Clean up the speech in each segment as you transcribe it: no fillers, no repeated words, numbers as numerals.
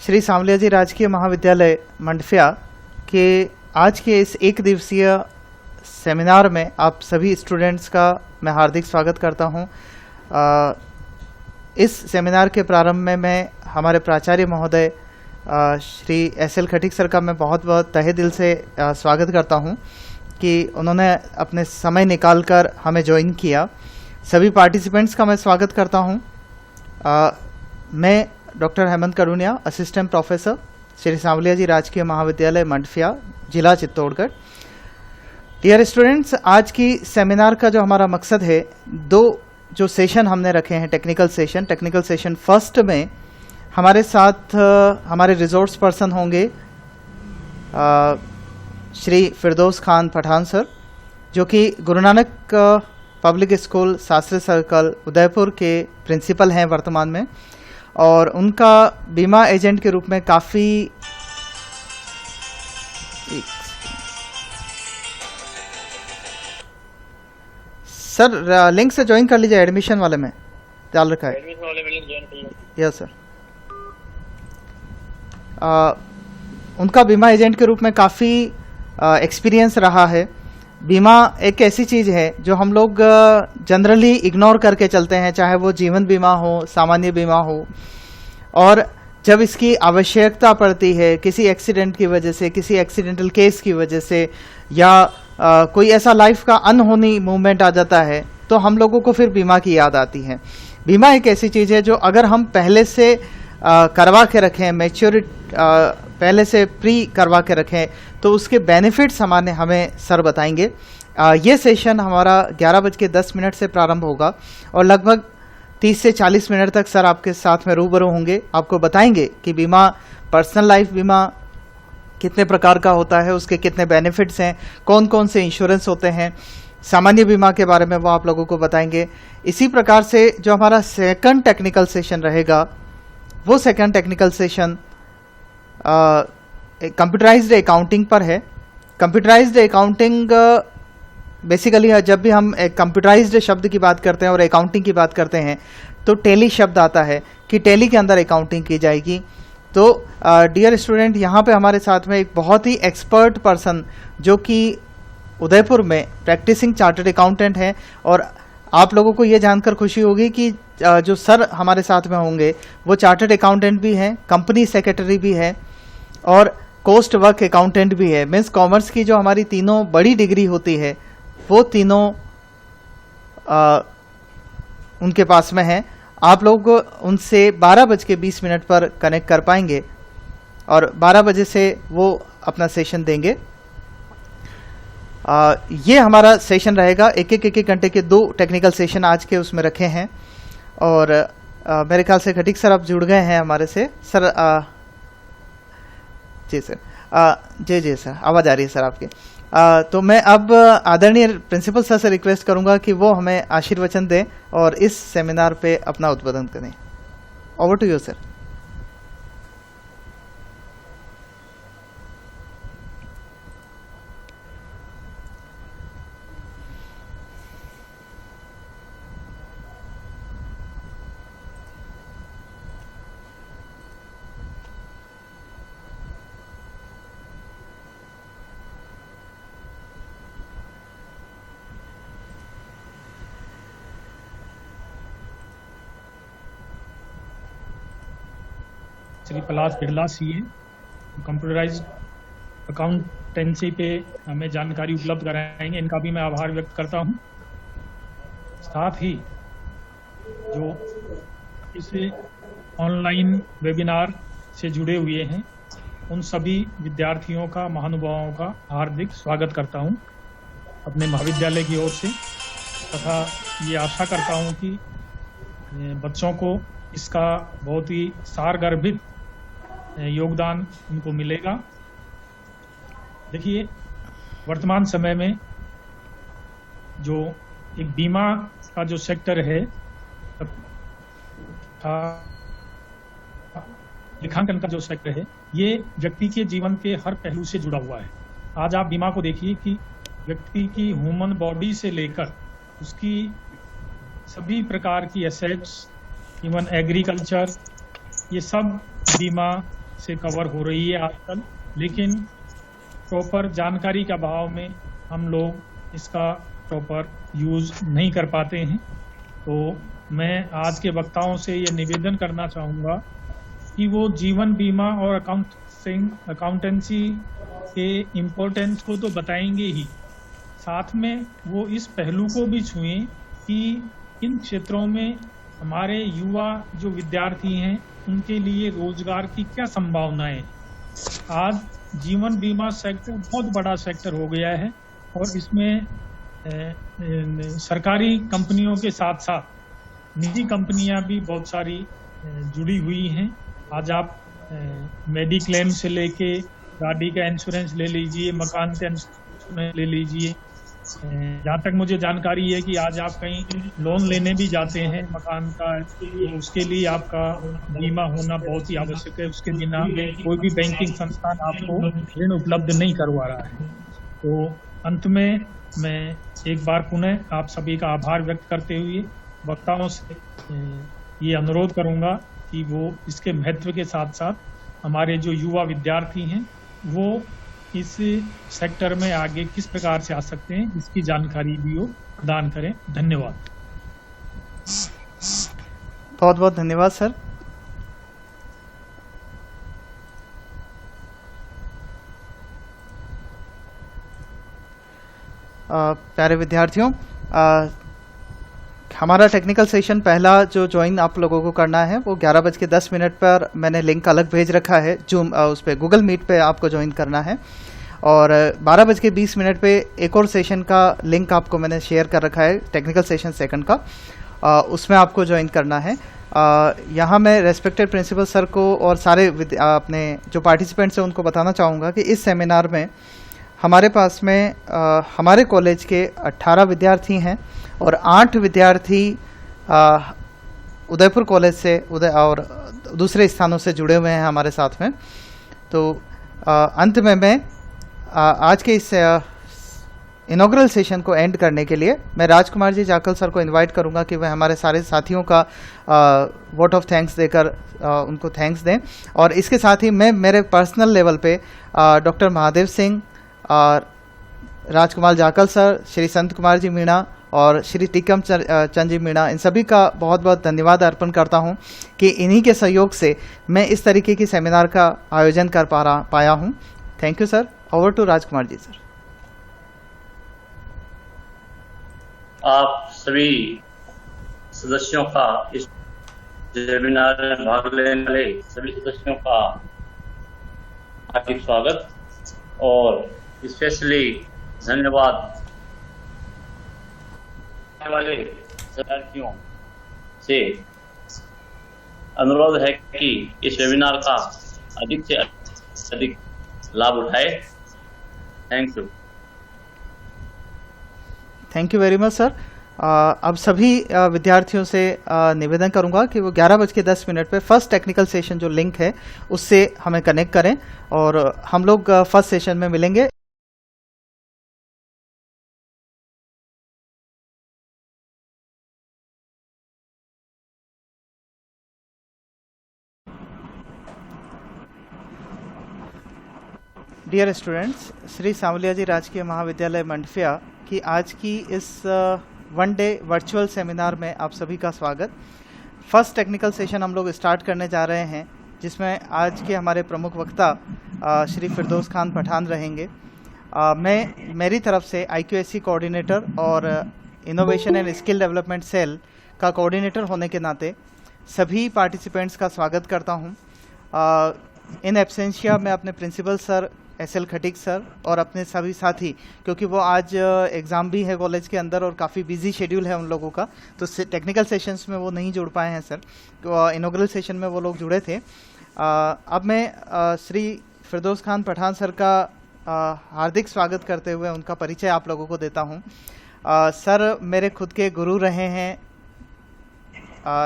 श्री सांवलिया जी राजकीय महाविद्यालय मंडफिया के आज के इस एक दिवसीय सेमिनार में आप सभी स्टूडेंट्स का मैं हार्दिक स्वागत करता हूं। इस सेमिनार के प्रारंभ में मैं हमारे प्राचार्य महोदय श्री एस.एल. खटीक सर का मैं बहुत बहुत तहे दिल से स्वागत करता हूं कि उन्होंने अपने समय निकालकर हमें ज्वाइन किया। सभी पार्टिसिपेंट्स का मैं स्वागत करता हूं। मैं doctor Hemant Karuniya, assistant professor, Shri Sanwaliya ji राजकीय महाविद्यालय मंडफिया, जिला चित्तौड़गढ़। डियर स्टूडेंट्स, आज की सेमिनार का जो हमारा मकसद है, दो जो सेशन हमने रखे हैं टेक्निकल सेशन फर्स्ट में हमारे साथ हमारे रिसोर्स पर्सन होंगे श्री फिरदौस खान पठान सर, जो कि गुरु Nanak public school Shastri circle Udaipur के प्रिंसिपल हैं वर्तमान में, और उनका बीमा एजेंट के रूप में काफ़ी सर लिंक से ज्वाइन कर लीजिए, एडमिशन वाले में डाल रखा है। एडमिशन वाले में लिंक ज्वाइन कर लीजिए। Yes sir. उनका बीमा एजेंट के रूप में काफ़ी एक्सपीरियंस रहा है। बीमा एक ऐसी चीज़ है जो हम लोग जनरली इग्नोर करके चलते हैं, चाहे वो जीवन बीमा हो, सामान्य बीमा हो, और जब इसकी आवश्यकता पड़ती है किसी एक्सीडेंट की वजह से, किसी एक्सीडेंटल केस की वजह से, या कोई ऐसा लाइफ का अनहोनी मूवमेंट आ जाता है, तो हम लोगों को फिर बीमा की याद आती है। बीमा एक ऐसी चीज़ है जो अगर हम पहले से करवा के रखें, पहले से प्री करवा के रखें, तो उसके बेनिफिट्स हमें सर बताएंगे। ये सेशन हमारा 11:10 से प्रारंभ होगा और लगभग 30 से 40 मिनट तक सर आपके साथ में रूबरू होंगे। आपको बताएंगे कि बीमा, पर्सनल लाइफ बीमा कितने प्रकार का होता है, उसके कितने बेनिफिट्स हैं, कौन कौन से इंश्योरेंस होते हैं, सामान्य बीमा के बारे में वो आप लोगों को बताएंगे। इसी प्रकार से जो हमारा सेकंड टेक्निकल सेशन रहेगा, वो second technical session computerised accounting पर है। कंप्यूटराइज्ड अकाउंटिंग बेसिकली जब भी हम एक कंप्यूटराइज्ड शब्द की बात करते हैं और अकाउंटिंग की बात करते हैं, तो टेली शब्द आता है कि टेली के अंदर अकाउंटिंग की जाएगी। तो डियर स्टूडेंट, यहाँ पे हमारे साथ में एक बहुत ही एक्सपर्ट पर्सन जो कि उदयपुर में प्रैक्टिसिंग चार्टर्ड अकाउंटेंट हैं, और आप लोगों को ये जानकर खुशी होगी कि जो सर हमारे साथ में होंगे वो चार्टर्ड अकाउंटेंट भी हैं, कंपनी सेक्रेटरी भी है, और कोस्ट वर्क अकाउंटेंट भी है। मीन्स कॉमर्स की जो हमारी तीनों बड़ी डिग्री होती है, वो तीनों उनके पास में है। आप लोग उनसे 12:20 पर कनेक्ट कर पाएंगे और 12 बजे से वो अपना सेशन देंगे। ये हमारा सेशन रहेगा, एक घंटे के 2 टेक्निकल सेशन आज के उसमें रखे हैं। और मेरे ख्याल से खटीक सर आप जुड़ गए हैं हमारे से। सर जी सर, जी सर, आवाज़ आ रही है सर आपकी। तो मैं अब आदरणीय प्रिंसिपल सर से रिक्वेस्ट करूंगा कि वो हमें आशीर्वचन दें और इस सेमिनार पे अपना उद्बोधन करें। Over to you sir. Shri Palash Birla CA, computerised accountancy पे हमें जानकारी उपलब्ध कराएंगे। इनका भी मैं आभार व्यक्त करता हूं। साथ ही जो इस ऑनलाइन वेबिनार से जुड़े हुए हैं, उन सभी विद्यार्थियों का, महानुभावों का हार्दिक स्वागत करता हूं अपने महाविद्यालय की ओर से, तथा ये आशा करता हूं कि बच्चों को इसका बहुत ही सारगर्भित योगदान उनको मिलेगा। देखिए, वर्तमान समय में जो एक बीमा का जो सेक्टर है, लेखांकन का जो सेक्टर है, ये व्यक्ति के जीवन के हर पहलू से जुड़ा हुआ है। आज आप बीमा को देखिए कि व्यक्ति की ह्यूमन बॉडी से लेकर उसकी सभी प्रकार की एसेट्स, इवन एग्रीकल्चर, ये सब बीमा से कवर हो रही है आजकल, लेकिन प्रॉपर जानकारी के अभाव में हम लोग इसका प्रॉपर यूज नहीं कर पाते हैं। तो मैं आज के वक्ताओं से ये निवेदन करना चाहूँगा कि वो जीवन बीमा और अकाउंटेंसी के इम्पोर्टेंस को तो बताएंगे ही, साथ में वो इस पहलू को भी छुएं कि इन क्षेत्रों में हमारे युवा जो विद्यार्थी हैं उनके लिए रोजगार की क्या संभावनाएं। आज जीवन बीमा सेक्टर बहुत बड़ा सेक्टर हो गया है और इसमें सरकारी कंपनियों के साथ साथ निजी कंपनियां भी बहुत सारी जुड़ी हुई हैं। आज आप मेडिक्लेम से लेके गाड़ी का इंश्योरेंस ले लीजिए, मकान का इंश्योरेंस ले लीजिए। जहाँ तक मुझे जानकारी है कि आज आप कहीं लोन लेने भी जाते हैं मकान का, तो उसके लिए आपका बीमा होना बहुत ही आवश्यक है। उसके बिना कोई भी बैंकिंग संस्थान आपको ऋण उपलब्ध नहीं करवा रहा है। तो अंत में मैं एक बार पुनः आप सभी का आभार व्यक्त करते हुए वक्ताओं से ये अनुरोध करूंगा कि वो इसके महत्व के साथ साथ हमारे जो युवा विद्यार्थी हैं वो इस सेक्टर में आगे किस प्रकार से आ सकते हैं इसकी जानकारी भी वो प्रदान करें। धन्यवाद। बहुत बहुत धन्यवाद सर। प्यारे विद्यार्थियों, हमारा टेक्निकल सेशन पहला जो ज्वाइन आप लोगों को करना है वो 11:10 पर मैंने लिंक अलग भेज रखा है जूम उस पर गूगल मीट पे आपको ज्वाइन करना है। और 12:20 पे एक और सेशन का लिंक आपको मैंने शेयर कर रखा है, टेक्निकल सेशन सेकंड का, उसमें आपको ज्वाइन करना है। यहाँ मैं रेस्पेक्टेड प्रिंसिपल सर को और सारे अपने जो पार्टिसिपेंट्स हैं उनको बताना चाहूँगा कि इस सेमिनार में हमारे पास में हमारे कॉलेज के 18 विद्यार्थी हैं और 8 विद्यार्थी उदयपुर कॉलेज से और दूसरे स्थानों से जुड़े हुए हैं हमारे साथ में। तो अंत में मैं आज के इस इनॉग्रल सेशन को एंड करने के लिए मैं राजकुमार जी जाकल सर को इनवाइट करूंगा कि वह हमारे सारे साथियों का वोट ऑफ थैंक्स देकर उनको थैंक्स दें। और इसके साथ ही मैं मेरे पर्सनल लेवल पे डॉक्टर महादेव सिंह और राजकुमार जाकल सर, श्री संत कुमार जी मीणा और श्री टीकम चंद जी मीणा, इन सभी का बहुत बहुत धन्यवाद अर्पण करता हूं कि इन्हीं के सहयोग से मैं इस तरीके की सेमिनार का आयोजन कर पाया हूं। Thank you sir. Over to Rajkumar ji sir. आप सभी सदस्यों का इस वेबिनार में भाग लेने वाले सभी सदस्यों का हार्दिक स्वागत और स्पेशली धन्यवाद वाले विद्यार्थियों से अनुरोध है कि इस वेबिनार का अधिक से अधिक लाभ उठाए। Thank you. Thank you very much sir. अब सभी विद्यार्थियों से निवेदन करूंगा कि वो 11:10 पे फर्स्ट टेक्निकल सेशन जो लिंक है उससे हमें कनेक्ट करें और हम लोग फर्स्ट सेशन में मिलेंगे। डियर स्टूडेंट्स, श्री सांवलिया जी राजकीय महाविद्यालय मंडफिया की आज की इस वन डे वर्चुअल सेमिनार में आप सभी का स्वागत। फर्स्ट टेक्निकल सेशन हम लोग स्टार्ट करने जा रहे हैं जिसमें आज के हमारे प्रमुख वक्ता श्री फिरदौस खान पठान रहेंगे। मैं मेरी तरफ से IQAC कोऑर्डिनेटर और innovation and skill development cell का कोऑर्डिनेटर होने के नाते सभी पार्टिसिपेंट्स का स्वागत करता हूं। इन एब्सेंशिया मैं अपने principal sir SL Khatik sir और अपने सभी साथी, क्योंकि वो आज एग्ज़ाम भी है कॉलेज के अंदर और काफ़ी बिजी शेड्यूल है उन लोगों का, तो टेक्निकल सेशंस में वो नहीं जुड़ पाए हैं सर, तो इनॉग्रल सेशन में वो लोग जुड़े थे। अब मैं श्री फिरदौस खान पठान सर का हार्दिक स्वागत करते हुए उनका परिचय आप लोगों को देता हूँ। सर मेरे खुद के गुरु रहे हैं।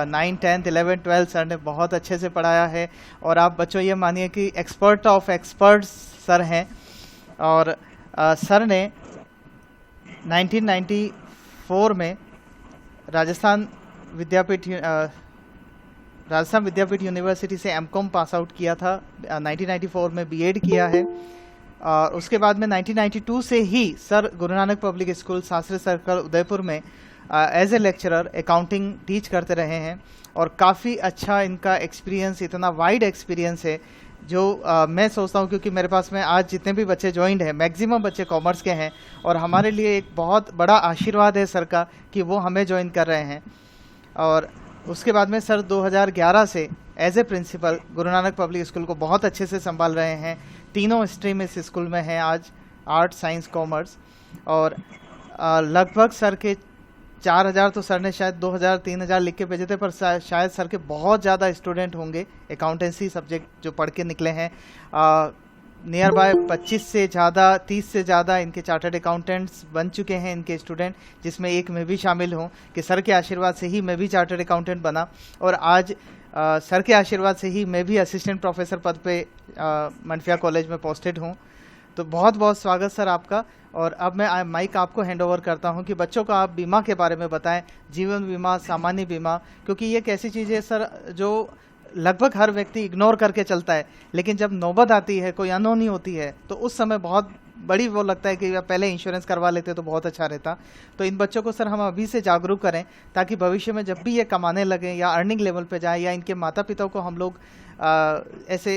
9, 10, 11, 12 सर ने बहुत अच्छे से पढ़ाया है और आप बच्चों ये मानिए कि एक्सपर्ट ऑफ एक्सपर्ट्स सर हैं। और सर ने 1994 में राजस्थान विद्यापीठ राजस्थान विद्यापीठ यूनिवर्सिटी से एमकॉम पास आउट किया था, 1994 में बीएड किया है, और उसके बाद में 1992 से ही sir Guru Nanak public school Shastri circle Udaipur में as a lecturer accounting teach करते रहे हैं। और काफ़ी अच्छा इनका एक्सपीरियंस, इतना वाइड एक्सपीरियंस है जो मैं सोचता हूँ, क्योंकि मेरे पास में आज जितने भी बच्चे ज्वाइंट हैं मैक्सिमम बच्चे कॉमर्स के हैं, और हमारे लिए एक बहुत बड़ा आशीर्वाद है सर का कि वो हमें ज्वाइन कर रहे हैं। और उसके बाद में सर 2011 से as a principal Guru Nanak public school को बहुत अच्छे से संभाल रहे हैं। तीनों स्ट्रीम इस स्कूल में हैं आज, आर्ट, साइंस, कॉमर्स। और लगभग सर के 4000 तो सर ने शायद 2000-3000 लिख के भेजे थे, पर शायद सर के बहुत ज़्यादा स्टूडेंट होंगे अकाउंटेंसी सब्जेक्ट जो पढ़ के निकले हैं। नियर बाय 25 से ज़्यादा, 30 से ज़्यादा इनके चार्टर्ड अकाउंटेंट्स बन चुके हैं इनके स्टूडेंट, जिसमें एक मैं भी शामिल हूँ कि सर के आशीर्वाद से ही मैं भी चार्टर्ड अकाउंटेंट बना, और आज सर के आशीर्वाद से ही मैं भी असिस्टेंट प्रोफेसर पद पे मनफिया कॉलेज में पोस्टेड हूँ। तो बहुत बहुत स्वागत सर आपका। और अब मैं माइक आपको हैंड ओवर करता हूं कि बच्चों को आप बीमा के बारे में बताएं, जीवन बीमा, सामान्य बीमा, क्योंकि ये एक ऐसी चीज़ है सर जो लगभग हर व्यक्ति इग्नोर करके चलता है, लेकिन जब नौबत आती है, कोई अनहोनी होती है, तो उस समय बहुत बड़ी वो लगता है कि पहले इंश्योरेंस करवा लेते तो बहुत अच्छा रहता। तो इन बच्चों को सर हम अभी से जागरूक करें, ताकि भविष्य में जब भी ये कमाने लगें या अर्निंग लेवल पे जाएं, या इनके माता पिता को हम लोग ऐसे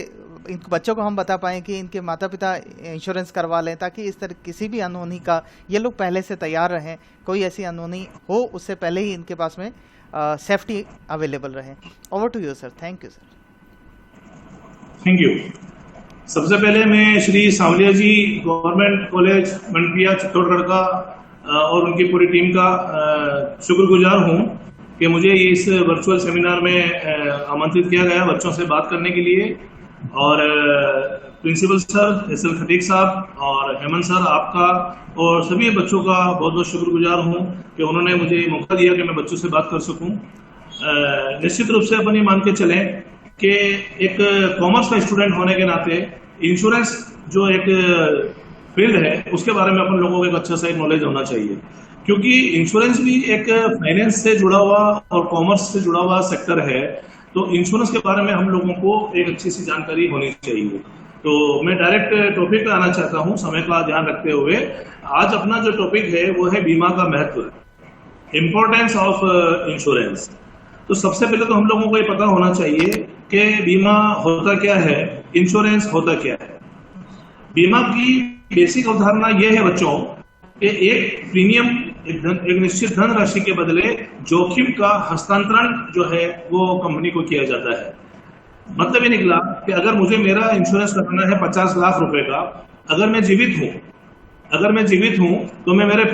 इन बच्चों को हम बता पाएँ कि इनके माता पिता इंश्योरेंस करवा लें, ताकि इस तरह किसी भी अनहोनी का ये लोग पहले से तैयार रहें, कोई ऐसी अनहोनी हो उससे पहले ही इनके पास में सेफ्टी अवेलेबल रहे। Over to you sir. Thank you sir. Thank you. सबसे पहले मैं श्री सांवलिया जी गवर्नमेंट कॉलेज मनपिया चित्तौड़गढ़ का और उनकी पूरी टीम का शुक्रगुजार हूं कि मुझे इस वर्चुअल सेमिनार में आमंत्रित किया गया बच्चों से बात करने के लिए। और प्रिंसिपल सर एस.एल. खटीक साहब और हेमंत सर आपका और सभी बच्चों का बहुत बहुत शुक्रगुजार हूं कि उन्होंने मुझे मौका दिया कि मैं बच्चों से बात कर सकूं। निश्चित रूप से अपन ये मान के चलें कि एक कॉमर्स का स्टूडेंट होने के नाते इंश्योरेंस जो एक फील्ड है उसके बारे में अपन लोगों को एक अच्छा सा नॉलेज होना चाहिए, क्योंकि इंश्योरेंस भी एक फाइनेंस से जुड़ा हुआ और कॉमर्स से जुड़ा हुआ सेक्टर है। तो इंश्योरेंस के बारे में हम लोगों को एक अच्छी सी जानकारी होनी चाहिए। तो मैं डायरेक्ट टॉपिक पे आना चाहता हूं समय का ध्यान रखते हुए। आज अपना जो टॉपिक है वो है बीमा का महत्व, इंपॉर्टेंस ऑफ इंश्योरेंस। तो सबसे पहले तो हम लोगों को ये पता होना चाहिए कि बीमा होता क्या है, इंश्योरेंस होता क्या है। बीमा की बेसिक अवधारणा ये है बच्चों कि एक प्रीमियम, एक निश्चित धन राशि के बदले जोखिम का हस्तांतरण जो है वो कंपनी को किया जाता है। मतलब ये निकला कि अगर मुझे मेरा इंश्योरेंस कराना है 50 लाख रुपए का, अगर मैं जीवित हूं तो मैं मेरे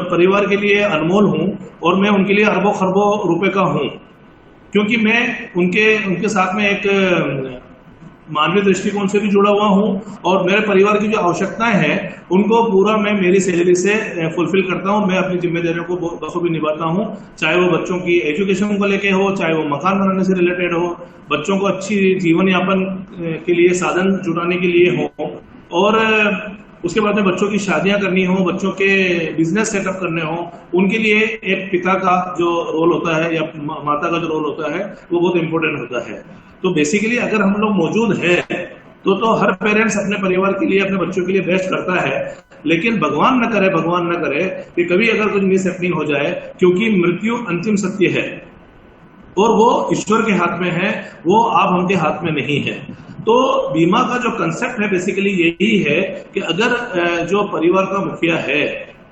परिवार के लिए अनमोल हूं और मैं उनके लिए अरबों खरबों रुपए का हूं, क्योंकि मैं उनके साथ में एक मानवीय दृष्टिकोण से भी जुड़ा हुआ हूं और मेरे परिवार की जो आवश्यकताएं हैं उनको पूरा मैं मेरी सैलरी से फुलफिल करता हूं। मैं अपनी जिम्मेदारियों को बखूबी निभाता हूं, चाहे वो बच्चों की एजुकेशन को लेके हो, चाहे वो मकान बनाने से रिलेटेड हो, बच्चों को अच्छी जीवन यापन के लिए साधन जुटाने के लिए हो, और उसके बाद में बच्चों की शादियां करनी हो, बच्चों के बिजनेस सेटअप करने हो, उनके लिए एक पिता का जो रोल होता है या माता का जो रोल होता है वो बहुत इंपॉर्टेंट होता है। तो बेसिकली अगर हम लोग मौजूद हैं तो हर पेरेंट्स अपने परिवार के लिए, अपने बच्चों के लिए बेस्ट करता है, लेकिन भगवान न करे कि कभी अगर कुछ मिस हैपनिंग हो जाए, क्योंकि मृत्यु अंतिम सत्य है और वो ईश्वर के हाथ में है, वो आप हमके हाथ में नहीं है। तो बीमा का जो कंसेप्ट है बेसिकली यही है कि अगर जो परिवार का मुखिया है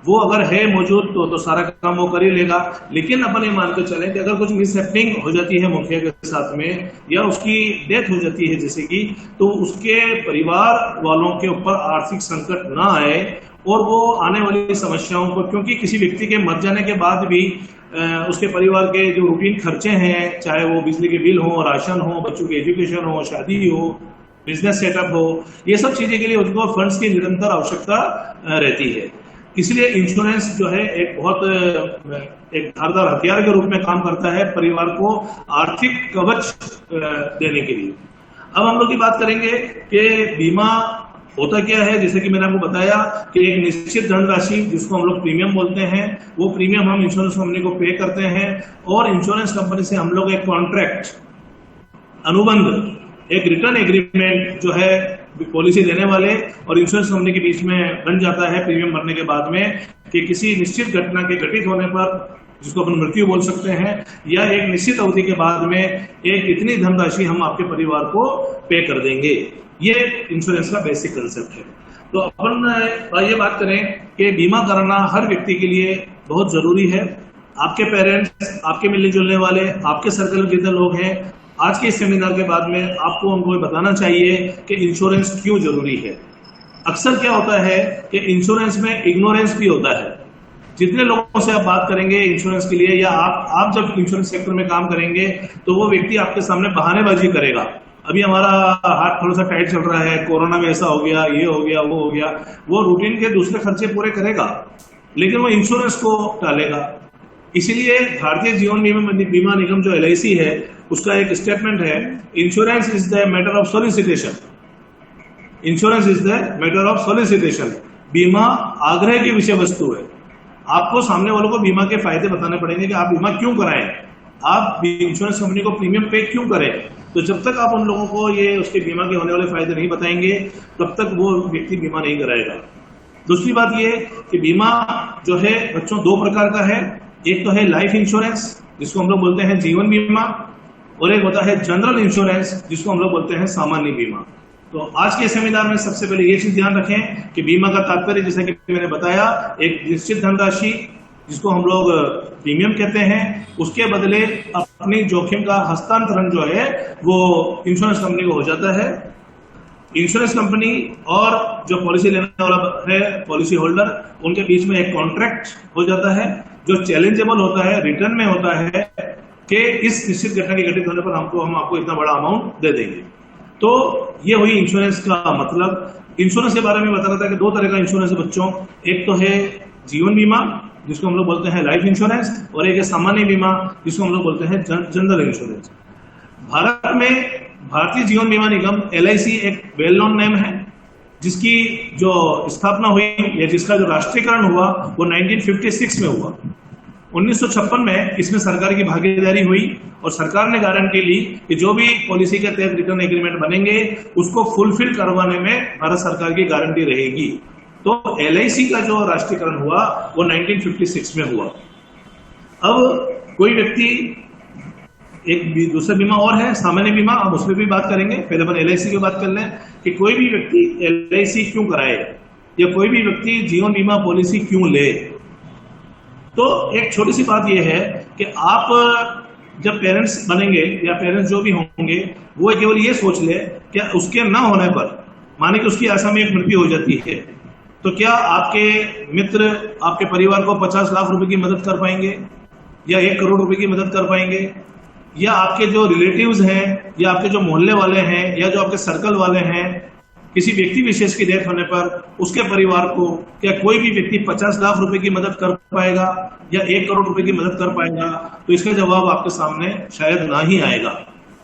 वो अगर है मौजूद तो सारा काम वो कर ही लेगा, लेकिन अपन ये मान कर चलें कि अगर कुछ मिस हैपनिंग हो जाती है मुखिया के साथ में या उसकी डेथ हो जाती है जैसे कि, तो उसके परिवार वालों के ऊपर आर्थिक संकट ना आए और वो आने वाली समस्याओं को, क्योंकि किसी व्यक्ति के मर जाने के बाद भी उसके परिवार के जो रूटीन खर्चे हैं, चाहे वो बिजली के बिल हो, राशन हो, बच्चों की एजुकेशन हो, शादी हो, बिजनेस सेटअप हो, ये सब चीजें के लिए उनको फंड्स की निरंतर आवश्यकता रहती है। इसलिए इंश्योरेंस जो है एक बहुत एक धारदार हथियार के रूप में काम करता है परिवार को आर्थिक कवच देने के लिए। अब हम लोग की बात करेंगे कि बीमा होता क्या है। जैसे कि मैंने आपको बताया कि एक निश्चित धनराशि जिसको हम लोग प्रीमियम बोलते हैं, वो प्रीमियम हम इंश्योरेंस कंपनी को पे करते हैं और इंश्योरेंस कंपनी से हम लोग एक अनुबंध, एक रिटर्न एग्रीमेंट जो है पॉलिसी देने वाले और इंश्योरेंस कंपनी के बीच में बन जाता है प्रीमियम भरने के बाद में, कि किसी निश्चित घटना के घटित होने पर, जिसको अपन मृत्यु बोल सकते हैं, या एक निश्चित अवधि के बाद में एक इतनी धनराशि हम आपके परिवार को पे कर देंगे। ये इंश्योरेंस का बेसिक कंसेप्ट है। तो अपन ये बात करें कि बीमा कराना हर व्यक्ति के लिए बहुत जरूरी है। आपके पेरेंट्स, आपके मिलने जुलने वाले, आपके सर्कल में जितने लोग हैं, आज के इस सेमिनार के बाद में आपको उनको बताना चाहिए कि इंश्योरेंस क्यों जरूरी है। अक्सर क्या होता है कि इंश्योरेंस में इग्नोरेंस भी होता है। जितने लोगों से आप बात करेंगे इंश्योरेंस के लिए, या आप जब इंश्योरेंस सेक्टर में काम करेंगे तो वो व्यक्ति आपके सामने बहानेबाजी करेगा। अभी हमारा हाथ थोड़ा सा टाइट चल रहा है, कोरोना में ऐसा हो गया, ये हो गया, वो हो गया, वो रूटीन के दूसरे खर्चे पूरे करेगा, लेकिन वो इंश्योरेंस को टालेगा। इसीलिए भारतीय जीवन बीमा निगम जो LIC है, उसका एक स्टेटमेंट है, insurance is the matter of solicitation. Insurance is the matter of solicitation. बीमा आग्रह की विषय वस्तु है। आपको सामने वालों को बीमा के फायदे बताने पड़ेंगे कि आप बीमा क्यों कराएं, आप इंश्योरेंस कंपनी को प्रीमियम पे क्यों करें। तो जब तक आप उन लोगों को ये उसके बीमा के होने वाले फायदे नहीं बताएंगे, तब तक वो व्यक्ति बीमा नहीं कराएगा। दूसरी बात ये कि बीमा जो है बच्चों दो प्रकार का है। एक तो है लाइफ इंश्योरेंस, जिसको हम लोग बोलते हैं जीवन बीमा, और एक होता है जनरल इंश्योरेंस, जिसको हम लोग बोलते हैं सामान्य बीमा। तो आज के सेमिनार में सबसे पहले ये चीज ध्यान रखें कि बीमा का तात्पर्य, जैसा कि मैंने बताया, एक निश्चित धनराशि जिसको हम लोग प्रीमियम कहते हैं, उसके बदले अपनी जोखिम का हस्तांतरण जो है वो इंश्योरेंस कंपनी को हो जाता है। इंश्योरेंस कंपनी और जो पॉलिसी लेने वाला है, पॉलिसी होल्डर, उनके बीच में एक कॉन्ट्रैक्ट हो जाता है जो चैलेंजेबल होता है, रिटर्न में होता है कि इस निश्चित घटना के घटित होने पर हम आपको इतना बड़ा अमाउंट दे देंगे। तो ये हुई इंश्योरेंस का मतलब। इंश्योरेंस के बारे में बता रहा था कि दो तरह का इंश्योरेंस है बच्चों। एक तो है जीवन बीमा, जिसको हम लोग बोलते हैं लाइफ इंश्योरेंस, और एक है सामान्य बीमा, जिसको हम लोग बोलते हैं जनरल इंश्योरेंस। भारत में भारतीय जीवन बीमा निगम LIC एक वेल नोन नेम है, जिसकी जो स्थापना हुई या जिसका जो राष्ट्रीयकरण हुआ वो 1956 में हुआ। 1956 में इसमें सरकार की भागीदारी हुई और सरकार ने गारंटी ली कि जो भी पॉलिसी के तहत रिटर्न एग्रीमेंट बनेंगे उसको फुलफिल करवाने में भारत सरकार की गारंटी रहेगी। तो LIC का जो राष्ट्रीयकरण हुआ वो 1956 में हुआ। अब कोई व्यक्ति, एक दूसरा बीमा और है सामान्य बीमा, अब उसमें भी बात करेंगे। पहले अपन LIC की बात कर लें कि कोई भी व्यक्ति LIC क्यों कराए या कोई भी व्यक्ति जीवन बीमा पॉलिसी क्यों ले। तो एक छोटी सी बात यह है कि आप जब पेरेंट्स बनेंगे या पेरेंट्स जो भी होंगे, वो केवल ये सोच ले कि उसके न होने पर, माने कि उसकी असामयिक मृत्यु हो जाती है, तो क्या आपके मित्र आपके परिवार को 50 लाख रुपए की मदद कर पाएंगे या 1 करोड़ रुपए की मदद कर पाएंगे, या आपके जो रिलेटिव्स हैं या आपके जो मोहल्ले वाले हैं या जो आपके सर्कल वाले हैं, किसी व्यक्ति विशेष की डेथ होने पर उसके परिवार को क्या कोई भी व्यक्ति 50 लाख रुपए की मदद कर पाएगा या 1 करोड़ रुपए की मदद कर पाएगा? तो इसका जवाब आपके सामने शायद ना ही आएगा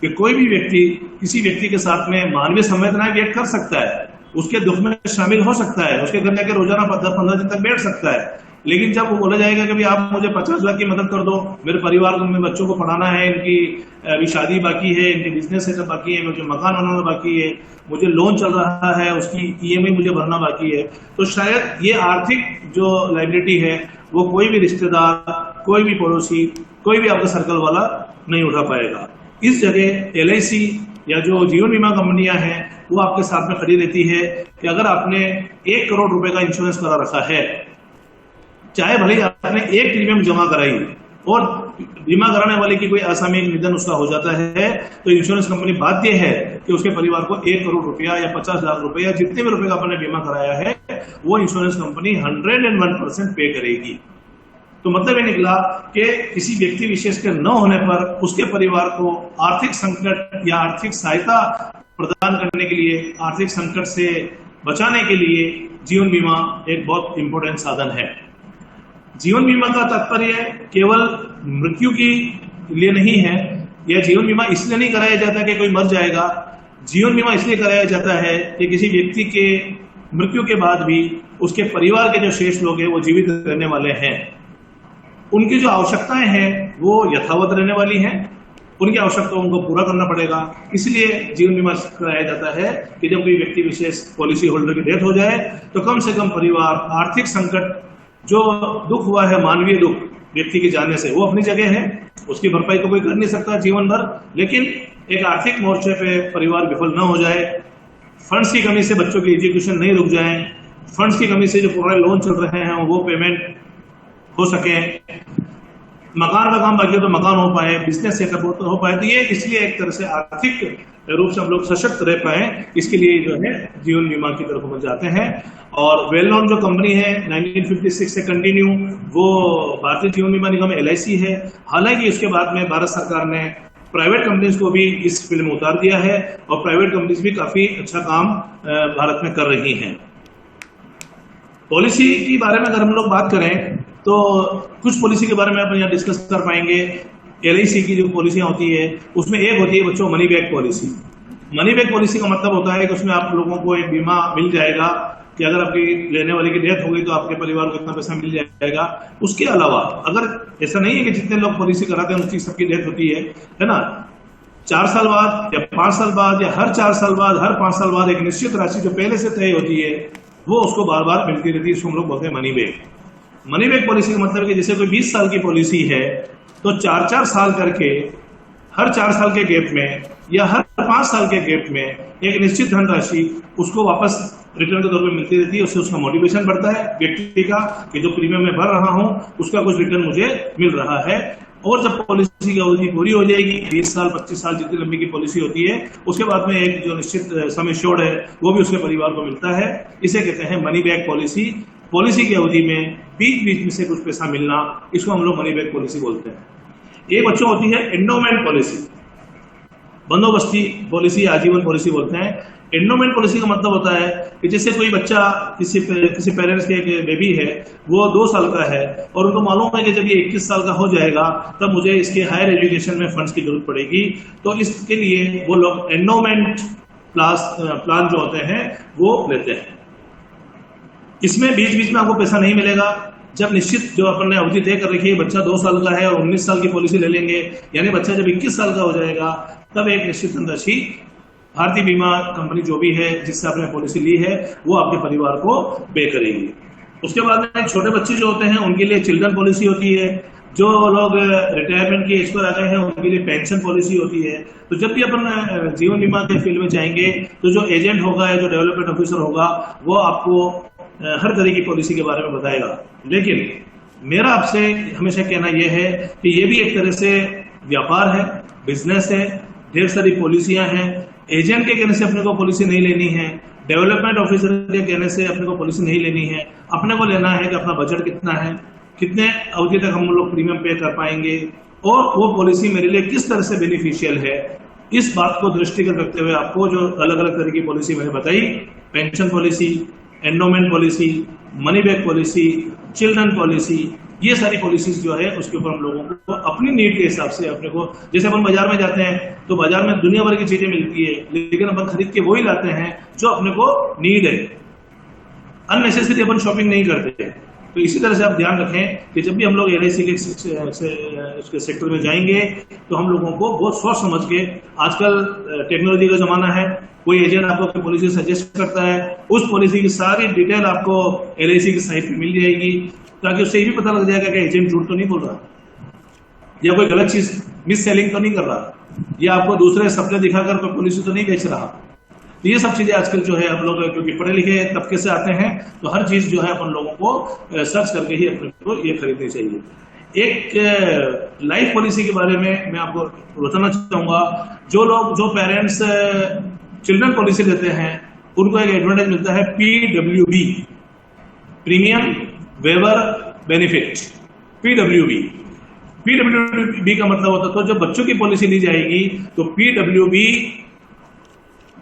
कि कोई भी व्यक्ति किसी व्यक्ति के साथ में मानवीय संवेदनाएं व्यक्त कर सकता है, उसके दुख में शामिल हो सकता है, उसके घर जाकर रोजाना 15 दिन तक बैठ सकता है, लेकिन जब वो बोला जाएगा कि भाई आप मुझे 50 लाख की मदद कर दो, मेरे परिवार को, मेरे बच्चों को पढ़ाना है, इनकी अभी शादी बाकी है, इनके बिजनेस सेटअप बाकी है, मुझे मकान बनाना बाकी है, मुझे लोन चल रहा है, उसकी EMI मुझे भरना बाकी है, तो शायद ये आर्थिक जो लायबिलिटी है वो कोई भी रिश्तेदार, कोई भी पड़ोसी, कोई भी आपका सर्कल वाला नहीं उठा पाएगा। इस जगह LIC या जो जीवन बीमा कंपनियां हैं वो आपके साथ में खड़ी रहती है कि अगर आपने 1 करोड़ रुपए का इंश्योरेंस करा रखा है, चाहे भले ही आपने 1 प्रीमियम जमा कराई और बीमा कराने वाले की कोई असामयिक निधन उसका हो जाता है, तो इंश्योरेंस कंपनी बाध्य है कि उसके परिवार को 1 करोड़ रुपया या 50 लाख रुपए या जितने भी रुपए का आपने बीमा कराया है वो इंश्योरेंस कंपनी 101% पे करेगी। तो मतलब ये निकला कि किसी व्यक्ति विशेष के न होने पर उसके परिवार को आर्थिक संकट या आर्थिक सहायता प्रदान करने के लिए, आर्थिक संकट से बचाने के लिए जीवन बीमा एक बहुत इंपॉर्टेंट साधन है। जीवन बीमा का तात्पर्य केवल मृत्यु के लिए नहीं है, यह जीवन बीमा इसलिए नहीं कराया जाता कि कोई मर जाएगा। जीवन बीमा इसलिए कराया जाता है कि किसी व्यक्ति के मृत्यु के बाद भी उसके परिवार के जो शेष लोग हैं वो जीवित रहने वाले हैं, उनकी जो आवश्यकताएं हैं वो यथावत रहने वाली हैं, उनकी आवश्यकताओं को पूरा करना पड़ेगा। इसलिए जीवन बीमा कराया जाता है कि जब कोई व्यक्ति विशेष पॉलिसी होल्डर की डेथ हो जाए तो कम से कम परिवार आर्थिक संकट, जो दुख हुआ है, मानवीय दुख व्यक्ति के जाने से, वो अपनी जगह है, उसकी भरपाई तो कोई कर नहीं सकता जीवन भर, लेकिन एक आर्थिक मोर्चे पे परिवार विफल न हो जाए, फंड्स की कमी से बच्चों की एजुकेशन नहीं रुक जाए, फंड्स की कमी से जो पुराने लोन चल रहे हैं वो पेमेंट हो सके, मकान का काम बाकी हो तो मकान हो पाए, बिजनेस सेटअप हो पाए, तो ये इसलिए एक तरह से आर्थिक रूप से हम लोग सशक्त रह पाए, इसके लिए जो है जीवन बीमा की तरफ हम जाते हैं। और वेल नोन जो कंपनी है 1956 से कंटिन्यू, वो भारतीय जीवन बीमा निगम LIC है। हालांकि उसके बाद में भारत सरकार ने प्राइवेट कंपनीज को भी इस फील्ड में उतार दिया है और प्राइवेट कंपनीज भी काफी अच्छा काम भारत में कर रही हैं। पॉलिसी के बारे में अगर हम लोग बात करें तो कुछ पॉलिसी के बारे में अपन यहाँ डिस्कस कर पाएंगे। LIC की जो पॉलिसियां होती है उसमें एक होती है बच्चों money back policy. Money back policy का मतलब होता है कि उसमें आप लोगों को एक बीमा मिल जाएगा कि अगर आपकी लेने वाले की डेथ हो गई तो आपके परिवार को इतना पैसा मिल जाएगा। उसके अलावा अगर ऐसा नहीं है कि जितने लोग पॉलिसी कराते हैं उसकी सबकी डेथ होती है ना, 4 साल बाद या 5 साल बाद या हर 4 साल बाद, हर 5 साल बाद एक निश्चित राशि जो पहले से तय होती है वो उसको बार बार मिलती रहती है, इसको हम लोग बोलते हैं money back. Money back policy का मतलब कि जैसे कोई 20 साल की पॉलिसी है तो 4-4 साल करके हर 4 साल के गैप में या हर 5 साल के गैप में एक निश्चित धनराशि उसको वापस रिटर्न के तौर पे मिलती रहती है। उससे उसका मोटिवेशन बढ़ता है व्यक्ति का कि जो प्रीमियम मैं भर रहा हूं उसका कुछ रिटर्न मुझे मिल रहा है। और जब पॉलिसी की अवधि पूरी हो जाएगी, 20 साल 25 साल जितनी लंबी की पॉलिसी होती है, उसके बाद में एक जो निश्चित सम एश्योर्ड है वो भी उसके परिवार को मिलता है। इसे कहते हैं मनी बैक पॉलिसी। पॉलिसी की अवधि में बीच बीच में से कुछ पैसा मिलना, इसको हम लोग मनी बैक पॉलिसी बोलते हैं। एक बच्चों होती है एंडोमेंट पॉलिसी, बंदोबस्ती पॉलिसी, आजीवन पॉलिसी बोलते हैं। एंडोमेंट पॉलिसी का मतलब होता है कि जैसे कोई बच्चा किसी पेरेंट्स के एक बेबी है, वो 2 साल का है और उनको मालूम है कि जब ये 21 साल का हो जाएगा तब मुझे इसके हायर एजुकेशन में फंड्स की जरूरत पड़ेगी, तो इसके लिए वो लोग एंडोमेंट प्लान जो होते हैं वो लेते हैं। इसमें बीच बीच में आपको पैसा नहीं मिलेगा। जब निश्चित जो अपन ने अवधि तय कर रखी है, बच्चा 2 साल का है और 19 साल की पॉलिसी ले लेंगे, यानी बच्चा जब 21 साल का हो जाएगा तब एक निश्चित धनराशि भारतीय बीमा कंपनी जो भी है जिससे आपने पॉलिसी ली है वो आपके परिवार को पे करेगी। उसके बाद में छोटे बच्चे जो होते हैं उनके लिए चिल्ड्रन पॉलिसी होती है। जो लोग रिटायरमेंट की एज पर आ गए हैं उनके लिए पेंशन पॉलिसी होती है। तो जब भी अपन जीवन बीमा के फील्ड में जाएंगे तो जो एजेंट होगा या जो डेवलपमेंट ऑफिसर होगा वो आपको हर तरह की पॉलिसी के बारे में बताएगा। लेकिन मेरा आपसे हमेशा कहना यह है कि ये भी एक तरह से व्यापार है, बिजनेस है, ढेर सारी पॉलिसियां हैं। एजेंट के कहने से अपने को पॉलिसी नहीं लेनी है, डेवलपमेंट ऑफिसर के कहने से अपने को पॉलिसी नहीं लेनी है। अपने को लेना है कि अपना बजट कितना है, कितने अवधि तक हम लोग प्रीमियम पे कर पाएंगे और वो पॉलिसी मेरे लिए किस तरह से बेनिफिशियल है। इस बात को दृष्टिगत रखते हुए आपको जो अलग अलग तरह की पॉलिसी मैंने बताई, pension policy, endowment policy, money back policy, children policy, ये सारी पॉलिसीज जो है उसके ऊपर हम लोगों को अपनी नीड के हिसाब से अपने को, जैसे अपन बाजार में जाते हैं तो बाजार में दुनिया भर की चीजें मिलती है, लेकिन अपन खरीद के वही लाते हैं जो अपने को नीड है। अननेसेसरी अपन शॉपिंग नहीं करते। तो इसी तरह से आप ध्यान रखें कि जब भी हम लोग LIC के उसके सेक्टर में जाएंगे तो हम लोगों को बहुत सोच समझ के, आजकल टेक्नोलॉजी का जमाना है, कोई एजेंट आपको पॉलिसी सजेस्ट करता है, उस पॉलिसी की सारी डिटेल आपको LIC की साइट पे मिल जाएगी, ताकि उससे ये भी पता लग जाएगा कि एजेंट झूठ तो नहीं बोल रहा या कोई गलत चीज मिस सेलिंग तो नहीं कर रहा या आपको दूसरे सपने दिखाकर कोई पॉलिसी तो नहीं बेच रहा। तो ये सब चीजें आजकल जो है हम लोग क्योंकि पढ़े लिखे तबके से आते हैं तो हर चीज जो है अपन लोगों को सर्च करके ही अपने को ये खरीदनी चाहिए। एक लाइफ पॉलिसी के बारे में मैं आपको बताना चाहूंगा। जो पेरेंट्स चिल्ड्रन पॉलिसी लेते हैं उनको एक एडवांटेज मिलता है PWB, premium waiver benefit. PWB का मतलब होता है तो जब बच्चों की पॉलिसी ली जाएगी तो PWB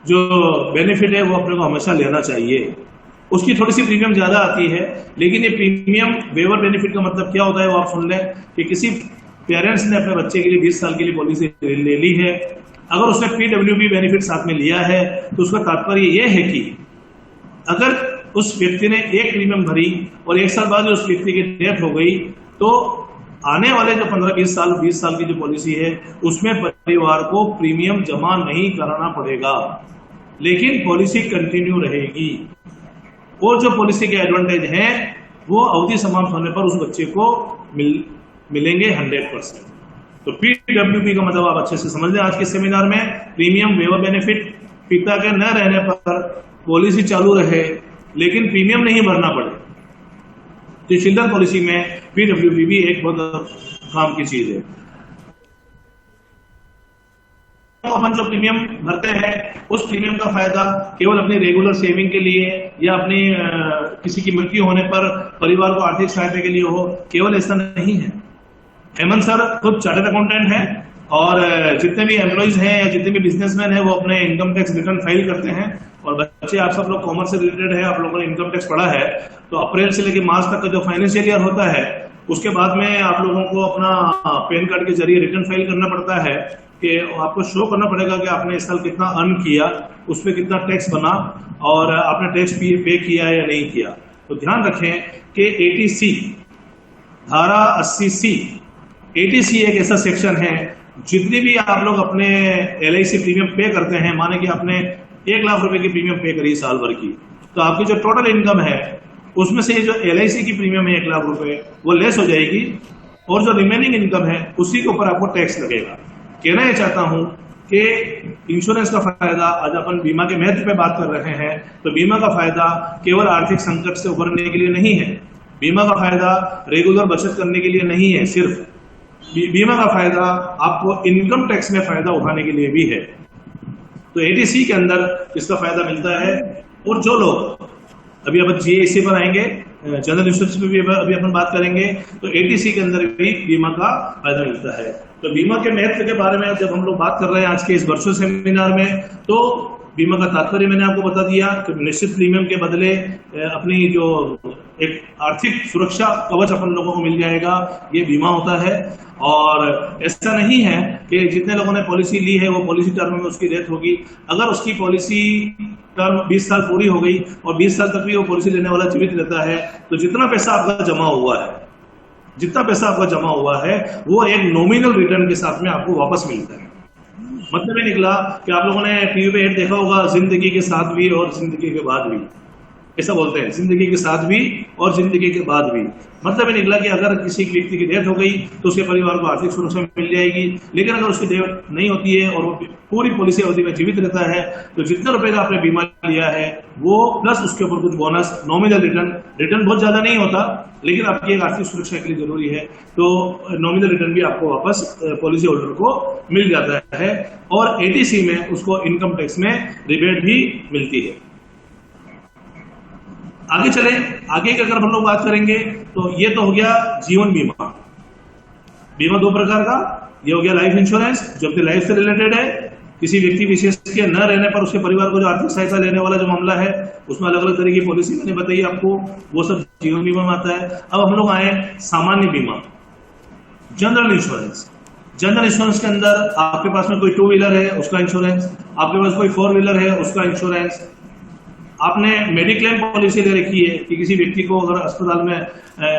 जो बेनिफिट है वो अपने को हमेशा लेना चाहिए। उसकी थोड़ी सी प्रीमियम ज्यादा आती है, लेकिन ये प्रीमियम वेवर बेनिफिट का मतलब क्या होता है वो आप सुन लें कि किसी पेरेंट्स ने अपने बच्चे के लिए 20 साल के लिए पॉलिसी ले ली है, अगर उसने PWB बेनिफिट साथ में लिया है तो उसका तात्पर्य यह है कि अगर उस व्यक्ति ने एक प्रीमियम भरी और 1 साल बाद उस व्यक्ति की डेथ हो गई तो आने वाले जो 15-20 साल 20 साल की जो पॉलिसी है उसमें परिवार को प्रीमियम जमा नहीं कराना पड़ेगा, लेकिन पॉलिसी कंटिन्यू रहेगी। और जो पॉलिसी के एडवांटेज हैं वो अवधि समाप्त होने पर उस बच्चे को मिलेंगे 100%। तो PWB का मतलब आप अच्छे से समझ लें आज के सेमिनार में। प्रीमियम वेवर बेनिफिट, पिता के न रहने पर पॉलिसी चालू रहे लेकिन प्रीमियम नहीं भरना पड़े। तो चिल्ड्रन पॉलिसी में PWB भी एक बहुत काम की चीज है। अपन जो प्रीमियम भरते हैं उस प्रीमियम का फायदा केवल अपनी रेगुलर सेविंग के लिए या अपनी किसी की मृत्यु होने पर परिवार को आर्थिक सहायता के लिए हो, केवल ऐसा नहीं है। हेमंत सर खुद चार्टर्ड अकाउंटेंट है और जितने भी एम्प्लॉइज हैं या जितने भी बिजनेसमैन हैं वो अपने इनकम टैक्स रिटर्न फाइल करते हैं। और बच्चे आप सब लोग कॉमर्स से रिलेटेड है, आप लोगों ने इनकम टैक्स पढ़ा है, तो अप्रैल से लेकर मार्च तक का जो फाइनेंशियल ईयर होता है उसके बाद में आप लोगों को अपना पैन कार्ड के जरिए रिटर्न फाइल करना पड़ता है कि आपको शो करना पड़ेगा कि आपने इस साल कितना अर्न किया, उस पर कितना टैक्स बना और आपने टैक्स पे किया या नहीं किया। तो ध्यान रखें कि 80C धारा 80C 80C एक ऐसा सेक्शन है, जितनी भी आप लोग अपने LIC प्रीमियम पे करते हैं, माने कि आपने 1 लाख रुपए की प्रीमियम पे करी साल भर की, तो आपकी जो टोटल इनकम है उसमें से जो LIC की प्रीमियम है 1 लाख रुपए वो लेस हो जाएगी और जो रिमेनिंग इनकम है उसी के ऊपर आपको टैक्स लगेगा। कहना यह चाहता हूं कि इंश्योरेंस का फायदा, आज अपन बीमा के महत्व पे बात कर रहे हैं, तो बीमा का फायदा केवल आर्थिक संकट से उभरने के लिए नहीं है, बीमा का फायदा रेगुलर बचत करने के लिए नहीं है, सिर्फ बीमा का फायदा आपको इनकम टैक्स में फायदा उठाने के लिए भी है। तो 80C के अंदर इसका फायदा मिलता है। और जो लोग अभी अपन GST पर आएंगे, जनरल इंश्योरेंस पे भी अभी अपन बात करेंगे, तो 80C के अंदर भी बीमा का फायदा मिलता है। तो बीमा के महत्व के बारे में जब हम लोग बात कर रहे हैं आज के इस वर्चुअल सेमिनार में, तो बीमा का तात्पर्य मैंने आपको बता दिया कि निश्चित प्रीमियम के बदले अपनी जो एक आर्थिक सुरक्षा कवच अपन लोगों को मिल जाएगा, ये बीमा होता है। और ऐसा नहीं है कि जितने लोगों ने पॉलिसी ली है वो पॉलिसी टर्म में उसकी डेथ होगी, अगर उसकी पॉलिसी टर्म 20 साल पूरी हो गई और 20 साल तक भी वो पॉलिसी लेने वाला जीवित रहता है, तो जितना पैसा आपका जमा हुआ है वो एक नॉमिनल रिटर्न के साथ में आपको वापस मिलता है। मतलब ये निकला कि आप लोगों ने टीवी पे एड देखा होगा, जिंदगी के साथ भी और जिंदगी के बाद भी, ऐसा बोलते हैं, जिंदगी के साथ भी और जिंदगी के बाद भी। मतलब ये निकला कि अगर किसी व्यक्ति की डेथ हो गई तो उसके परिवार को आर्थिक सुरक्षा मिल जाएगी, लेकिन अगर उसकी डेथ नहीं होती है और वो पूरी पॉलिसी अवधि में जीवित रहता है, तो जितने रुपए का आपने बीमा लिया है वो प्लस उसके ऊपर कुछ बोनस, नॉमिनल रिटर्न बहुत ज्यादा नहीं होता, लेकिन आपकी एक आर्थिक सुरक्षा के लिए जरूरी है, तो नॉमिनल रिटर्न भी आपको वापस पॉलिसी होल्डर को मिल जाता है। और 80C में उसको इनकम टैक्स में रिबेट भी मिलती है। आगे चले, आगे की अगर हम लोग बात करेंगे तो ये तो हो गया जीवन बीमा। बीमा 2 प्रकार का, ये हो गया लाइफ इंश्योरेंस जो अपनी लाइफ से रिलेटेड है, किसी व्यक्ति विशेष के न रहने पर उसके परिवार को जो आर्थिक सहायता लेने वाला जो मामला है उसमें अलग अलग तरह की पॉलिसी मैंने बताई आपको, वो सब जीवन बीमा में आता है। अब हम लोग आए सामान्य बीमा, जनरल इंश्योरेंस। जनरल इंश्योरेंस के अंदर आपके पास में कोई 2 व्हीलर है उसका इंश्योरेंस, आपके पास कोई 4 व्हीलर है उसका इंश्योरेंस, आपने मेडिक्लेम पॉलिसी ले रखी है कि किसी व्यक्ति को अगर अस्पताल में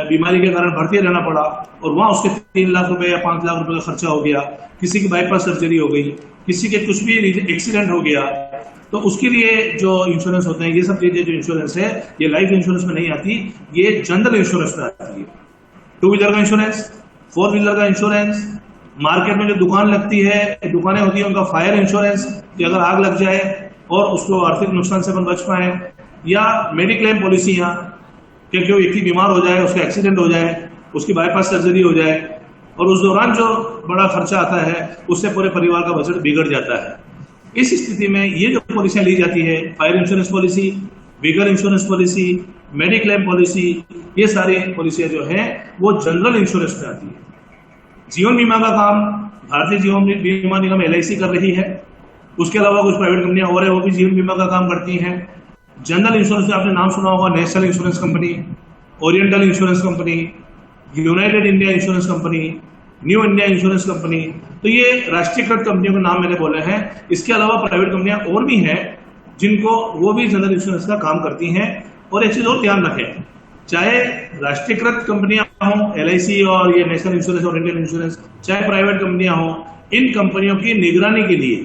बीमारी के कारण भर्ती रहना पड़ा और वहां उसके 3 लाख रुपए या 5 लाख रुपए का खर्चा हो गया, किसी की बाईपास सर्जरी हो गई, किसी के कुछ भी एक्सीडेंट हो गया, तो उसके लिए जो इंश्योरेंस होते हैं, ये सब चीजें जो इंश्योरेंस है ये लाइफ इंश्योरेंस में नहीं आती, ये जनरल इंश्योरेंस में आती है। 2 व्हीलर का इंश्योरेंस, 4 व्हीलर का इंश्योरेंस, मार्केट में जो दुकान लगती है, दुकानें होती है, उनका फायर इंश्योरेंस कि अगर आग लग जाए और उसको आर्थिक नुकसान से अपन बच पाए, या मेडिक्लेम पॉलिसियां कि कोई व्यक्ति बीमार हो जाए, उसका एक्सीडेंट हो जाए, उसकी बाईपास सर्जरी हो जाए और उस दौरान जो बड़ा खर्चा आता है उससे पूरे परिवार का बजट बिगड़ जाता है। इस स्थिति में ये जो पॉलिसियां ली जाती है, fire insurance policy, vehicle insurance policy, mediclaim policy, ये सारी पॉलिसियां जो है वो जनरल इंश्योरेंस में आती है। जीवन बीमा का काम भारतीय जीवन बीमा निगम LIC कर रही है, उसके अलावा कुछ प्राइवेट कंपनियां और है वो भी जीवन बीमा का काम करती हैं। जनरल इंश्योरेंस में आपने नाम सुना होगा, national insurance company, oriental insurance company, United India insurance company, new India insurance company, तो ये राष्ट्रीयकृत कंपनियों के नाम मैंने बोले हैं। इसके अलावा प्राइवेट कंपनियां और भी हैं जिनको वो भी जनरल इंश्योरेंस का काम करती हैं। और एक चीज और ध्यान रखें चाहे राष्ट्रीयकृत कंपनियां हों, LIC और ये नेशनल इंश्योरेंस और इंडियन इंश्योरेंस, चाहे प्राइवेट कंपनियां हों, इन कंपनियों की निगरानी के लिए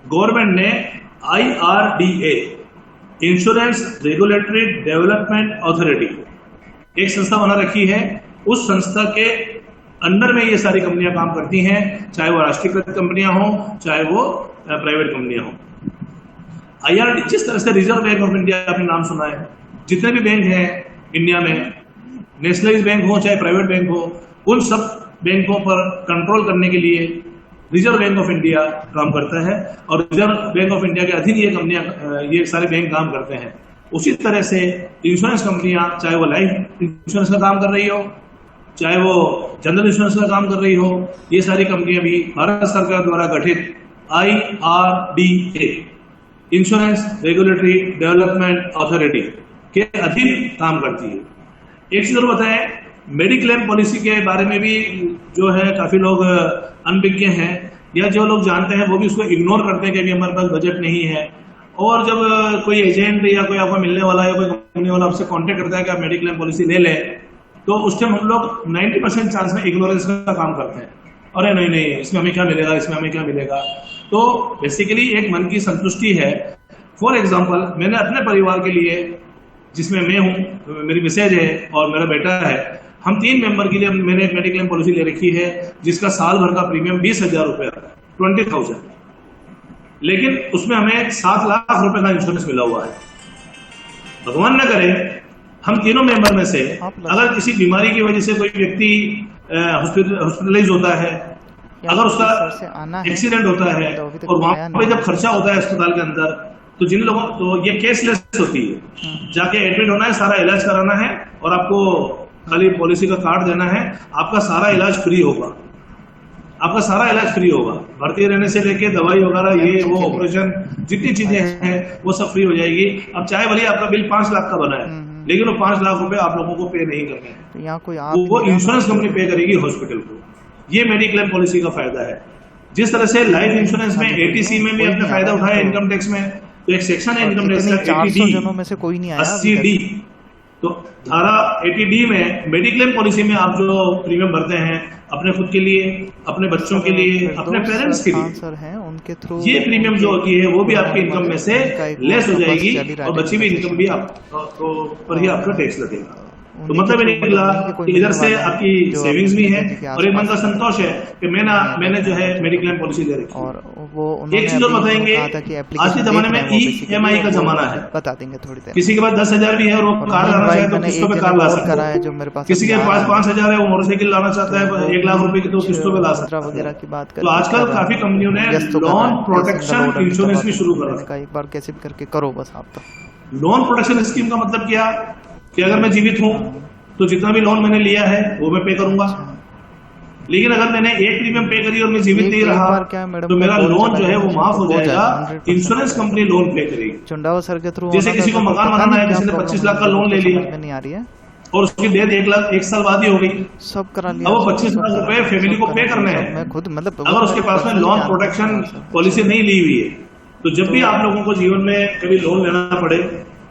गवर्नमेंट ने IRDA, insurance regulatory development authority, एक संस्था बना रखी है। उस संस्था के अंडर में ये सारी कंपनियां काम करती हैं, चाहे वो राष्ट्रीयकृत कंपनियां हों, चाहे वो प्राइवेट कंपनियां हों। IRD, जिस तरह से रिजर्व बैंक ऑफ इंडिया आपने नाम सुना है, जितने भी बैंक हैं इंडिया में, नेशनलाइज बैंक हो चाहे प्राइवेट बैंक हो, उन सब बैंकों पर कंट्रोल करने के लिए रिजर्व बैंक ऑफ इंडिया काम करता है और रिजर्व बैंक ऑफ इंडिया के अधीन ये कंपनियां, ये सारे बैंक काम करते हैं। उसी तरह से इंश्योरेंस कंपनियां, चाहे वो लाइफ इंश्योरेंस का काम कर रही हो, चाहे वो जनरल इंश्योरेंस का काम कर रही हो, ये सारी कंपनियां भी भारत सरकार द्वारा गठित IRDA, insurance regulatory development authority के अधीन काम करती है। एक चीज और बताएं, मेडिक्लेम पॉलिसी के बारे में भी जो है काफी लोग अनभिज्ञ हैं, या जो लोग जानते हैं वो भी उसको इग्नोर करते हैं कि अभी हमारे पास बजट नहीं है। और जब कोई एजेंट या कोई आपको मिलने वाला या कोई कंपनी वाला आपसे कांटेक्ट करता है कि आप मेडिक्लेम पॉलिसी ले लें, तो उस टाइम हम लोग 90% चांस में इग्नोरेंस का काम करते हैं। अरे नहीं नहीं, इसमें हमें क्या मिलेगा, इसमें हमें क्या मिलेगा। तो बेसिकली एक मन की संतुष्टि है। फॉर एग्जाम्पल, मैंने अपने परिवार के लिए, जिसमें मैं हूँ, मेरी मिसेज है और मेरा बेटा है, हम 3 मेंबर के लिए मैंने एक मेडिक्लेम पॉलिसी ले रखी है, जिसका साल भर का प्रीमियम 20,000 रुपये, 20,000, लेकिन उसमें हमें 7 लाख रुपए का इंश्योरेंस मिला हुआ है। भगवान न करे हम तीनों मेंबर में से अगर किसी बीमारी की वजह से कोई व्यक्ति हॉस्पिटलाइज होता है, अगर उसका एक्सीडेंट होता है और वहां पे जब खर्चा होता है अस्पताल के अंदर, तो जिन लोगों, तो ये केसलेस होती है, जाके एडमिट होना है, सारा इलाज कराना है और आपको खाली पॉलिसी का कार्ड देना है, आपका सारा इलाज फ्री होगा, आपका सारा इलाज फ्री होगा। भर्ती रहने से लेके दवाई वगैरह, ये वो ऑपरेशन, जितनी चीजें हैं वो सब फ्री हो जाएगी। अब चाहे भले आपका बिल 5 लाख का बना है, लेकिन वो 5 लाख रुपए आप लोगों को पे नहीं करने हैं, तो यहाँ कोई वो इंश्योरेंस कंपनी पे करेगी हॉस्पिटल को। ये मेडिक्लेम पॉलिसी का फायदा है। जिस तरह से लाइफ इंश्योरेंस में ATC में भी अपने फायदा उठाया इनकम टैक्स में, तो एक सेक्शन है इनकम टैक्स का 400 जनों में से कोई नहीं आया 80D। तो धारा 80D में मेडिक्लेम पॉलिसी में आप जो प्रीमियम भरते हैं अपने खुद के लिए, अपने बच्चों के लिए, अपने पेरेंट्स के लिए, उनके थ्रू ये प्रीमियम जो होती है वो भी आपकी इनकम में से लेस हो जाएगी और बची हुई इनकम भी आपको पर ही आपका टैक्स लगेगा। तो मतलब ये निकला कि इधर से आपकी सेविंग्स भी है और एक मन का संतोष है कि मैंने जो है मेडिक्लेम पॉलिसी ले रखी। और वो एक चीज और बताएंगे, आज के जमाने में EMI का जमाना है, बता देंगे थोड़ी देर। किसी के पास 10,000 भी है और वो कार लाना चाहे तो किस्तों पे कार ला सकता है, जो मेरे पास किसी के पास 5,000 है वो मोटरसाइकिल लाना चाहता है 1 लाख रुपए की, तो किस्तों पे ला सकता है वगैरह की बात तो आजकल काफी कंपनियों ने लोन प्रोटेक्शन इंश्योरेंस भी शुरू कर रखा है। एक बार कैसे भी करके करो बस आप। तो लोन प्रोटेक्शन स्कीम का मतलब क्या कि अगर मैं जीवित हूं तो जितना भी लोन मैंने लिया है वो मैं पे करूंगा, लेकिन अगर मैंने एक प्रीमियम पे करी और मैं जीवित नहीं रहा तो मेरा लोन जो है वो माफ हो जाएगा, इंश्योरेंस कंपनी लोन पे करेगी। चुंडावा सर के थ्रू जैसे किसी को मकान बनाना है, किसी ने 25 लाख का लोन ले लिया, नहीं आ रही है, और उसकी डेथ 1 साल बाद ही हो गई, सब करा लिया, अब वो 25 लाख रुपए फैमिली को पे करने हैं। मैं खुद मतलब अगर उसके पास में लोन प्रोटेक्शन पॉलिसी नहीं ली हुई है, तो जब भी आप लोगों को जीवन में कभी लोन लेना पड़े,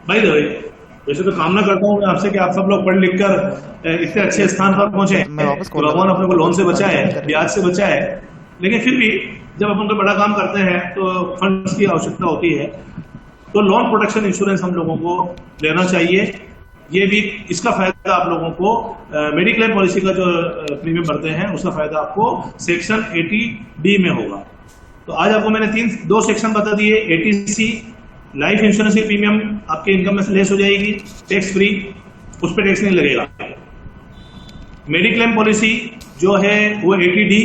भाई दवाई वैसे तो कामना करता हूँ मैं आपसे कि आप सब लोग पढ़ लिख कर इतने अच्छे स्थान पर पहुंचे, भगवान अपने को लोन से बचाए, ब्याज से बचाए, लेकिन फिर भी जब अपन कोई बड़ा काम करते हैं तो फंड्स की आवश्यकता होती है, तो लोन प्रोटेक्शन इंश्योरेंस हम लोगों को लेना चाहिए। ये भी इसका फायदा आप लोगों को मेडिक्लेम पॉलिसी का जो प्रीमियम भरते हैं उसका फायदा आपको सेक्शन 80D में होगा। तो आज आपको मैंने 2 सेक्शन बता दिए। ATC लाइफ इंश्योरेंस की प्रीमियम आपके इनकम में से लेस हो जाएगी, टैक्स फ्री, उस पर टैक्स नहीं लगेगा। मेडिक्लेम पॉलिसी जो है वो 80D,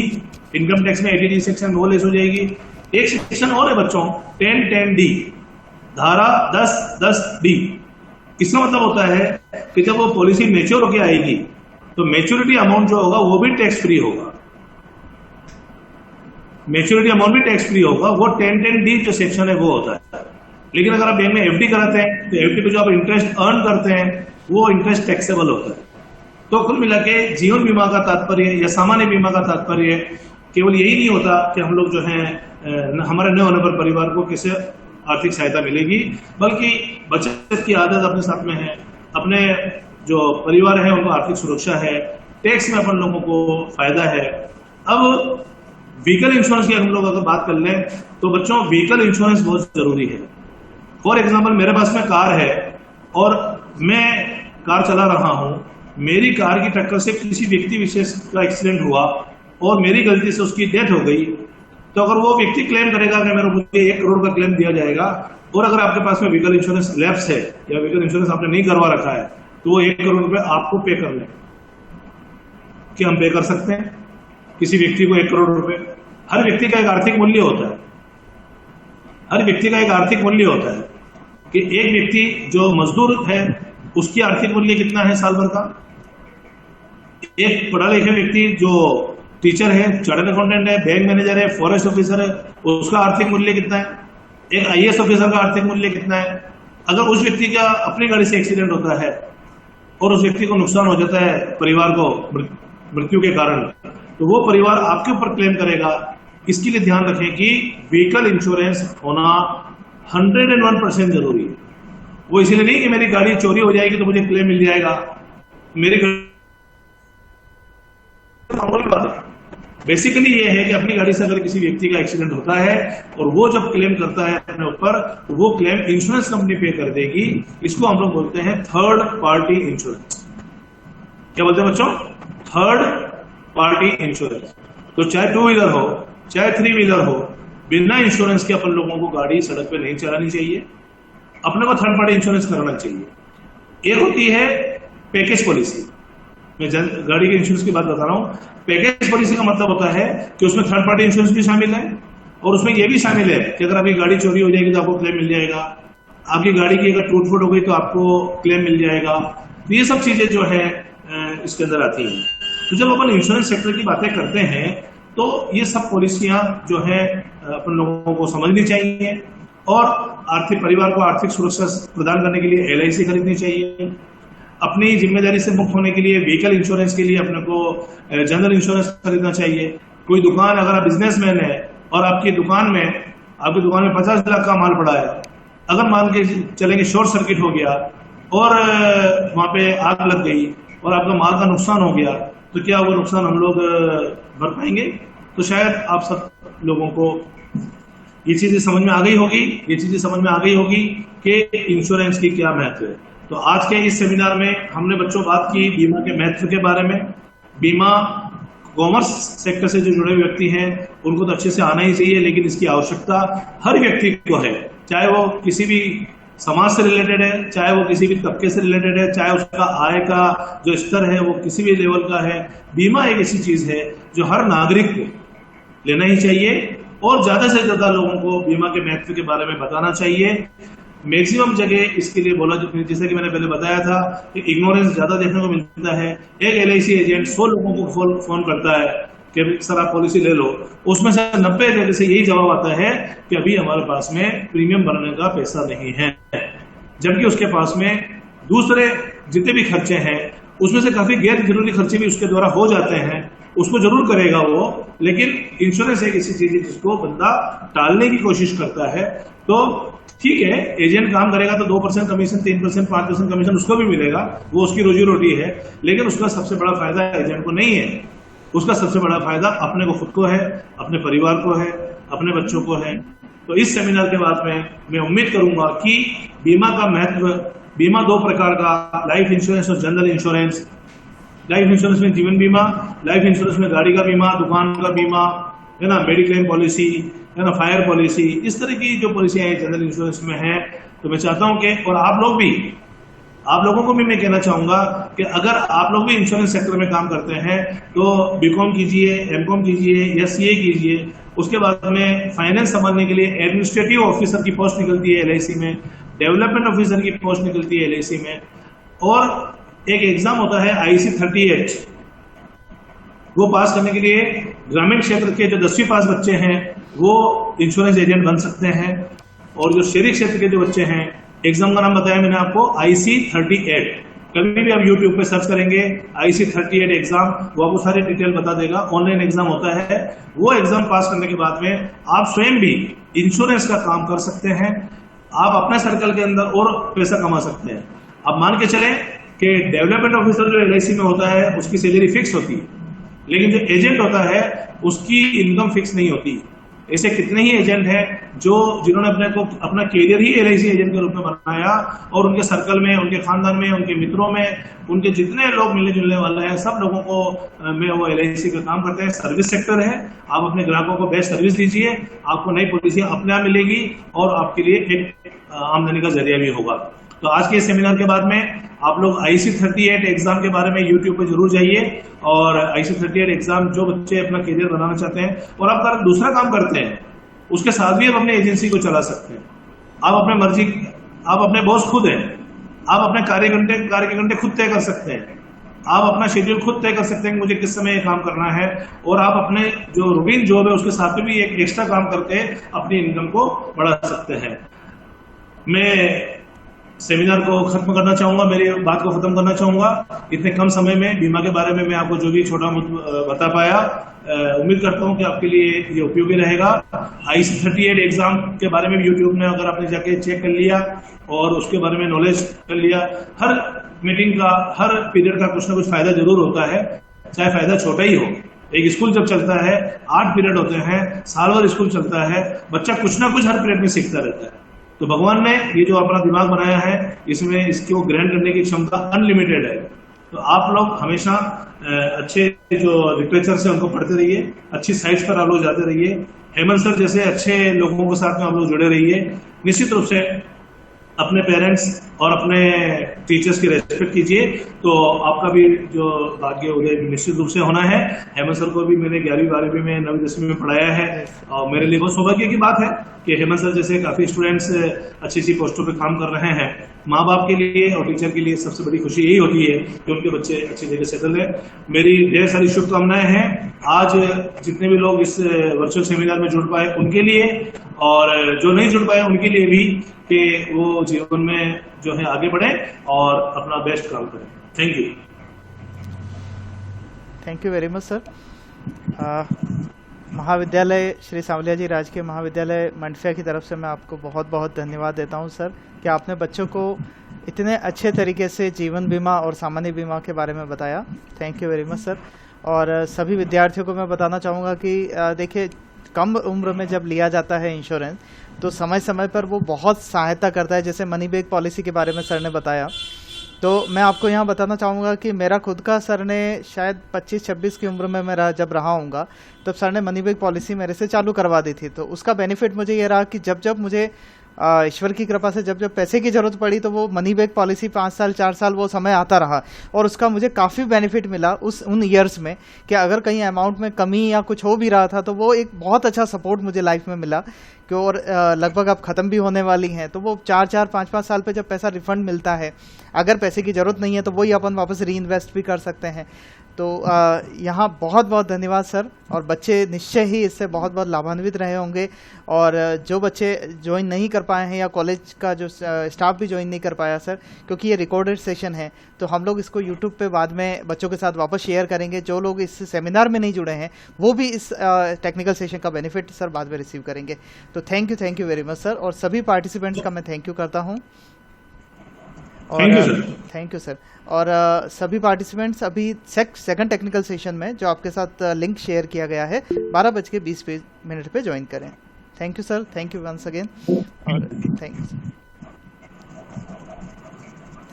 इनकम टैक्स में 80D सेक्शन वो लेस हो जाएगी। एक सेक्शन और है बच्चों, 1010D, धारा 1010D। इसका मतलब होता है कि जब वो पॉलिसी मैच्योर होकर आएगी तो मैच्योरिटी अमाउंट जो होगा वो भी टैक्स फ्री होगा, मैच्योरिटी अमाउंट भी टैक्स फ्री होगा। वो 1010D जो सेक्शन है वो होता है। लेकिन अगर आप बैंक में FD कराते हैं तो FD पे जो आप इंटरेस्ट अर्न करते हैं वो इंटरेस्ट टैक्सेबल होता है। तो कुल मिला के जीवन बीमा का तात्पर्य या सामान्य बीमा का तात्पर्य केवल यही नहीं होता कि हम लोग जो है हमारे न होने पर परिवार को किसी आर्थिक सहायता मिलेगी, बल्कि बचत की आदत अपने साथ में है, अपने जो परिवार है उनको आर्थिक सुरक्षा है, टैक्स में अपन लोगों को फायदा है। अब व्हीकल इंश्योरेंस की हम लोग अगर बात कर लें तो बच्चों व्हीकल इंश्योरेंस बहुत जरूरी है। फॉर एग्जाम्पल मेरे पास में कार है और मैं कार चला रहा हूं, मेरी कार की टक्कर से किसी व्यक्ति विशेष का एक्सीडेंट हुआ और मेरी गलती से उसकी डेथ हो गई, तो अगर वो व्यक्ति क्लेम करेगा कि मेरे मुझे 1 करोड़ का क्लेम दिया जाएगा, और अगर आपके पास में व्हीकल इंश्योरेंस लैप्स है या व्हीकल इंश्योरेंस आपने नहीं करवा रखा है तो वो 1 करोड़ रुपए आपको पे कर लें। क्या हम पे कर सकते हैं किसी व्यक्ति को 1 करोड़ रुपए? हर व्यक्ति का एक आर्थिक मूल्य होता है, हर व्यक्ति का एक आर्थिक मूल्य होता है कि एक व्यक्ति जो मजदूर है उसकी आर्थिक मूल्य कितना है साल भर का, एक पढ़ा लिखा व्यक्ति जो टीचर है, चार्टर्ड अकाउंटेंट है, बैंक मैनेजर है, फॉरेस्ट ऑफिसर है, उसका आर्थिक मूल्य कितना है, एक IAS ऑफिसर का आर्थिक मूल्य कितना है। अगर उस व्यक्ति का अपनी गाड़ी से एक्सीडेंट होता है और उस व्यक्ति को नुकसान हो जाता है, परिवार को मृत्यु के कारण, तो वो परिवार आपके ऊपर क्लेम करेगा। इसके लिए ध्यान रखें कि व्हीकल इंश्योरेंस होना 101% जरूरी है। वो इसलिए नहीं कि मेरी गाड़ी चोरी हो जाएगी तो मुझे क्लेम मिल जाएगा, मेरी बेसिकली ये है कि अपनी गाड़ी से अगर किसी व्यक्ति का एक्सीडेंट होता है और वो जब क्लेम करता है अपने ऊपर, तो वो क्लेम इंश्योरेंस कंपनी पे कर देगी। इसको हम लोग बोलते हैं थर्ड पार्टी इंश्योरेंस। क्या बोलते हैं बच्चों? Third party insurance. तो चाहे 2 व्हीलर हो चाहे 3 व्हीलर हो, बिना इंश्योरेंस के अपन लोगों को गाड़ी सड़क पे नहीं चलानी चाहिए, अपने को थर्ड पार्टी इंश्योरेंस करना चाहिए। एक होती है पैकेज पॉलिसी, मैं गाड़ी के इंश्योरेंस की बात बता रहा हूं। पैकेज पॉलिसी का मतलब होता है कि उसमें थर्ड पार्टी इंश्योरेंस भी शामिल है और उसमें यह भी शामिल है कि अगर आपकी गाड़ी चोरी हो जाएगी तो आपको क्लेम मिल जाएगा, आपकी गाड़ी की अगर टूट फूट हो गई तो आपको क्लेम मिल जाएगा। तो ये सब चीजें जो है इसके अंदर आती हैं। तो जब अपन इंश्योरेंस सेक्टर की बातें करते हैं तो ये सब पॉलिसियां जो है अपन लोगों को समझनी चाहिए और आर्थिक परिवार को आर्थिक सुरक्षा प्रदान करने के लिए LIC खरीदनी चाहिए। अपनी जिम्मेदारी से मुक्त होने के लिए व्हीकल इंश्योरेंस के लिए अपने को जनरल इंश्योरेंस खरीदना चाहिए। कोई दुकान, अगर आप बिजनेसमैन है और आपकी दुकान में 50 लाख का माल पड़ा है, अगर मान के चलेंगे शॉर्ट सर्किट हो गया और वहां पे आग लग गई और आपका माल का नुकसान हो गया, तो क्या वो नुकसान हम लोग भर पाएंगे? तो शायद आप सब लोगों को ये चीजें समझ में आ गई होगी कि इंश्योरेंस की क्या महत्व है। तो आज के इस सेमिनार में हमने बच्चों बात की बीमा के महत्व के बारे में। बीमा कॉमर्स सेक्टर से जो जुड़े व्यक्ति हैं उनको तो अच्छे से आना ही चाहिए, लेकिन इसकी आवश्यकता हर व्यक्ति को है, चाहे वो किसी भी समाज से रिलेटेड है, चाहे वो किसी भी तबके से रिलेटेड है, चाहे उसका आय का जो स्तर है वो किसी भी लेवल का है। बीमा एक ऐसी चीज है जो हर नागरिक को लेना ही चाहिए और ज्यादा से ज्यादा लोगों को बीमा के महत्व के बारे में बताना चाहिए। मैक्सिमम जगह इसके लिए बोला, जैसे कि मैंने पहले बताया था कि इग्नोरेंस ज्यादा देखने को मिलता है। एक LIC एजेंट 100 लोगों को फोन करता है कि सर आप पॉलिसी ले लो, उसमें से 90 जगह से यही जवाब आता है कि अभी हमारे पास में प्रीमियम भरने का पैसा नहीं है, जबकि उसके पास में दूसरे जितने भी खर्चे हैं उसमें से काफी गैर जरूरी खर्चे भी उसके द्वारा हो जाते हैं। उसको जरूर करेगा वो, लेकिन इंश्योरेंस एक ऐसी चीज है जिसको बंदा टालने की कोशिश करता है। तो ठीक है, एजेंट काम करेगा तो 2% कमीशन, 3%, 5% कमीशन उसको भी मिलेगा, वो उसकी रोजी रोटी है, लेकिन उसका सबसे बड़ा फायदा एजेंट को नहीं है। उसका सबसे बड़ा फायदा अपने को खुद को है, अपने परिवार को है, अपने बच्चों को है। तो इस सेमिनार के बाद में मैं उम्मीद करूंगा कि बीमा का महत्व, बीमा 2 प्रकार का, लाइफ इंश्योरेंस और जनरल इंश्योरेंस। लाइफ इंश्योरेंस में जीवन बीमा, लाइफ इंश्योरेंस में गाड़ी का बीमा, दुकान का बीमा, है ना, मेडिक्लेम पॉलिसी, है ना, फायर पॉलिसी, इस तरह की जो पॉलिसियां जनरल इंश्योरेंस में है। तो मैं चाहता हूं कि, और आप लोगों को भी मैं कहना चाहूंगा कि अगर आप लोग भी इंश्योरेंस सेक्टर में काम करते हैं तो BCom कीजिए, MCom कीजिए या CA कीजिए। उसके बाद में फाइनेंस संभालने के लिए एडमिनिस्ट्रेटिव ऑफिसर की पोस्ट निकलती है LIC में, डेवलपमेंट ऑफिसर की पोस्ट निकलती है LIC में, और एक एग्जाम होता है IC 38। वो पास करने के लिए ग्रामीण क्षेत्र के जो 10वीं पास बच्चे हैं वो इंश्योरेंस एजेंट बन सकते हैं, और जो शहरी क्षेत्र के जो बच्चे हैं, एग्जाम का नाम बताया मैंने आपको, IC 38। कभी भी आप YouTube पे सर्च करेंगे IC 38 एग्जाम, वो आपको सारी डिटेल बता देगा। ऑनलाइन एग्जाम होता है। वो एग्जाम पास करने के बाद में आप स्वयं भी इंश्योरेंस का काम कर सकते हैं। आप अपने सर्कल के अंदर और पैसा कमा सकते हैं। अब मान के चले कि डेवलपमेंट ऑफिसर जो LIC में होता है उसकी सैलरी फिक्स होती है, लेकिन जो एजेंट होता है उसकी इनकम फिक्स नहीं होती। ऐसे कितने ही एजेंट हैं जिन्होंने अपने को अपना कैरियर ही LIC एजेंट के रूप में बनाया और उनके सर्कल में, उनके खानदान में, उनके मित्रों में, उनके जितने लोग मिलने जुलने वाले हैं सब लोगों को में वो LIC का काम करते हैं। सर्विस सेक्टर है, आप अपने ग्राहकों को बेस्ट सर्विस दीजिए, आपको नई पॉलिसियां अपने आप मिलेगी और आपके लिए एक आमदनी का जरिया भी होगा। तो आज के इस सेमिनार के बाद में आप लोग IC38 एग्जाम के बारे में YouTube पे जरूर जाइए और IC38 एग्जाम जो बच्चे अपना करियर बनाना चाहते हैं और आप अगर दूसरा काम करते हैं उसके साथ भी आप अपने एजेंसी को चला सकते हैं। आप अपने मर्जी, आप अपने बॉस खुद हैं, आप अपने कार्य के घंटे खुद तय कर सकते हैं, आप अपना शेड्यूल खुद तय कर सकते हैं कि मुझे किस समय ये काम करना है और आप अपने जो रूटीन जॉब है उसके साथ भी एक एक्स्ट्रा काम करके अपनी इनकम को बढ़ा सकते हैं। मैं सेमिनार को खत्म करना चाहूंगा, मेरी बात को खत्म करना चाहूंगा। इतने कम समय में बीमा के बारे में मैं आपको जो भी छोटा मोटा बता पाया, उम्मीद करता हूं कि आपके लिए ये उपयोगी रहेगा। IC38 एग्जाम के बारे में यूट्यूब में अगर आपने जाके चेक कर लिया और उसके बारे में नॉलेज कर लिया, हर मीटिंग का, हर पीरियड का कुछ ना कुछ फायदा जरूर होता है, चाहे फायदा छोटा ही हो। एक स्कूल जब चलता है 8 पीरियड होते हैं, साल भर स्कूल चलता है, बच्चा कुछ ना कुछ हर पीरियड में सीखता रहता है। तो भगवान ने ये जो अपना दिमाग बनाया है इसमें इसको ग्रहण करने की क्षमता अनलिमिटेड है। तो आप लोग हमेशा अच्छे जो लिटरेचर है उनको पढ़ते रहिए, अच्छी साइट्स पर आप लोग जाते रहिए, हेमंत सर जैसे अच्छे लोगों के साथ में आप लोग जुड़े रहिए। निश्चित रूप से अपने पेरेंट्स और अपने टीचर्स की रेस्पेक्ट कीजिए, तो आपका भी जो भाग्य उदय निश्चित रूप से होना है। हेमंत सर को भी मैंने 11वीं 12वीं में 9वीं 10वीं में पढ़ाया है और मेरे लिए बहुत सौभाग्य की बात है कि हेमंत सर जैसे काफी स्टूडेंट्स अच्छी अच्छी पोस्टों पे काम कर रहे हैं। माँ बाप के लिए और टीचर के लिए सबसे बड़ी खुशी यही होती है कि उनके बच्चे अच्छी जगह सेटल है। मेरी ढेर सारी शुभकामनाएं हैं आज जितने भी लोग इस वर्चुअल सेमिनार में जुड़ पाए उनके लिए, और जो नहीं जुड़ पाए उनके लिए भी, कि वो जीवन में जो है आगे बढ़े और अपना बेस्ट काम करें। Thank you. Thank you very much sir. महाविद्यालय श्री सांवलिया जी राजकीय महाविद्यालय मंडफिया की तरफ से मैं आपको बहुत बहुत धन्यवाद देता हूं सर कि आपने बच्चों को इतने अच्छे तरीके से जीवन बीमा और सामान्य बीमा के बारे में बताया। Thank you very much sir. और सभी विद्यार्थियों को मैं बताना चाहूँगा कि देखिए, कम उम्र में जब लिया जाता है इंश्योरेंस तो समय समय पर वो बहुत सहायता करता है। जैसे मनी बैग पॉलिसी के बारे में सर ने बताया, तो मैं आपको यहाँ बताना चाहूँगा कि मेरा खुद का, सर ने शायद 25-26 की उम्र में मैं जब रहा हूँगा तब सर ने मनी बैग पॉलिसी मेरे से चालू करवा दी थी। तो उसका बेनिफिट मुझे ये रहा कि जब जब मुझे ईश्वर की कृपा से जब जब पैसे की जरूरत पड़ी तो वो मनी बैग पॉलिसी 5 साल 4 साल वो समय आता रहा और उसका मुझे काफ़ी बेनिफिट मिला उन ईयर्स में कि अगर कहीं अमाउंट में कमी या कुछ हो भी रहा था तो वो एक बहुत अच्छा सपोर्ट मुझे लाइफ में मिला कि, और लगभग अब ख़त्म भी होने वाली हैं। तो वो 4-4 5-5 साल पे जब पैसा रिफंड मिलता है, अगर पैसे की ज़रूरत नहीं है तो वही अपन वापस री इन्वेस्ट भी कर सकते हैं। तो यहाँ बहुत बहुत धन्यवाद सर। और बच्चे निश्चय ही इससे बहुत बहुत लाभान्वित रहे होंगे, और जो बच्चे ज्वाइन नहीं कर पाए हैं या कॉलेज का जो स्टाफ भी ज्वाइन नहीं कर पाया सर, क्योंकि ये रिकॉर्डेड सेशन है तो हम लोग इसको यूट्यूब पे बाद में बच्चों के साथ वापस शेयर करेंगे। जो लोग इस सेमिनार में नहीं जुड़े हैं वो भी इस टेक्निकल सेशन का बेनिफिट सर बाद में रिसीव करेंगे। तो thank you very much sir. और सभी पार्टिसिपेंट्स का मैं थैंक यू करता हूँ। Thank you sir. और सभी पार्टिसिपेंट्स अभी सेकंड टेक्निकल सेशन में जो आपके साथ लिंक शेयर किया गया है 12:20 पे ज्वाइन करें। Thank you sir. Thank you once again. और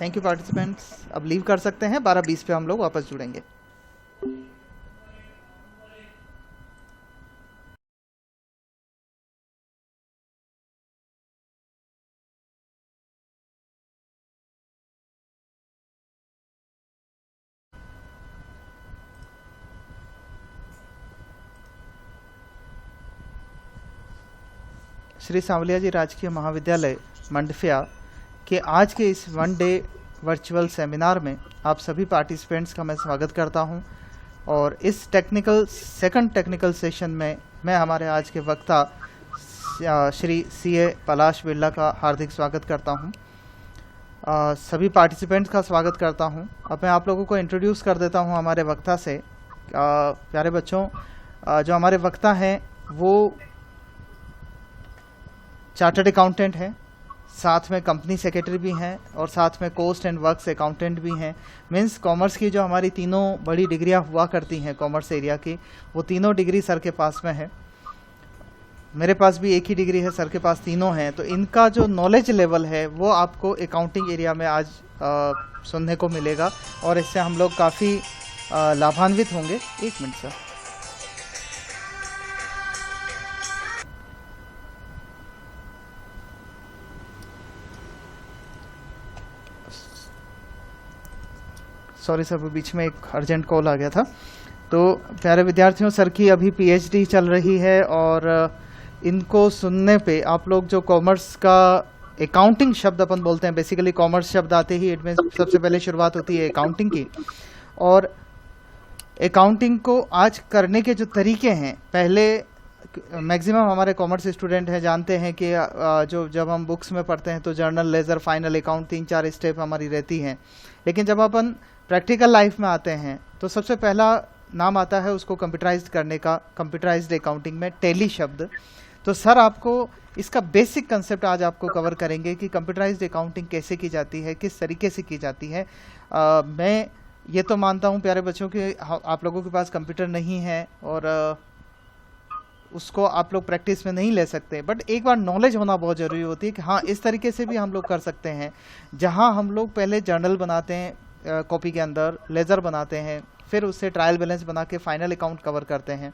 थैंक यू पार्टिसिपेंट्स। अब लीव कर सकते हैं, 12:20 पे हम लोग वापस जुड़ेंगे। श्री सांवलिया जी राजकीय महाविद्यालय मंडफिया के आज के इस 1 डे वर्चुअल सेमिनार में आप सभी पार्टिसिपेंट्स का मैं स्वागत करता हूं। और इस सेकंड टेक्निकल सेशन में मैं हमारे आज के वक्ता श्री CA पलाश बिरला का हार्दिक स्वागत करता हूं। सभी पार्टिसिपेंट्स का स्वागत करता हूं। अब मैं आप लोगों को इंट्रोड्यूस कर देता हूं हमारे वक्ता से। प्यारे बच्चों, जो हमारे वक्ता हैं वो चार्टर्ड अकाउंटेंट हैं, साथ में कंपनी सेक्रेटरी भी हैं और साथ में कोस्ट एंड वर्क्स अकाउंटेंट भी हैं। मीन्स कॉमर्स की जो हमारी तीनों बड़ी डिग्रियां हुआ करती हैं कॉमर्स एरिया की, वो तीनों डिग्री सर के पास में है। मेरे पास भी एक ही डिग्री है, सर के पास तीनों हैं। तो इनका जो नॉलेज लेवल है वो आपको अकाउंटिंग एरिया में आज सुनने को मिलेगा और इससे हम लोग काफ़ी लाभान्वित होंगे। एक मिनट सर। सॉरी सर, बीच में एक अर्जेंट कॉल आ गया था। तो प्यारे विद्यार्थियों, सर की अभी पीएचडी चल रही है और इनको सुनने पे आप लोग जो कॉमर्स का अकाउंटिंग शब्द अपन बोलते हैं, बेसिकली कॉमर्स शब्द आते ही इनमें सबसे पहले शुरुआत होती है अकाउंटिंग की। और अकाउंटिंग को आज करने के जो तरीके हैं, पहले मैक्सिमम हमारे कॉमर्स स्टूडेंट हैं जानते हैं कि जो जब हम बुक्स में पढ़ते हैं तो journal, ledger, final account 3-4 step हमारी रहती हैं। लेकिन जब अपन प्रैक्टिकल लाइफ में आते हैं तो सबसे पहला नाम आता है उसको कंप्यूटराइज्ड करने का, कंप्यूटराइज्ड अकाउंटिंग में टैली शब्द। तो सर आपको इसका बेसिक कंसेप्ट आज आपको कवर करेंगे कि कंप्यूटराइज्ड अकाउंटिंग कैसे की जाती है, किस तरीके से की जाती है। मैं ये तो मानता हूँ प्यारे बच्चों कि आप लोगों के पास कंप्यूटर नहीं है और उसको आप लोग प्रैक्टिस में नहीं ले सकते, बट एक बार नॉलेज होना बहुत ज़रूरी होती है कि हाँ इस तरीके से भी हम लोग कर सकते हैं। जहाँ हम लोग पहले जर्नल बनाते हैं कॉपी के अंदर, लेज़र बनाते हैं, फिर उससे ट्रायल बैलेंस बना के फाइनल अकाउंट कवर करते हैं।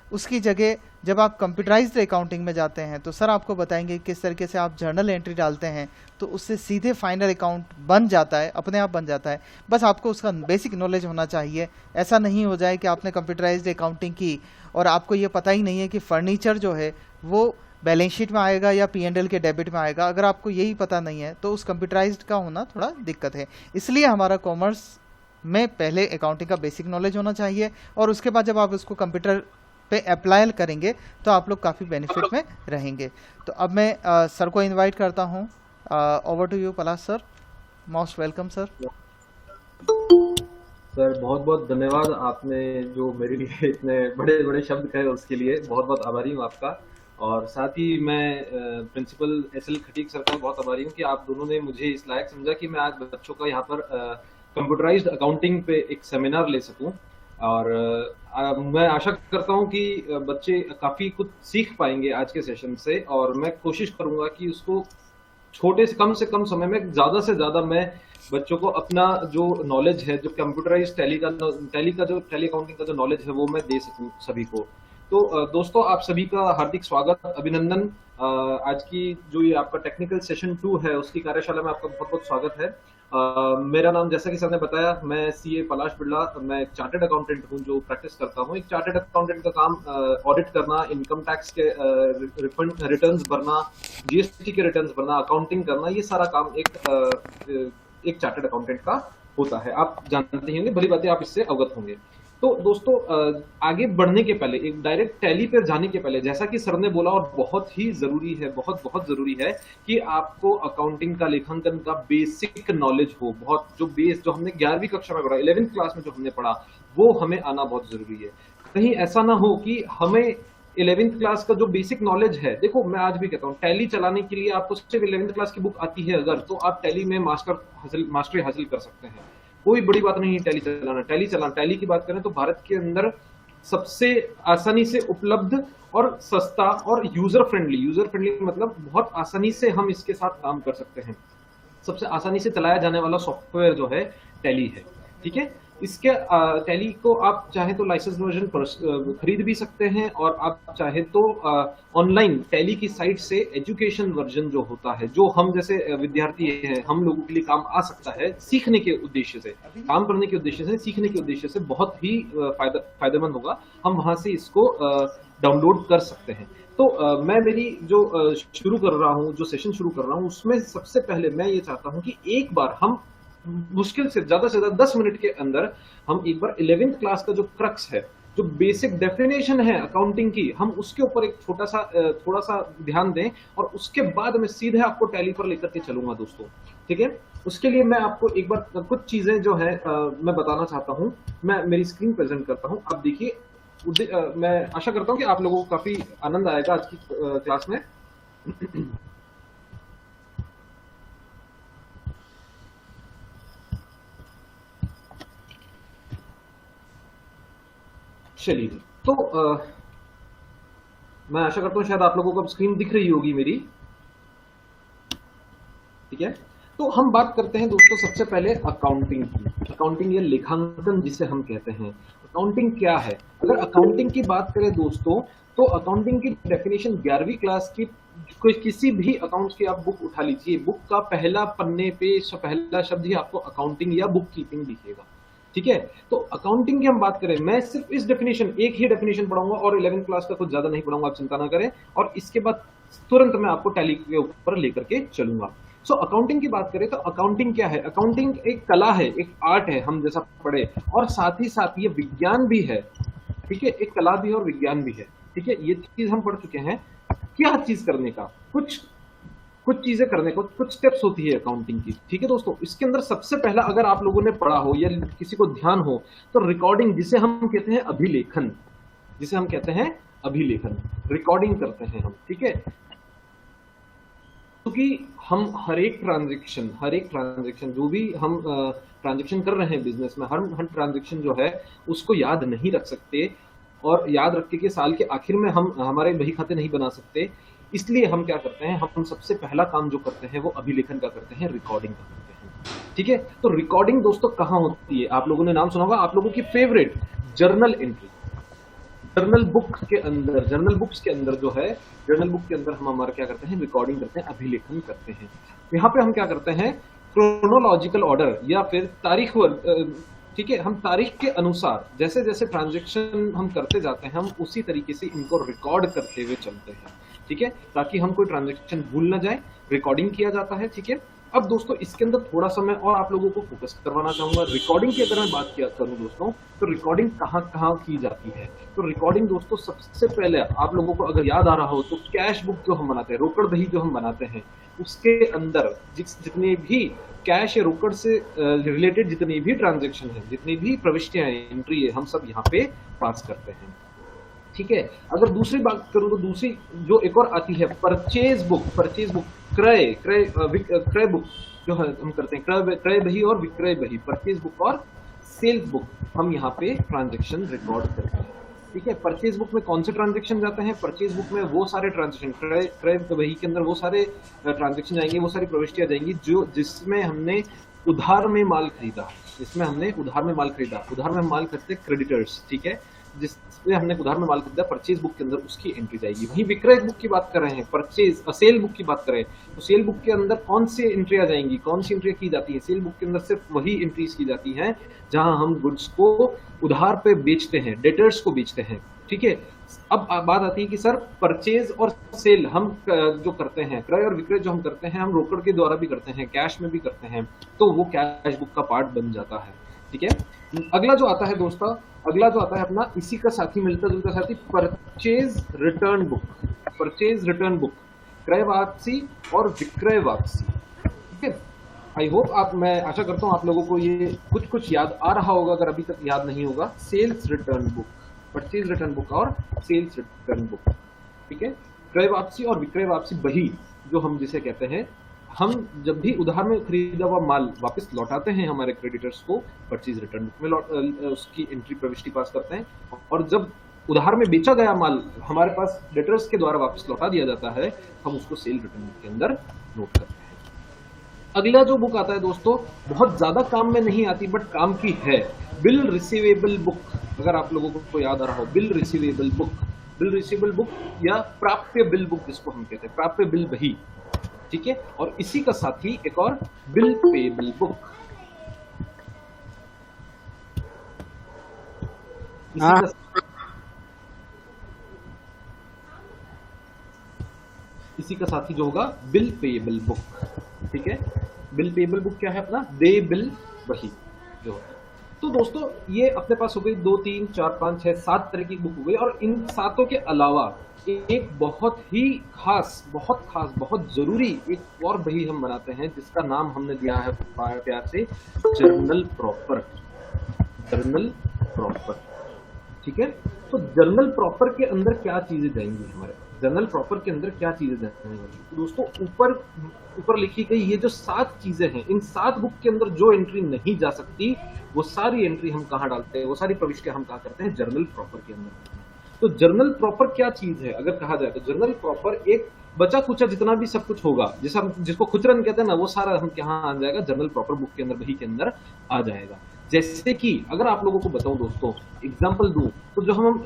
उसकी जगह जब आप कंप्यूटराइज्ड अकाउंटिंग में जाते हैं तो सर आपको बताएंगे किस तरीके से आप जर्नल एंट्री डालते हैं तो उससे सीधे फाइनल अकाउंट बन जाता है, अपने आप बन जाता है। बस आपको उसका बेसिक नॉलेज होना चाहिए। ऐसा नहीं हो जाए कि आपने कंप्यूटराइज्ड अकाउंटिंग की और आपको ये पता ही नहीं है कि फर्नीचर जो है वो बैलेंस शीट में आएगा या P&L के डेबिट में आएगा। अगर आपको यही पता नहीं है तो उस कंप्यूटराइज्ड का होना थोड़ा दिक्कत है। इसलिए हमारा कॉमर्स में पहले अकाउंटिंग का बेसिक नॉलेज होना चाहिए और उसके बाद जब आप उसको कंप्यूटर पे अप्लाई करेंगे तो आप लोग काफ़ी बेनिफिट में रहेंगे। तो अब मैं सर को इनवाइट करता हूँ। Over to you Palash sir, most welcome sir. Sir बहुत बहुत धन्यवाद, आपने जो मेरे लिए इतने बड़े बड़े शब्द कहे उसके लिए बहुत बहुत आभारी हूँ आपका। और साथ ही मैं प्रिंसिपल SL खटीक सर का बहुत आभारी हूँ कि आप दोनों ने मुझे इस लायक समझा कि मैं आज बच्चों का यहाँ पर कंप्यूटराइज्ड अकाउंटिंग पे एक सेमिनार ले सकूँ। और मैं आशा करता हूं कि बच्चे काफी कुछ सीख पाएंगे आज के सेशन से और मैं कोशिश करूंगा कि उसको छोटे से कम समय में ज्यादा से ज्यादा मैं बच्चों को अपना जो नॉलेज है, जो कंप्यूटराइज्ड टैली अकाउंटिंग का जो नॉलेज है वो मैं दे सकूं सभी को। तो दोस्तों, आप सभी का हार्दिक स्वागत, अभिनंदन। आज की जो ये आपका टेक्निकल सेशन 2 है उसकी कार्यशाला में आपका बहुत बहुत स्वागत है। मेरा नाम, जैसा कि सर ने बताया, मैं CA पलाश बिरला, मैं एक चार्टर्ड अकाउंटेंट हूं जो प्रैक्टिस करता हूं। एक चार्टर्ड अकाउंटेंट का काम ऑडिट करना, इनकम टैक्स के रिटर्न्स भरना, GST के रिटर्न्स भरना, अकाउंटिंग करना, ये सारा काम एक चार्टर्ड अकाउंटेंट का होता है। आप जानते ही होंगे, भली बातें आप इससे अवगत होंगे। तो दोस्तों, आगे बढ़ने के पहले, एक डायरेक्ट टैली पर जाने के पहले, जैसा कि सर ने बोला और बहुत ही जरूरी है, बहुत जरूरी है कि आपको अकाउंटिंग का, लेखांकन का बेसिक नॉलेज हो। बहुत जो हमने 11वीं कक्षा में पढ़ा, 11th क्लास में जो हमने पढ़ा, वो हमें आना बहुत जरूरी है। कहीं ऐसा ना हो कि हमें 11th क्लास का जो बेसिक नॉलेज है, देखो मैं आज भी कहता हूँ, टैली चलाने के लिए आपको सिर्फ 11th क्लास की बुक आती है अगर, तो आप टैली में मास्टरी हासिल कर सकते हैं। कोई बड़ी बात नहीं है टैली चलाना। टैली की बात करें तो भारत के अंदर सबसे आसानी से उपलब्ध और सस्ता और यूजर फ्रेंडली मतलब बहुत आसानी से हम इसके साथ काम कर सकते हैं। सबसे आसानी से चलाया जाने वाला सॉफ्टवेयर जो है टैली है, ठीक है। इसके टैली को आप चाहे तो लाइसेंस वर्जन खरीद भी सकते हैं और आप चाहे तो ऑनलाइन टैली की साइट से एजुकेशन वर्जन जो होता है, जो हम जैसे विद्यार्थी हैं, हम लोगों के लिए काम आ सकता है, सीखने के उद्देश्य से, काम करने के उद्देश्य से, सीखने के उद्देश्य से बहुत ही फायदेमंद होगा। हम वहां से इसको डाउनलोड कर सकते हैं। तो मैं मेरी जो शुरू कर रहा हूँ, जो सेशन शुरू कर रहा हूँ, उसमें सबसे पहले मैं ये चाहता हूँ कि एक बार हम मुश्किल से ज्यादा 10 मिनट के अंदर हम एक बार 11th क्लास का जो क्रक्स है, जो बेसिक डेफिनेशन है अकाउंटिंग की, हम उसके ऊपर एक थोड़ा सा ध्यान दें और उसके बाद मैं सीधे आपको टैली पर लेकर के चलूंगा दोस्तों, ठीक है। उसके लिए मैं आपको एक बार कुछ चीजें जो है मैं बताना चाहता हूं। मैं मेरी स्क्रीन प्रेजेंट करता हूं, आप देखिए। मैं आशा करता हूं कि आप लोगों को काफी आनंद आएगा आज की क्लास में। चलिए जी, तो मैं आशा करता हूं शायद आप लोगों को अब स्क्रीन दिख रही होगी मेरी, ठीक है। तो हम बात करते हैं दोस्तों सबसे पहले अकाउंटिंग की। अकाउंटिंग या लेखांकन जिसे हम कहते हैं, अकाउंटिंग क्या है? अगर अकाउंटिंग की बात करें दोस्तों, तो अकाउंटिंग की डेफिनेशन 11वीं क्लास की कोई किसी भी अकाउंट्स की आप बुक उठा लीजिए, बुक का पहला पन्ने पे पहला शब्द ही आपको अकाउंटिंग या बुक कीपिंग दिखेगा, ठीक है। तो अकाउंटिंग की हम बात करें, मैं सिर्फ इस डेफिनेशन, एक ही डेफिनेशन पढ़ाऊंगा और 11वीं क्लास का कुछ ज्यादा नहीं पढ़ाऊंगा, आप चिंता ना करें, और इसके बाद तुरंत मैं आपको टैली के ऊपर लेकर के चलूंगा। सो अकाउंटिंग की बात करें तो अकाउंटिंग क्या है? अकाउंटिंग एक कला है, एक आर्ट है, हम जैसा पढ़े, और साथ ही साथ ये विज्ञान भी है, ठीक है। एक कला भी है और विज्ञान भी है, ठीक है। ये चीज हम पढ़ चुके हैं। क्या चीज करने का, कुछ चीजें करने को, कुछ स्टेप्स होती है अकाउंटिंग की, ठीक है दोस्तों। इसके अंदर सबसे पहला अगर आप लोगों ने पढ़ा हो या किसी को ध्यान हो तो रिकॉर्डिंग, जिसे हम कहते हैं अभिलेखन, जिसे हम कहते हैं अभिलेखन, रिकॉर्डिंग करते हैं हम, ठीक है। क्योंकि हम हर एक ट्रांजेक्शन जो भी हम ट्रांजेक्शन कर रहे हैं बिजनेस में, हर ट्रांजेक्शन जो है उसको याद नहीं रख सकते, और याद रखने के साल के आखिर में हम हमारे बही खाते नहीं बना सकते। इसलिए हम क्या करते हैं, हम सबसे पहला काम जो करते हैं वो अभिलेखन का करते हैं, रिकॉर्डिंग का करते हैं, ठीक है। तो रिकॉर्डिंग दोस्तों कहाँ होती है? आप लोगों ने नाम सुना होगा, आप लोगों की favourite journal entry, journal book के अंदर, जर्नल बुक्स के अंदर जो है, जर्नल बुक के अंदर हम हमारा क्या करते हैं, रिकॉर्डिंग करते हैं, अभिलेखन करते हैं। यहाँ पे हम क्या करते हैं, क्रोनोलॉजिकल ऑर्डर या फिर तारीख, ठीक है, हम तारीख के अनुसार जैसे जैसे ट्रांजैक्शन हम करते जाते हैं, हम उसी तरीके से इनको रिकॉर्ड करते हुए चलते हैं, ठीक है, ताकि हम कोई ट्रांजैक्शन भूल ना जाए। रिकॉर्डिंग किया जाता है, ठीक है। अब दोस्तों इसके अंदर थोड़ा सा मैं और आप लोगों को फोकस करवाना चाहूंगा। रिकॉर्डिंग की अगर मैं बात किया करूं दोस्तों, तो रिकॉर्डिंग कहाँ कहाँ की जाती है? तो रिकॉर्डिंग दोस्तों सबसे पहले आप लोगों को अगर याद आ रहा हो तो कैश बुक जो हम बनाते हैं, रोकड़ बही जो हम बनाते हैं, उसके अंदर जितने भी कैश या रोकड़ से रिलेटेड जितनी भी ट्रांजेक्शन है, जितनी भी प्रविष्टियां हैं, एंट्री है, हम सब यहाँ पे पास करते हैं, ठीक है। अगर दूसरी बात करूं तो दूसरी जो एक और आती है परचेज बुक, क्रय बुक जो है हम करते हैं, क्रय बही और विक्रय बही, परचेज बुक और सेल्स बुक हम यहाँ पे ट्रांजेक्शन रिकॉर्ड करते हैं, ठीक है। परचेज बुक में कौन से ट्रांजेक्शन जाते हैं? परचेज बुक में वो सारे ट्रांजेक्शन, क्रय बही के अंदर वो सारे ट्रांजेक्शन जाएंगे, वो सारी प्रविष्टियां जाएंगी जिसमें हमने उधार में माल खरीदा, उधार में माल खरीदते क्रेडिटर्स, ठीक है, जिसमें हमने उधार में माल खरीदा, परचेज बुक के अंदर उसकी एंट्री जाएगी। वहीं विक्रय बुक की बात कर रहे हैं, सेल बुक की बात करें तो सेल बुक के अंदर कौन सी एंट्रियां जाएंगी, कौन सी एंट्रियां की जाती है? सेल बुक के अंदर सिर्फ वही एंट्रीज की जाती हैं जहां हम गुड्स को उधार पे बेचते हैं, डेटर्स को बेचते हैं, ठीक है। अब बात आती है कि सर परचेज और सेल हम जो करते हैं, क्रय और विक्रय जो हम करते हैं, हम रोकड़ के द्वारा भी करते हैं, कैश में भी करते हैं, तो वो कैश बुक का पार्ट बन जाता है, ठीक है। अगला जो आता है दोस्तों, अगला जो आता है अपना इसी का साथी, मिलता जुलता साथी, परचेज रिटर्न बुक, क्रय वापसी और विक्रय वापसी, ठीक है। आई होप मैं आशा करता हूं आप लोगों को ये कुछ याद आ रहा होगा, अगर अभी तक याद नहीं होगा। Sales return book, purchase return book और सेल्स रिटर्न बुक, ठीक है। क्रय वापसी और विक्रय वापसी बही जो हम जिसे कहते हैं, हम जब भी उधार में खरीदा हुआ माल वापस लौटाते हैं हमारे क्रेडिटर्स को, परचेज रिटर्न बुक में उसकी एंट्री प्रविष्टि पास करते हैं, और जब उधार में बेचा गया माल हमारे पास डेटर्स के द्वारा वापस लौटा दिया जाता है, हम उसको सेल रिटर्न बुक के अंदर नोट करते हैं। अगला जो बुक आता है दोस्तों, बहुत ज्यादा काम में नहीं आती बट काम की है, बिल रिसीवेबल बुक। अगर आप लोगों को याद आ रहा हो, बिल रिसीवेबल बुक या प्राप्य बिल बुक जिसको हम कहते हैं, प्राप्य बिल बही, ठीक है। और इसी का साथी एक और बिल पेबल बुक, इसी का साथी जो होगा बिल पेबल बुक, ठीक है। बिल पेबल बुक क्या है अपना? दे बिल बही जो है। तो दोस्तों ये अपने पास हो गई 2, 3, 4, 5, 6, 7 तरह की बुक हो गई, और इन 7 के अलावा एक बहुत ही खास, बहुत जरूरी एक और बही हम बनाते हैं जिसका नाम हमने दिया है प्यार से जर्नल प्रॉपर, ठीक है। तो जर्नल प्रॉपर के अंदर क्या चीजें जाएंगी हमारे? जर्नल प्रॉपर के अंदर क्या चीजें रहने वाली। तो दोस्तों ऊपर लिखी गई ये जो 7 चीजें हैं, इन 7 बुक के अंदर जो एंट्री नहीं जा सकती वो सारी एंट्री हम कहाँ डालते हैं, वो सारी प्रविष्टियां हम कहाँ करते हैं, जर्नल प्रॉपर के अंदर। तो जर्नल प्रॉपर क्या चीज है अगर कहा जाए तो जर्नल प्रॉपर एक बचा कुचा जितना भी सब कुछ होगा, जैसे हम जिसको खुचरन कहते हैं ना, वो सारा हम यहाँ आ जाएगा जर्नल प्रॉपर बुक के अंदर, बही के अंदर आ जाएगा। जैसे कि अगर आप लोगों को बताऊं दोस्तों, एग्जांपल दूं, तो जो हम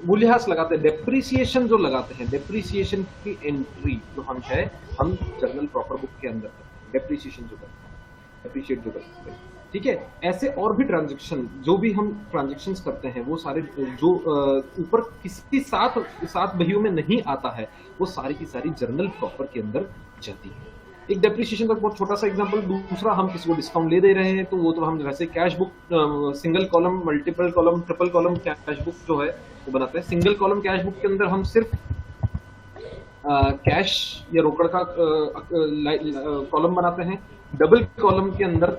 मूल्यह्रास लगाते हैं, डेप्रिसिएशन जो लगाते हैं, डेप्रिसिएशन की एंट्री जो हम है हम जर्नल प्रॉपर बुक के अंदर करते हैं, डेप्रिसिएशन जो करते हैं, एप्रिशिएट जो करते हैं, ठीक है। ऐसे और भी ट्रांजेक्शन जो भी हम ट्रांजेक्शन्स करते हैं वो सारे जो ऊपर किसी 7 बहियों में नहीं आता है वो सारी की सारी जर्नल प्रॉपर के अंदर जाती है। एक डेप्रिसिएशन का बहुत छोटा सा एग्जांपल, दूसरा हम किसी को डिस्काउंट ले दे रहे हैं तो वो तो हम वैसे cash book, single column, multiple column, triple column cash book जो है वो बनाते हैं। सिंगल कॉलम कैश बुक के अंदर हम सिर्फ कैश या रोकड़ का कॉलम बनाते हैं। डबल कॉलम के अंदर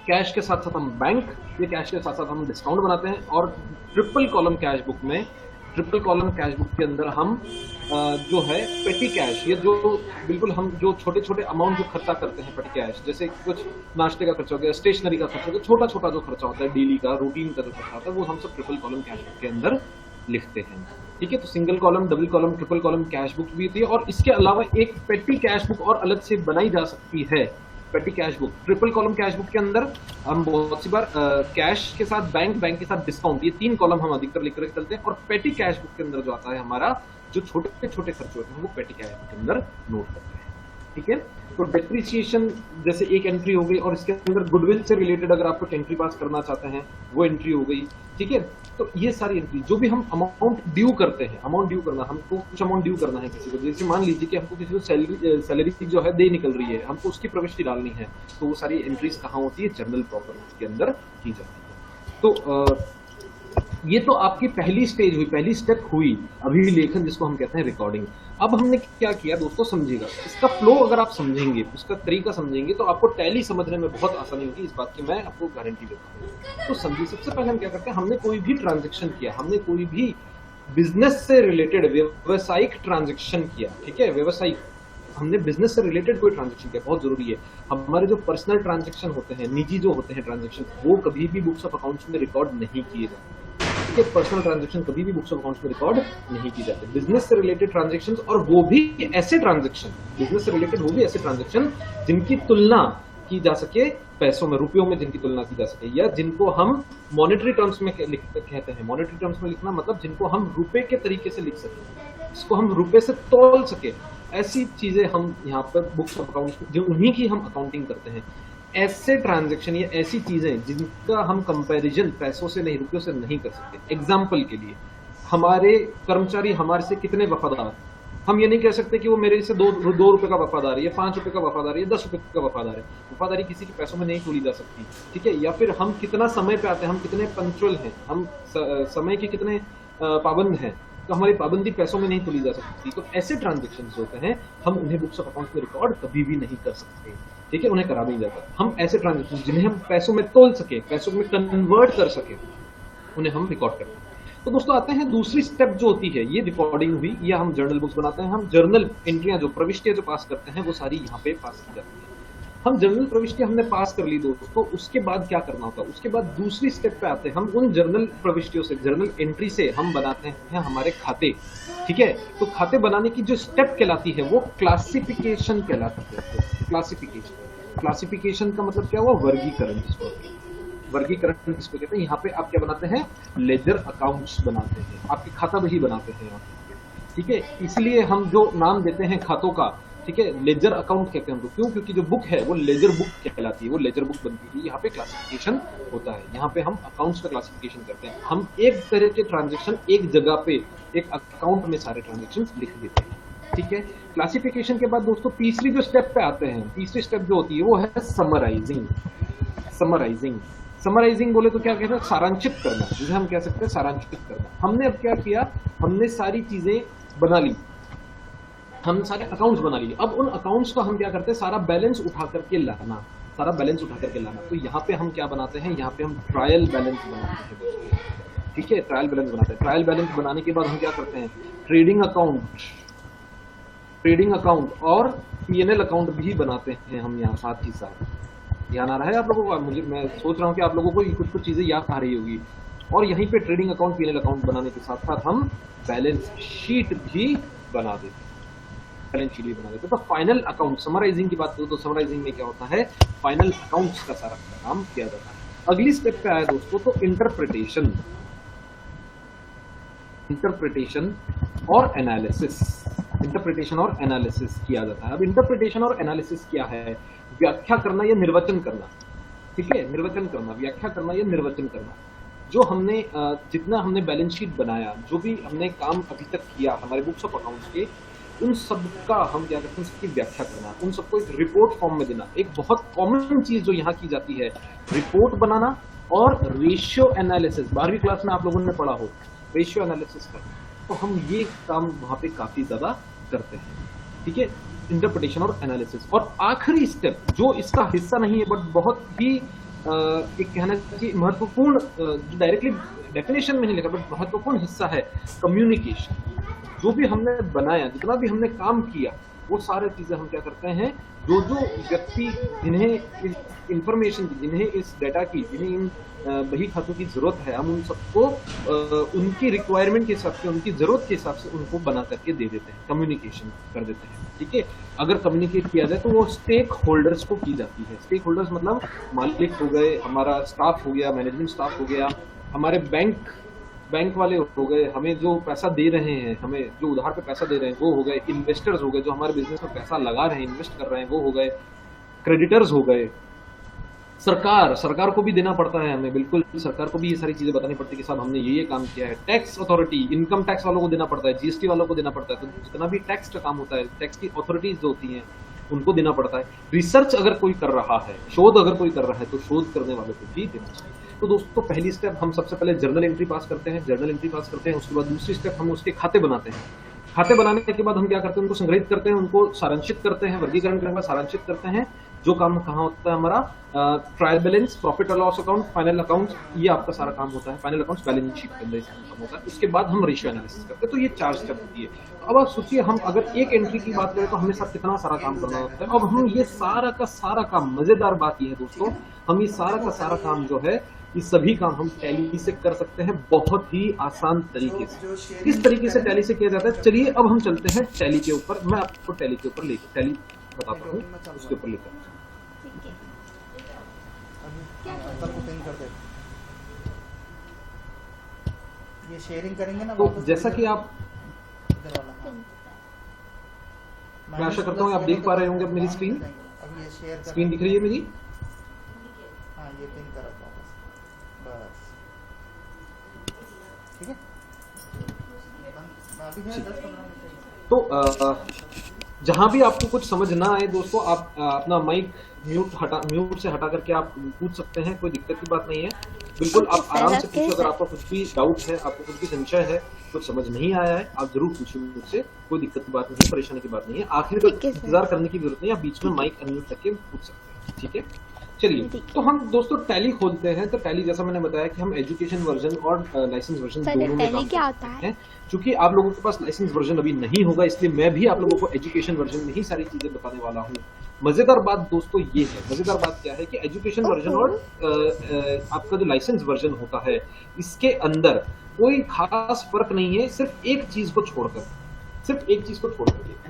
कैश के साथ साथ हम बैंक या कैश के साथ साथ हम डिस्काउंट बनाते हैं। और ट्रिपल कॉलम कैश बुक में, ट्रिपल कॉलम कैश बुक के अंदर हम जो है पेटी कैश, ये जो बिल्कुल हम जो छोटे छोटे अमाउंट जो खर्चा करते हैं पेटी कैश, जैसे कुछ नाश्ते का खर्चा हो गया, स्टेशनरी का खर्चा हो गया, छोटा छोटा जो खर्चा होता है डेली का, रूटीन का जो खर्चा होता है, वो हम सब ट्रिपल कॉलम कैश बुक के अंदर लिखते हैं, ठीक है। तो single column, double column, triple column cash book भी होती है। और इसके अलावा एक पेटी कैश बुक और अलग से बनाई जा सकती है, पेटी cash book. Triple column cash book के अंदर हम बहुत सी बार कैश के साथ बैंक, बैंक के साथ डिस्काउंट, ये 3 कॉलम हम अधिकतर लिख कर चलते हैं। और पेटी कैश बुक के अंदर जो आता है हमारा जो छोटे छोटे खर्चे होते हैं वो पेटी कैश बुक के अंदर नोट करते हैं, ठीक है। तो डेप्रिसिएशन जैसे एक एंट्री हो गई, और इसके अंदर गुडविल से रिलेटेड अगर आप कुछ एंट्री पास करना चाहते हैं वो एंट्री हो गई, ठीक है। तो ये सारी एंट्री जो भी हम अमाउंट ड्यू करते हैं, अमाउंट ड्यू करना, हमको कुछ अमाउंट ड्यू करना है किसी को, जैसे मान लीजिए कि हमको किसी को सैलरी जो है दे निकल रही है, हमको उसकी प्रविष्टि डालनी है, तो वो सारी एंट्रीज कहाँ होती है, जर्नल प्रॉपर के अंदर की जाती है। तो ये तो आपकी पहली स्टेज हुई, पहली स्टेप हुई अभिलेखन, जिसको हम कहते हैं रिकॉर्डिंग। अब हमने क्या किया दोस्तों, समझिएगा इसका फ्लो, अगर आप समझेंगे, उसका तरीका समझेंगे तो आपको टैली समझने में बहुत आसानी होगी, इस बात की मैं आपको गारंटी देता हूँ। तो समझिए, सबसे पहले हम क्या करते हैं, हमने कोई भी ट्रांजेक्शन किया, हमने कोई भी बिजनेस से रिलेटेड व्यवसायिक ट्रांजेक्शन किया, ठीक है, व्यवसायिक, हमने बिजनेस से रिलेटेड कोई ट्रांजेक्शन किया, बहुत जरूरी है। हमारे जो पर्सनल ट्रांजेक्शन होते हैं, निजी जो होते हैं ट्रांजेक्शन, वो कभी भी बुक्स ऑफ अकाउंट्स में रिकॉर्ड नहीं किए जाते, ठीक है। पर्सनल ट्रांजेक्शन कभी भी बुक्स ऑफ अकाउंट्स में रिकॉर्ड नहीं की जाते। बिजनेस से रिलेटेड ट्रांजेक्शंस, और वो भी ऐसे ट्रांजेक्शन, बिजनेस से रिलेटेड वो भी ऐसे ट्रांजेक्शन जिनकी तुलना की जा सके पैसों में, रुपयों में जिनकी तुलना की जा सके, या जिनको हम मॉनेटरी टर्म्स में कहते हैं। मॉनेटरी टर्म्स में लिखना मतलब जिनको हम रुपए के तरीके से लिख सके, जिसको हम रुपए से तोल सके, ऐसी चीजें हम यहाँ पर बुक्स ऑफ अकाउंट्स जो उन्हीं की हम अकाउंटिंग करते हैं। ऐसे ट्रांजैक्शन या ऐसी चीजें जिनका हम कंपैरिजन पैसों से नहीं, रुपयों से नहीं कर सकते। एग्जाम्पल के लिए, हमारे कर्मचारी हमारे से कितने वफादार, हम ये नहीं कह सकते कि वो मेरे से 2 रुपए का वफादार है, या 5 रुपए का वफादार है, या 10 रुपए का वफादार है। वफादारी किसी के पैसों में नहीं तोली जा सकती, ठीक है। या फिर हम कितना समय पे आते हैं, हम कितने पंक्चुअल हैं, हम समय के कितने पाबंद हैं, तो हमारी पाबंदी पैसों में नहीं तोली जा सकती। तो ऐसे ट्रांजेक्शन होते हैं, हम उन्हें बुक्स ऑफ अकाउंट्स में रिकॉर्ड कभी भी नहीं कर सकते, ठीक है, उन्हें करा नहीं जाता। हम ऐसे ट्रांजेक्शन जिन्हें हम पैसों में तोल सके, पैसों में कन्वर्ट कर सके, उन्हें हम रिकॉर्ड करते हैं। तो दोस्तों आते हैं दूसरी स्टेप जो होती है, ये रिकॉर्डिंग हुई, या हम जर्नल बुक्स बनाते हैं, हम जर्नल एंट्रियां जो प्रविष्टियां जो पास करते हैं वो सारी यहाँ पे पास की जाती है। हम जर्नल प्रविष्टियां हमने पास कर ली दोस्तों, तो उसके बाद क्या करना होता है, उसके बाद दूसरी स्टेप पे आते हैं। हम उन जर्नल प्रविष्टियों से, जर्नल एंट्री से हम बनाते हैं हमारे खाते, ठीक है। तो खाते बनाने की जो स्टेप कहलाती है वो क्लासिफिकेशन कहलाती है। क्लासिफिकेशन का मतलब क्या हुआ, वर्गीकरण, जिसको वर्गीकरण जिसको कहते हैं। यहाँ पे आप क्या बनाते हैं, लेजर अकाउंट्स बनाते हैं, आपकी खाता बही बनाते हैं आप, ठीक है। इसलिए हम जो नाम देते हैं खातों का, ठीक है, लेजर अकाउंट कहते हैं हमको, क्यों, क्योंकि जो बुक है वो लेजर बुक कहलाती है, वो लेजर बुक बनती है। यहाँ पे क्लासिफिकेशन होता है, यहाँ पे हम अकाउंट्स का क्लासिफिकेशन करते हैं। हम एक तरह के ट्रांजेक्शन एक जगह पे एक अकाउंट में सारे ट्रांजेक्शन लिख देते हैं, ठीक है। क्लासिफिकेशन के बाद दोस्तों तीसरी जो स्टेप पे आते हैं, तीसरी स्टेप जो होती है वो है समराइजिंग। समराइजिंग बोले तो क्या कहते हैं, सारांशित करना, जिसे हम कह सकते हैं सारांशित करना। हमने अब क्या किया, हमने सारी चीजें बना ली, हम सारे अकाउंट्स बना लिए। अब उन अकाउंट्स को हम क्या करते हैं, सारा बैलेंस उठा करके लाना, सारा बैलेंस उठा करके लाना। तो यहाँ पे हम क्या बनाते हैं, यहाँ पे हम ट्रायल बैलेंस बनाते हैं, ठीक है, ट्रायल बैलेंस बनाते हैं। ट्रायल बैलेंस बनाने के बाद हम क्या करते हैं, ट्रेडिंग अकाउंट और P&L अकाउंट भी बनाते हैं हम यहाँ साथ ही साथ। ध्यान आ रहा है आप लोगों को? मैं सोच रहा हूँ कि आप लोगों को कुछ चीजें याद आ रही होगी। और यहीं पे ट्रेडिंग अकाउंट P&L अकाउंट बनाने के साथ साथ हम बैलेंस शीट भी बना देते। तो फाइनल अकाउंट समराइजिंग की बात करूं तो समराइजिंग में क्या होता है, फाइनल अकाउंट्स का सारा काम किया जाता है। अगली स्टेप पे आया दोस्तों तो इंटरप्रिटेशन और एनालिसिस किया जाता है। अब इंटरप्रिटेशन और एनालिसिस क्या है, व्याख्या करना या निर्वचन करना। ठीक है, निर्वचन करना, व्याख्या करना या निर्वचन करना। जो हमने जितना हमने बैलेंस शीट बनाया, जो भी हमने काम अभी तक किया हमारे बुक्स ऑफ अकाउंट्स के, उन सब का हम क्या करते हैं, सबकी व्याख्या करना, उन सबको एक रिपोर्ट फॉर्म में देना। एक बहुत कॉमन चीज जो यहाँ की जाती है, रिपोर्ट बनाना और रेशियो एनालिसिस। 12वीं क्लास में आप लोगों ने पढ़ा हो रेशियो एनालिसिस करना, तो हम ये काम वहां पे काफी ज्यादा करते हैं। ठीक है, इंटरप्रिटेशन और एनालिसिस। और आखिरी स्टेप जो इसका हिस्सा नहीं है बट बहुत ही एक कहना चाहिए महत्वपूर्ण, जो डायरेक्टली डेफिनेशन में नहीं लिखा बट महत्वपूर्ण हिस्सा है, कम्युनिकेशन। जो भी हमने बनाया, जितना भी हमने काम किया, वो सारे चीजें हम क्या करते हैं, जो व्यक्ति जिन्हें इंफॉर्मेशन, जिन्हें इस डेटा की, जिन्हें इन बही खातों की जरूरत है, हम उन सबको उनकी रिक्वायरमेंट के हिसाब से, उनकी जरूरत के हिसाब से उनको बना करके दे देते हैं, कम्युनिकेशन कर देते हैं। ठीक है, अगर कम्युनिकेट किया जाए तो वो स्टेक होल्डर्स को की जाती है। स्टेक होल्डर्स मतलब मालिक हो गए, हमारा स्टाफ हो गया, मैनेजमेंट स्टाफ हो गया, हमारे बैंक वाले हो गए, हमें जो पैसा दे रहे हैं, हमें जो उधार पे पैसा दे रहे हैं वो हो गए, इन्वेस्टर्स हो गए, जो हमारे बिजनेस में पैसा लगा रहे हैं, इन्वेस्ट कर रहे हैं वो हो गए, क्रेडिटर्स हो गए, सरकार को भी देना पड़ता है हमें, बिल्कुल सरकार को भी ये सारी चीजें बतानी पड़ती है कि साहब हमने ये काम किया है। टैक्स अथॉरिटी, इनकम टैक्स वालों को देना पड़ता है, जीएसटी वालों को देना पड़ता है। तो जितना भी टैक्स का काम होता है, टैक्स की अथॉरिटीज जो होती हैं उनको देना पड़ता है। रिसर्च अगर कोई कर रहा है, शोध अगर कोई कर रहा है, तो शोध करने वालों को भी देना चाहिए। तो दोस्तों पहली स्टेप हम सबसे पहले जर्नल एंट्री पास करते हैं, उसके बाद दूसरी स्टेप हम उसके खाते बनाते हैं। खाते बनाने के बाद हम क्या करते हैं, उनको संग्रहित करते हैं, उनको सारांशित करते हैं, वर्गीकरण करने के बाद सारांशित करते हैं। जो काम कहाँ होता है हमारा, ट्रायल बैलेंस, प्रॉफिट और लॉस अकाउंट, फाइनल अकाउंट, ये आपका सारा काम होता है। फाइनल अकाउंट बैलेंस शीट के अंदर काम होता है। उसके बाद हम रेशियो एनालिसिस करते हैं। तो ये 4 स्टेप होती है। अब आप सोचिए, हम अगर एक एंट्री की बात करें तो हमें साथ कितना सारा काम करना होता है। अब हम ये सारा का सारा काम, मजेदार बात ये है दोस्तों, हम ये सारा का सारा काम जो है, ये सभी काम हम टैली से कर सकते हैं बहुत ही आसान तरीके से। किस तरीके से टैली से किया जाता है, चलिए अब हम चलते हैं टैली के ऊपर। मैं आपको टैली के ऊपर लेकर, टैली बताता हूँ, उसके ऊपर लेकर। ये शेयरिंग करेंगे ना, तो जैसा कि आप, मैं आशा करता हूँ आप देख पा रहे होंगे अब मेरी स्क्रीन दिख रही है मेरी। हाँ, ये पिन कर रखा बस, ठीक है। तो जहां भी आपको कुछ समझ ना आए दोस्तों, आप अपना माइक म्यूट से हटा करके आप पूछ सकते हैं, कोई दिक्कत की बात नहीं है। बिल्कुल आप आराम से पूछिए। अगर आपका कुछ भी डाउट है, आपको कुछ भी संशय है, कुछ समझ नहीं आया है, आप जरूर पूछिए मुझसे, कोई दिक्कत की बात नहीं है, परेशानी की बात नहीं है। आखिर तक इंतजार करने की जरूरत नहीं है, आप बीच में माइक अनम्यूट करके पूछ सकते हैं, ठीक है। चलिए, तो हम दोस्तों टैली खोलते हैं। तो टैली, जैसा मैंने बताया कि हम एजुकेशन वर्जन और लाइसेंस वर्जन दोनों में काम करते हैं। क्योंकि आप लोगों के पास लाइसेंस वर्जन अभी नहीं होगा, इसलिए मैं भी आप लोगों को एजुकेशन वर्जन में ही सारी चीजें बताने वाला हूँ। मजेदार बात दोस्तों ये है, मजेदार बात क्या है कि एजुकेशन वर्जन और आपका जो लाइसेंस वर्जन होता है, इसके अंदर कोई खास फर्क नहीं है, सिर्फ एक चीज को छोड़कर,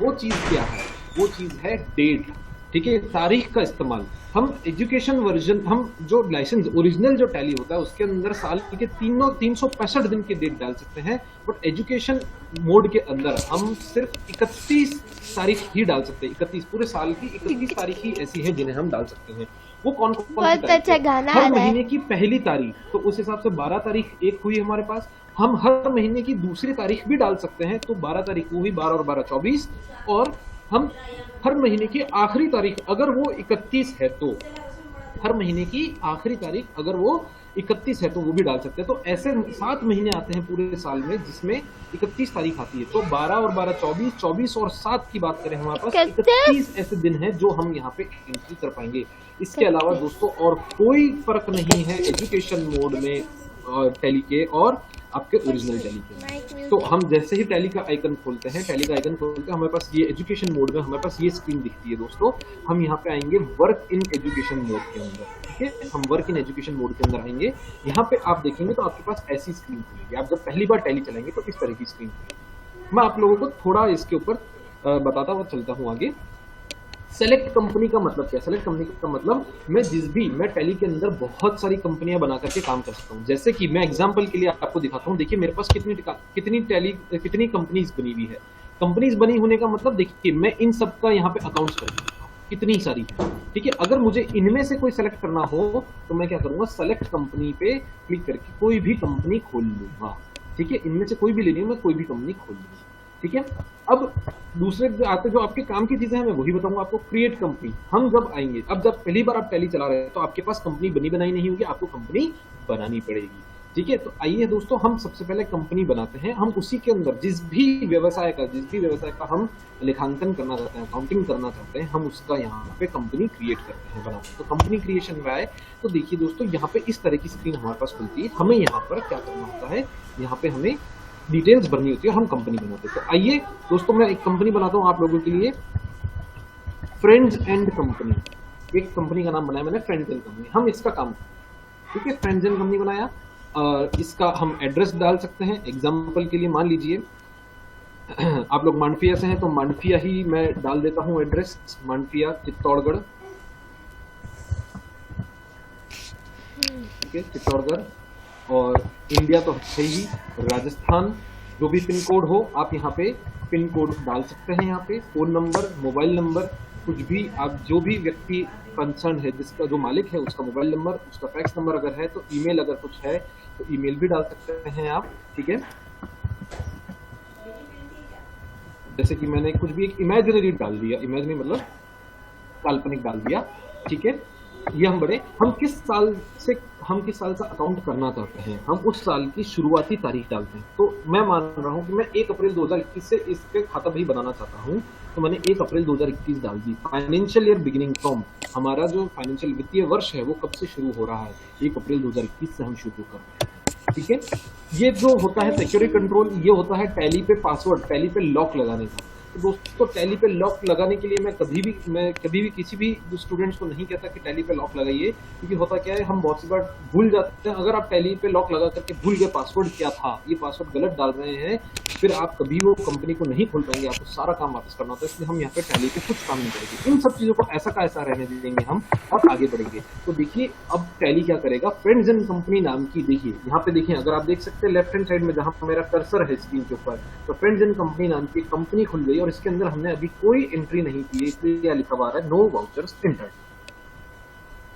वो चीज क्या है, वो चीज है डेट, ठीक है, तारीख का इस्तेमाल। हम एजुकेशन वर्जन, हम जो लाइसेंस ओरिजिनल जो टैली होता है उसके अंदर साल के 365 दिन की डेट डाल सकते हैं, बट एजुकेशन मोड के अंदर हम सिर्फ 31 तारीख ही डाल सकते हैं। 31 पूरे साल की 31 तारीख ही ऐसी है जिन्हें हम डाल सकते हैं। वो कौन सी तारीख है? हर महीने की पहली तारीख, तो उस हिसाब से 12 तारीख एक हुई हमारे पास। हम हर महीने की दूसरी तारीख भी डाल सकते हैं, तो 12 तारीख वो हुई, 12 और 12 24। और हम हर महीने की आखिरी तारीख अगर वो 31 है, तो हर महीने की आखिरी तारीख अगर वो 31 है तो वो भी डाल सकते हैं। तो ऐसे 7 महीने आते हैं पूरे साल में जिसमें 31 तारीख आती है। तो 12 और 12 24, 24 और 7 की बात करें, हमारे पास 31 ऐसे दिन हैं जो हम यहाँ पे एंट्री कर पाएंगे। इसके अलावा दोस्तों और कोई फर्क नहीं है एजुकेशन मोड में टैली के और आपके ओरिजिनल टैली के। तो हम जैसे ही टैली का आइकन खोलते हैं, हमारे पास ये एजुकेशन मोड में हमारे पास ये स्क्रीन दिखती है दोस्तों। हम यहाँ पे आएंगे वर्क इन एजुकेशन मोड के अंदर, ठीक है, हम वर्क इन एजुकेशन मोड के अंदर आएंगे। यहाँ पे आप देखेंगे तो आपके पास ऐसी स्क्रीन खुलेगी। आप जब पहली बार टैली चलाएंगे तो इस तरह की स्क्रीन खुलेगी। मैं आप लोगों को थोड़ा इसके ऊपर बताता हुआ चलता हूँ आगे। सेलेक्ट कंपनी का मतलब क्या है? सेलेक्ट कंपनी का मतलब मैं टैली के अंदर बहुत सारी कंपनियां बना करके काम कर सकता हूँ। जैसे कि मैं एग्जांपल के लिए आपको दिखाता हूँ। देखिए मेरे पास कितनी कंपनीज बनी हुई है। कंपनीज बनी होने का मतलब देखिए मैं इन सब का यहाँ पे अकाउंट्स कर सकता हूँ, कितनी सारी है, ठीक है। अगर मुझे इनमें से कोई सेलेक्ट करना हो तो मैं क्या करूंगा, सेलेक्ट कंपनी पे क्लिक करके कोई भी कंपनी खोल लूंगा, ठीक है। इनमें से कोई भी लेनी हो मैं कोई भी कंपनी खोल लूंगा, ठीक है। अब दूसरे आते जो आपके काम की चीजें हैं मैं वही बताऊंगा आपको। क्रिएट कंपनी, हम जब आएंगे, अब जब पहली बार आप टैली चला रहे हैं तो आपके पास कंपनी बनाई नहीं होगी, आपको कंपनी बनानी पड़ेगी, ठीक है। तो आइए दोस्तों हम सबसे पहले कंपनी बनाते हैं। हम उसी के अंदर जिस भी व्यवसाय का हम लेखांकन करना चाहते हैं, अकाउंटिंग करना चाहते हैं, हम उसका यहाँ पे कंपनी क्रिएट करते हैं, बनाते हैं। तो कंपनी क्रिएशन में आए तो देखिए दोस्तों यहाँ पे इस तरह की स्क्रीन हमारे पास खुलती है। हमें यहाँ पर क्या करना होता है, यहाँ पे हमें डिटेल्स भरनी होती है, हम कंपनी बनाते हैं। तो आइए दोस्तों मैं एक कंपनी बनाता हूं आप लोगों के लिए, फ्रेंड्स एंड कंपनी। एक कंपनी का नाम बनाया मैंने, फ्रेंड्स एंड कंपनी। हम इसका काम, ठीक है, फ्रेंड्स एंड कंपनी बनाया। इसका हम एड्रेस डाल सकते हैं। एग्जांपल के लिए मान लीजिए आप लोग मांडफिया से हैं तो मांडफिया ही मैं डाल देता हूं एड्रेस, मांडफिया चित्तौड़गढ़, ठीक है, चित्तौड़गढ़। और इंडिया तो है ही, राजस्थान, जो भी पिन कोड हो आप यहाँ पे पिन कोड डाल सकते हैं। यहाँ पे फोन नंबर, मोबाइल नंबर, कुछ भी आप जो भी व्यक्ति कंसर्न है, जिसका जो मालिक है उसका मोबाइल नंबर, उसका फैक्स नंबर अगर है तो ईमेल, अगर कुछ है तो ईमेल भी डाल सकते हैं आप, ठीक है। जैसे कि मैंने कुछ भी एक इमेजिनरी डाल दिया, इमेजिनरी मतलब काल्पनिक डाल दिया, ठीक है। ये हम किस साल से अकाउंट करना चाहते हैं, हम उस साल की शुरुआती तारीख डालते हैं। तो मैं मान रहा हूं कि मैं 1 अप्रैल 2021 से इसके खाता भी बनाना चाहता हूं, तो मैंने 1 अप्रैल 2021 डाल दी। फाइनेंशियल ईयर बिगिनिंग फ्रॉम, हमारा जो फाइनेंशियल वित्तीय वर्ष है वो कब से शुरू हो रहा है, 1 अप्रैल 2021 से हम शुरू कर रहे हैं, ठीक है। ये जो होता है सिक्योरिटी कंट्रोल, ये होता है टैली पे पासवर्ड, टैली पे लॉक लगाने का। तो दोस्तों टैली पे लॉक लगाने के लिए मैं कभी भी किसी भी स्टूडेंट्स को नहीं कहता कि टैली पे लॉक लगाइए, क्योंकि होता क्या है हम बहुत सी बार भूल जाते हैं। अगर आप टैली पे लॉक लगा करके भूल गए पासवर्ड क्या था, ये पासवर्ड गलत डाल रहे हैं, फिर आप कभी वो कंपनी को नहीं खोल पाएंगे, आपको सारा काम वापस करना होता है। इसलिए हम यहाँ पे टैली पे कुछ काम नहीं करेंगे, इन सब चीजों को ऐसा का ऐसा रहने देंगे हम और आगे बढ़ेंगे। तो देखिए अब टैली क्या करेगा, फ्रेंड्स एंड कंपनी नाम की, देखिए यहाँ पे देखिए, अगर आप देख सकते हैं लेफ्ट हैंड साइड में जहां मेरा कर्सर है स्क्रीन के ऊपर, तो फ्रेंड्स एंड कंपनी नाम की कंपनी खुल गई और इसके अंदर हमने अभी कोई एंट्री नहीं की है, इसलिए क्या लिखा हुआ है, नो वाउचर्स एंटर्ड,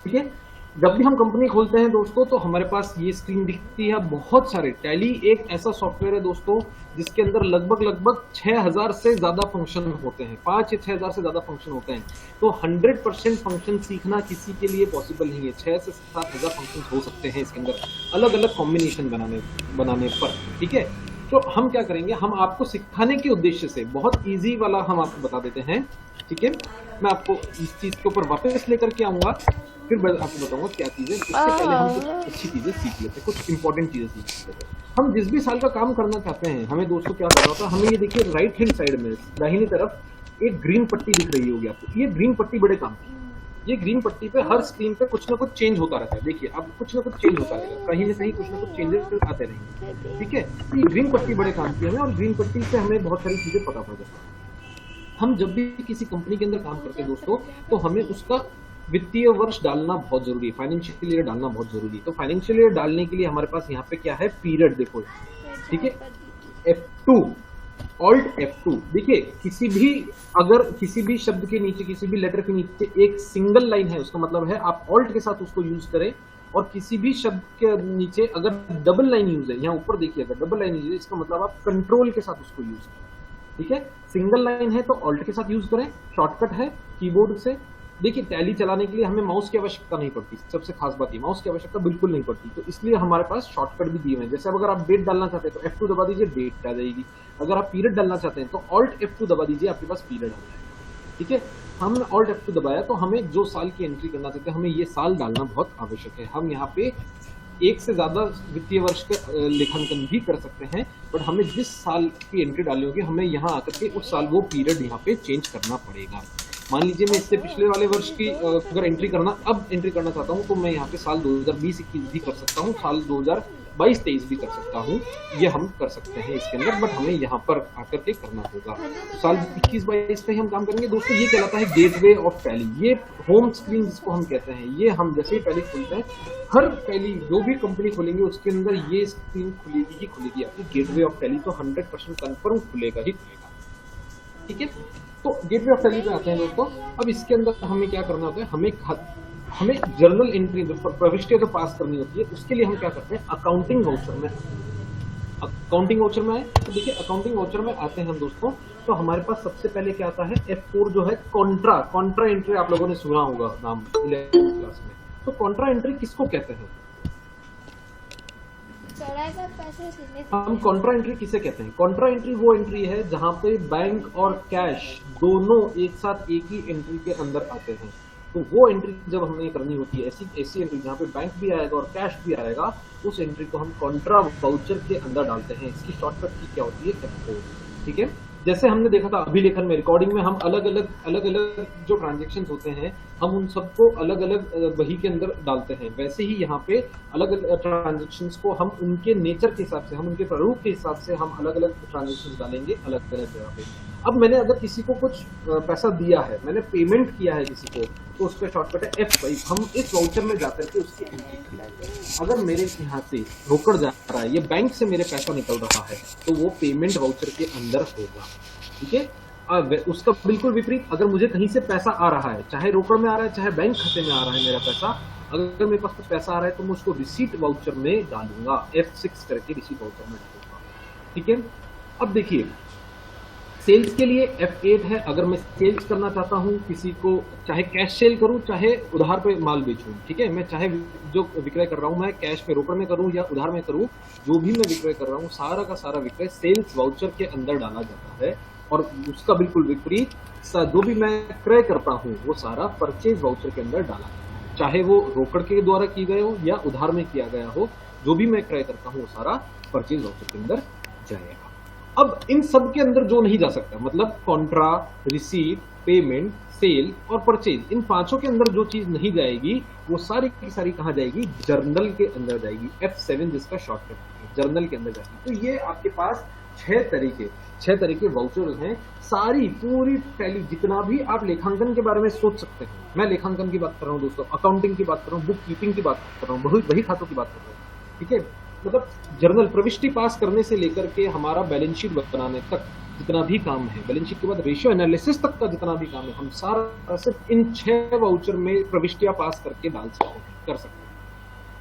ठीक है। जब भी हम कंपनी खोलते हैं दोस्तों तो हमारे पास ये स्क्रीन दिखती है। बहुत सारे, टैली एक ऐसा सॉफ्टवेयर है दोस्तों जिसके अंदर लगभग 6000 से ज्यादा फंक्शन होते हैं, 5 या 6000 से ज्यादा फंक्शन होते हैं। तो 100% फंक्शन सीखना किसी के लिए पॉसिबल नहीं है। 6 से 7000 फंक्शन हो सकते हैं इसके अंदर, अलग अलग कॉम्बिनेशन बनाने पर, ठीक है। तो हम क्या करेंगे, हम आपको सिखाने के उद्देश्य से बहुत इजी वाला हम आपको बता देते हैं, ठीक है। मैं आपको इस चीज के ऊपर वापस लेकर के आऊंगा, फिर आपको बताऊंगा क्या चीजें। इससे पहले हम कुछ अच्छी चीजें सीख लेते हैं, कुछ इंपॉर्टेंट चीजें सीख लेते हैं। हम जिस भी साल का काम करना चाहते हैं, हमें दोस्तों क्या करना होता है, हमें ये देखिए राइट हैंड साइड में दाहिनी तरफ एक ग्रीन पट्टी दिख रही होगी आपको। ये ग्रीन पट्टी बड़े काम की, ये ग्रीन पट्टी पे हर स्क्रीन पे कुछ ना कुछ चेंज होता रहता है। देखिए अब कुछ ना कुछ चेंज होता रहेगा, कहीं ना कहीं कुछ ना कुछ चेंजेस आते रहेंगे, ठीक है। ये ग्रीन पट्टी बड़े काम की है और ग्रीन पट्टी से हमें बहुत सारी चीजें पता पड़ जाती है। हम जब भी किसी कंपनी के अंदर काम करते हैं दोस्तों, तो हमें उसका वित्तीय वर्ष डालना बहुत जरूरी है, फाइनेंशियल ईयर डालना बहुत जरूरी है। तो फाइनेंशियल ईयर डालने के लिए हमारे पास यहाँ पे क्या है, पीरियड देखो, ठीक है, F2, ऑल्ट F2। देखिए अगर किसी भी शब्द के नीचे, किसी भी लेटर के नीचे एक सिंगल लाइन है, उसका मतलब है आप ऑल्ट के साथ उसको यूज करें। और किसी भी शब्द के नीचे अगर डबल लाइन यूज है, यहाँ ऊपर देखिए अगर डबल लाइन यूज है, इसका मतलब आप कंट्रोल के साथ उसको यूज करें, ठीक है। सिंगल लाइन है तो ऑल्ट के साथ यूज करें, शॉर्टकट है कीबोर्ड से। देखिए टैली चलाने के लिए हमें माउस की आवश्यकता नहीं पड़ती, सबसे खास बात ये, माउस की आवश्यकता बिल्कुल नहीं पड़ती। तो इसलिए हमारे पास शॉर्टकट भी दिए हुए हैं। जैसे अब अगर आप डेट डालना चाहते हैं तो F2 दबा दीजिए, डेट आ जाएगी। अगर आप पीरियड डालना चाहते हैं तो ऑल्ट F2 दबा दीजिए, आपके पास पीरियड आ जाएगा, ठीक है। हमने ऑल्ट F2 दबाया तो हमें जो साल की एंट्री करना चाहते हैं, हमें ये साल डालना बहुत आवश्यक है। हम यहाँ पे एक से ज्यादा वित्तीय वर्ष का लेखांकन भी कर सकते हैं, बट हमें जिस साल की एंट्री डालनी होगी हमें यहाँ आकर के उस साल वो पीरियड यहाँ पे चेंज करना पड़ेगा। मान लीजिए मैं इससे पिछले वाले वर्ष की अगर एंट्री करना चाहता हूँ तो मैं यहाँ पे साल 2020-21 भी कर सकता हूँ, साल 2022-23 भी कर सकता हूँ, ये हम कर सकते हैं इसके अंदर, बट हमें यहाँ पर आकर के करना होगा। साल 21-22 पे हम काम करेंगे दोस्तों। ये कहलाता है गेटवे ऑफ टैली, ये होम स्क्रीन जिसको हम कहते हैं। ये हम जैसे ही टैली खोलते हैं, हर टैली जो भी कंपनी खोलेंगे उसके अंदर ये स्क्रीन खुलेगी ही खुलेगी। आपकी गेटवे ऑफ टैली तो 100% कन्फर्म खुलेगा ही खुलेगा, ठीक है। तो गेटवे ऑफ टैली पे आते हैं दोस्तों। अब इसके अंदर हमें क्या करना होता है, हमें जर्नल एंट्री जो प्रविष्टियां जो पास करनी होती है उसके लिए हम क्या करते हैं, अकाउंटिंग वाउचर में आए। तो देखिए अकाउंटिंग वाउचर में आते हैं हम दोस्तों, तो हमारे पास सबसे पहले क्या आता है, F4 जो है कॉन्ट्रा एंट्री। आप लोगों ने सुना होगा नाम 11th क्लास में। तो कॉन्ट्रा एंट्री किसको कहते हैं, हम कॉन्ट्रा एंट्री किसे कहते हैं? कॉन्ट्रा एंट्री वो एंट्री है जहां पे बैंक और कैश दोनों एक साथ एक ही एंट्री के अंदर आते हैं। तो वो एंट्री जब हमें करनी होती है, ऐसी एंट्री जहाँ पे बैंक भी आएगा और कैश भी आएगा, उस एंट्री को हम कॉन्ट्रा वाउचर के अंदर डालते हैं। इसकी शॉर्टकट की क्या होती है, F4, ठीक है। जैसे हमने देखा था अभिलेखन में, रिकॉर्डिंग में हम अलग अलग जो ट्रांजेक्शन होते हैं हम उन सबको अलग अलग बही के अंदर डालते हैं, वैसे ही यहाँ पे अलग अलग ट्रांजेक्शन्स को हम उनके नेचर के हिसाब से, हम उनके प्रारूप के हिसाब से हम अलग अलग ट्रांजेक्शन्स डालेंगे अलग अलग जगह पे। अब मैंने अगर किसी को कुछ पैसा दिया है, मैंने पेमेंट किया है किसी को, तो उसका शॉर्टकट है F5। हम इस वाउचर में जाकर के उसकी एंट्री करेंगे। अगर मेरे यहाँ से रोकड़ जा रहा है, ये बैंक से मेरे पैसा निकल रहा है, तो वो पेमेंट वाउचर के अंदर होगा, ठीक है। उसका बिल्कुल विपरीत, अगर मुझे कहीं से पैसा आ रहा है, चाहे रोकड़ में आ रहा है चाहे बैंक खाते में आ रहा है मेरा पैसा, अगर मेरे पास कुछ पैसा आ रहा है तो मैं उसको रिसीट वाउचर में डालूंगा, F6 करके रिसीट वाउचर में डालूंगा, ठीक है। अब देखिए सेल्स के लिए F8 है। अगर मैं सेल्स करना चाहता हूँ किसी को, चाहे कैश सेल करूँ चाहे उधार पे माल बेचूं, ठीक है। मैं चाहे जो विक्रय कर रहा हूँ मैं कैश पे रोकड़ में करूँ या उधार में करूँ, जो भी मैं विक्रय कर रहा हूँ सारा का सारा विक्रय सेल्स वाउचर के अंदर डाला जाता है। और उसका बिल्कुल विपरीत, जो भी मैं क्रय करता हूँ वो सारा परचेज वाउचर के अंदर डाला, चाहे वो रोकड़ के द्वारा की गए हो या उधार में किया गया हो, जो भी मैं क्रय करता हूँ वो सारा परचेज वाउचर के अंदर जाएगा। अब इन सब के अंदर जो नहीं जा सकता, मतलब कॉन्ट्रा, रिसीट, पेमेंट, सेल और परचेज, इन पांचों के अंदर जो चीज नहीं जाएगी वो सारी की सारी कहाँ जाएगी, जर्नल के अंदर जाएगी। F7 जिसका शॉर्टकट है, जर्नल के अंदर जाएगी। तो ये आपके पास 6 तरीके वाउचर हैं। सारी पूरी टैली, जितना भी आप लेखांकन के बारे में सोच सकते हैं, मैं लेखांकन की बात कर रहा हूँ दोस्तों, अकाउंटिंग की बात कर रहा हूँ, बुक कीपिंग की बात कर रहा हूँ, बही खातों की बात कर रहा हूँ, ठीक है। मतलब जर्नल प्रविष्टि पास करने से लेकर के हमारा बैलेंस शीट बनाने तक जितना भी काम है, बैलेंस शीट के बाद रेशियो एनालिसिस तक का जितना भी काम है, हम सारा सिर्फ इन 6 वाउचर में प्रविष्टियां पास करके कर सकते हैं,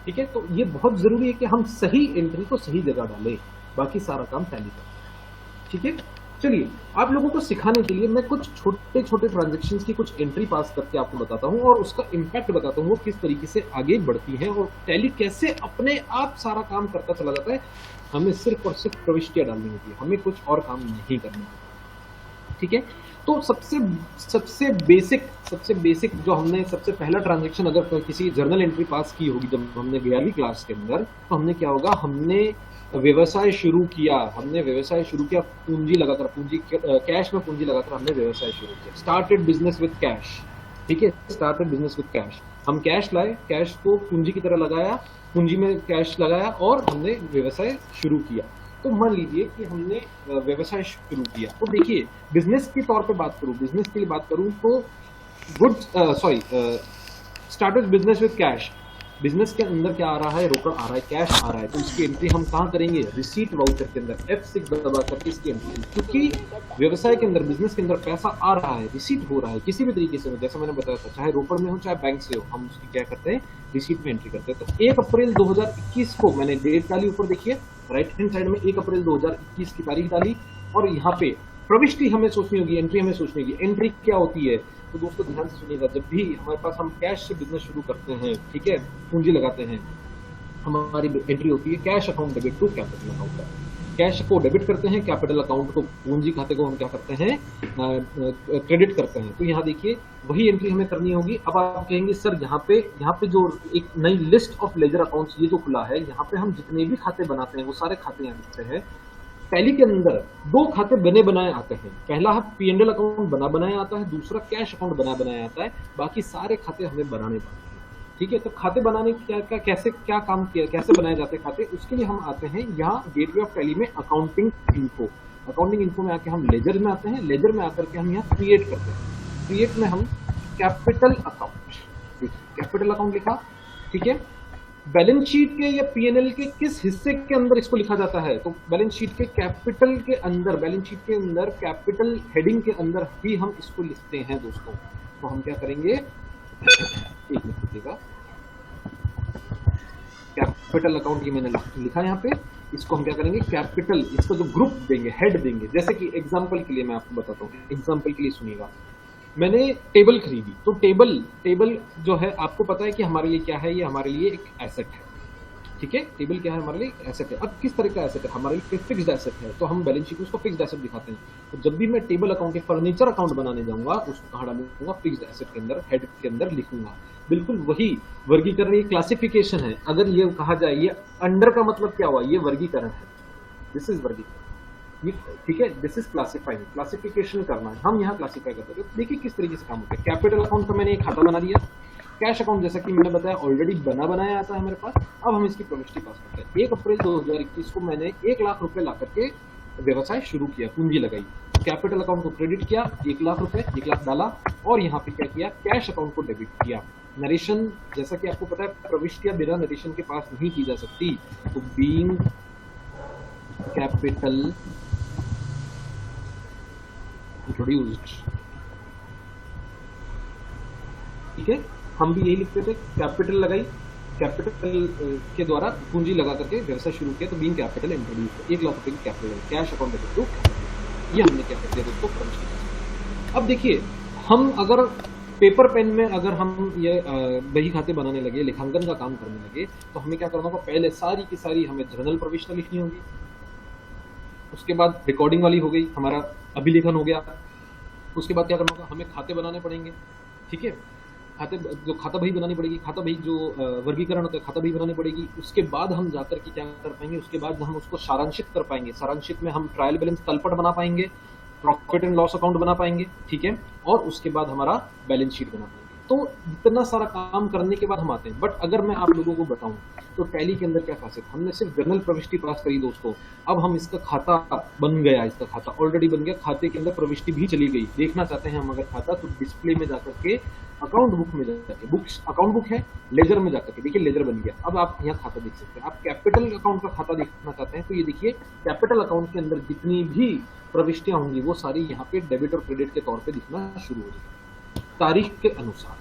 ठीक है। तो ये बहुत जरूरी है कि हम सही एंट्री को सही जगह डालें, बाकी सारा काम टैली करता है, ठीक है। चलिए आप लोगों को सिखाने के लिए मैं कुछ छोटे छोटे ट्रांजेक्शन्स की कुछ एंट्री पास करके आपको बताता हूं और उसका इम्पैक्ट बताता हूं वो किस तरीके से आगे बढ़ती है और टैली कैसे अपने आप सारा काम करता चला जाता है। हमें सिर्फ और सिर्फ प्रविष्टियां डालनी होती है, हमें कुछ और काम नहीं करना, ठीक है। तो सबसे बेसिक जो हमने सबसे पहला ट्रांजेक्शन अगर किसी जर्नल एंट्री पास की होगी जब हमने 11वीं क्लास के अंदर, तो हमने क्या होगा, हमने व्यवसाय शुरू किया पूंजी लगाकर, कैश में पूंजी लगाकर हमने व्यवसाय शुरू किया। स्टार्टेड बिजनेस विद कैश, ठीक है, स्टार्टेड बिजनेस विद कैश। हम कैश लाए, कैश को पूंजी की तरह लगाया, पूंजी में कैश लगाया और हमने व्यवसाय शुरू किया। तो मान लीजिए कि हमने व्यवसाय शुरू किया, तो देखिए बिजनेस के तौर पे बात करूं, बिजनेस के लिए बात करूं तो started business with cash, business के अंदर क्या आ रहा है, रोकड़ आ रहा है, कैश आ रहा है, तो इसकी एंट्री हम कहाँ करेंगे, रिसीट वाउचर के अंदर F6 दबा करके इसकी एंट्री। क्योंकि व्यवसाय के अंदर, बिजनेस के अंदर पैसा आ रहा है, रिसीट हो रहा है किसी भी तरीके से, जैसा मैंने बताया था, चाहे रोकड़ में हो चाहे बैंक से हो, हम उसकी क्या करते हैं, रिसीट में एंट्री करते हैं। तो 1 अप्रैल 2021 को मैंने डेट डाली, ऊपर देखिए राइट हैंड साइड में 1 अप्रैल 2021 की तारीख डाली और यहाँ पे प्रविष्टि हमें सोचनी होगी, एंट्री हमें सोचनी होगी। एंट्री क्या होती है, तो दोस्तों ध्यान से सुनिएगा, जब भी हमारे पास हम कैश से बिजनेस शुरू करते हैं, ठीक है, पूंजी लगाते हैं, हमारी एंट्री होती है cash account debit to capital account. Cash को डेबिट करते हैं, कैपिटल अकाउंट को, पूंजी खाते को हम क्या करते हैं, क्रेडिट करते हैं। तो यहाँ देखिए वही एंट्री हमें करनी होगी। अब आप कहेंगे सर यहाँ पे जो एक नई लिस्ट ऑफ लेजर अकाउंट्स ये जो खुला है, यहाँ पे हम जितने भी खाते बनाते हैं वो सारे खाते यहाँ दिखते हैं। टैली के अंदर दो खाते बने बनाए आते हैं, पहला है P&L अकाउंट बना बनाया आता है, दूसरा कैश अकाउंट बना बनाया आता है, बाकी सारे खाते हमें बनाने पड़ते हैं। ठीक है, तो खाते बनाने क्या काम किया, कैसे बनाए जाते हैं खाते, उसके लिए हम आते हैं यहाँ गेटवे ऑफ टैली में अकाउंटिंग इन्फो। अकाउंटिंग इन्फो में आके हम लेजर में आते हैं, लेजर में आकर के हम यहाँ क्रिएट करते हैं। क्रिएट में हम कैपिटल अकाउंट, कैपिटल अकाउंट लिखा, ठीक है। बैलेंस शीट के या P&L के किस हिस्से के अंदर इसको लिखा जाता है, तो बैलेंस शीट के कैपिटल के अंदर, बैलेंस शीट के अंदर कैपिटल हेडिंग के अंदर भी हम इसको लिखते हैं दोस्तों। तो हम क्या करेंगे, एक मिनट रुकिएगा, कैपिटल अकाउंट ये मैंने लिखा यहाँ पे, इसको हम क्या करेंगे, कैपिटल, इसको जो ग्रुप देंगे, हेड देंगे। जैसे कि एग्जांपल के लिए मैं आपको बताता हूँ, एग्जांपल के लिए सुनिएगा। मैंने टेबल खरीदी, तो टेबल जो है आपको पता है कि हमारे लिए क्या है, ये हमारे लिए एक एसेट है, ठीक है। टेबल क्या है, हमारे लिए एक एसेट है। अब किस तरह का एसेट है, हमारे लिए फिक्स्ड एसेट है, तो हम बैलेंस शीट में उसको फिक्स्ड एसेट दिखाते हैं। तो जब भी मैं टेबल अकाउंट के फर्नीचर अकाउंट बनाने जाऊंगा, उसको कहाँ डालूंगा, फिक्स्ड एसेट के अंदर, हेड के अंदर लिखूंगा। बिल्कुल वही वर्गीकरण, ये क्लासिफिकेशन है। अगर ये कहा जाए, ये अंडर का मतलब क्या हुआ, ये वर्गीकरण है, दिस इज वर्गीकरण, ठीक है, दिस इज क्लासिफाइंग, क्लासिफिकेशन करना है, हम यहाँ क्लासिफाई करते हैं। देखिए किस तरीके से काम होता है। कैपिटल अकाउंट का मैंने एक खाता बना दिया, कैश अकाउंट जैसा कि मैंने बताया ऑलरेडी बनाया आता है मेरे पास। अब हम इसकी प्रविष्टि पास करते हैं। 1 अप्रैल 2021 को मैंने 1 लाख रुपए ला करके व्यवसाय शुरू किया, पूंजी लगाई। कैपिटल अकाउंट को क्रेडिट किया, 1 लाख रुपए, 1 लाख डाला, और यहाँ पे क्या किया, कैश अकाउंट को डेबिट किया। नरेशन, जैसा कि आपको पता है, प्रविष्टियां बिना नरेशन के पास नहीं की जा सकती। तो बीइंग कैपिटल इंट्रोड्यूस्ड, ठीक है, हम भी यही लिखते थे, कैपिटल लगाई, कैपिटल के द्वारा पूंजी लगा करके व्यवसाय शुरू किया। तो बीइंग कैपिटल इंट्रोड्यूस्ड, 1 लाख रुपए की capital, cash account debit to, ये हमने क्या कर दिया दोस्तों, प्रविष्टि। अब देखिए, हम अगर पेपर पेन में अगर हम ये बही खाते बनाने लगे, लेखांकन का काम करने लगे, तो हमें क्या करना होगा, पहले सारी की सारी हमें जर्नल प्रविष्टि लिखनी होगी। उसके बाद रिकॉर्डिंग वाली हो गई, हमारा अभिलेखन हो गया। उसके बाद क्या करना होगा, हमें खाते बनाने पड़ेंगे, ठीक है, खाते जो खाता बही बनानी पड़ेगी, खाता बही जो वर्गीकरण होता है, खाता बही बनानी पड़ेगी। उसके बाद हम जाकर के क्या कर पाएंगे, उसके बाद हम उसको सारांशित कर पाएंगे। सारांशित में हम ट्रायल बैलेंस तलपट बना पाएंगे, प्रॉफिट एंड लॉस अकाउंट बना पाएंगे, ठीक है, और उसके बाद हमारा बैलेंस शीट बना पाएंगे। तो इतना सारा काम करने के बाद हम आते हैं। बट अगर मैं आप लोगों को बताऊं तो टैली के अंदर क्या खासियत, हमने सिर्फ जर्नल प्रविष्टि पास करी दोस्तों। अब हम इसका खाता बन गया, इसका खाता ऑलरेडी बन गया, खाते के अंदर प्रविष्टि भी चली गई। देखना चाहते हैं हम अगर खाता, तो डिस्प्ले में जाकर के अकाउंट बुक में जाकर, बुक्स अकाउंट बुक है, लेजर में जाकर के देखिए, लेजर बन गया। अब आप यहाँ खाता देख सकते हैं। आप कैपिटल अकाउंट का खाता देखना चाहते हैं तो ये देखिए, कैपिटल अकाउंट के अंदर जितनी भी प्रविष्टियां होंगी वो सारी यहाँ पे डेबिट और क्रेडिट के तौर पे दिखना शुरू हो जाएगी तारीख के अनुसार,